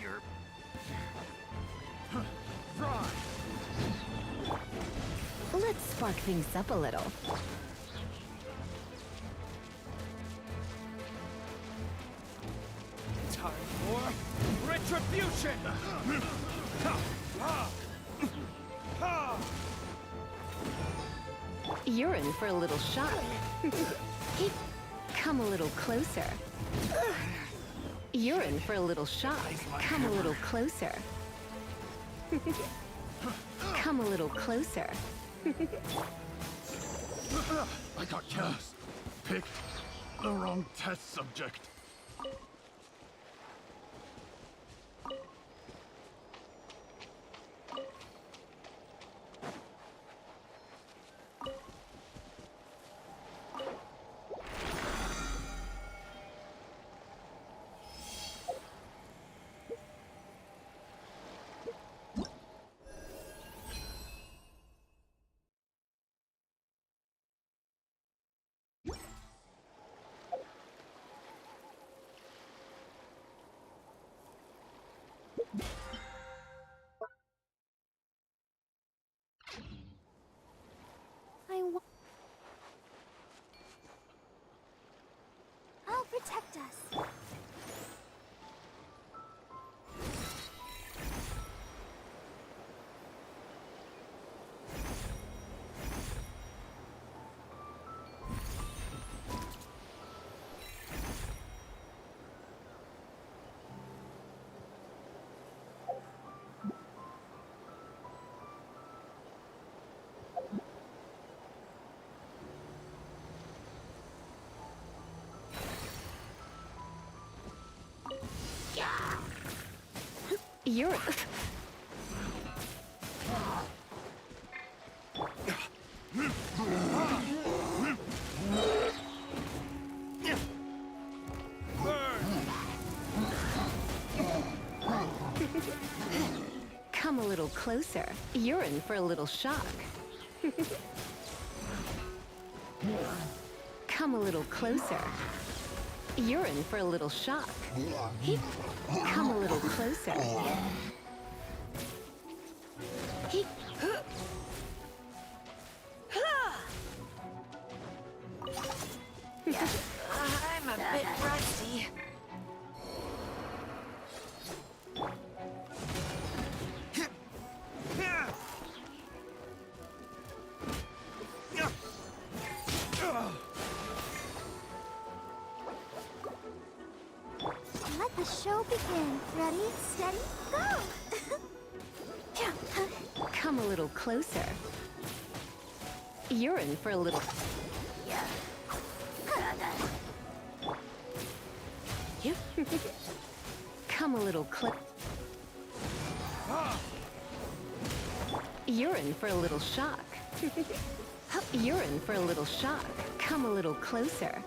F: You're...
T: Let's spark things up a little.
F: Time for retribution!
T: You're in for a little shock. Come a little closer. You're in for a little shock. Come a little closer. Come a little closer.
F: I got cast. Pick the wrong test subject.
T: You're... Come a little closer. You're in for a little shock. Come a little closer. You're in for a little shock. Come a little closer.
S: I'm a bit rusty.
C: Let the show begin. Ready, steady, go!
T: Come a little closer. You're in for a little... Come a little You're in for a little shock. You're in for a little shock. Come a little closer.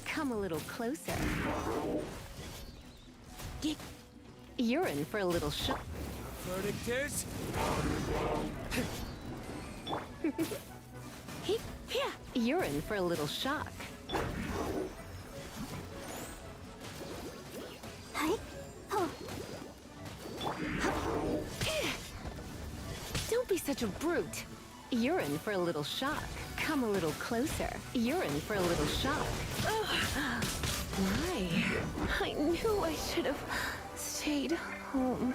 T: Come a little closer. You're in for a little shock.
U: Verdict is...
T: You're in for a little shock. Don't be such a brute. You're in for a little shock. Come a little closer. You're in for a little shock.
M: Why? I knew I should have stayed home.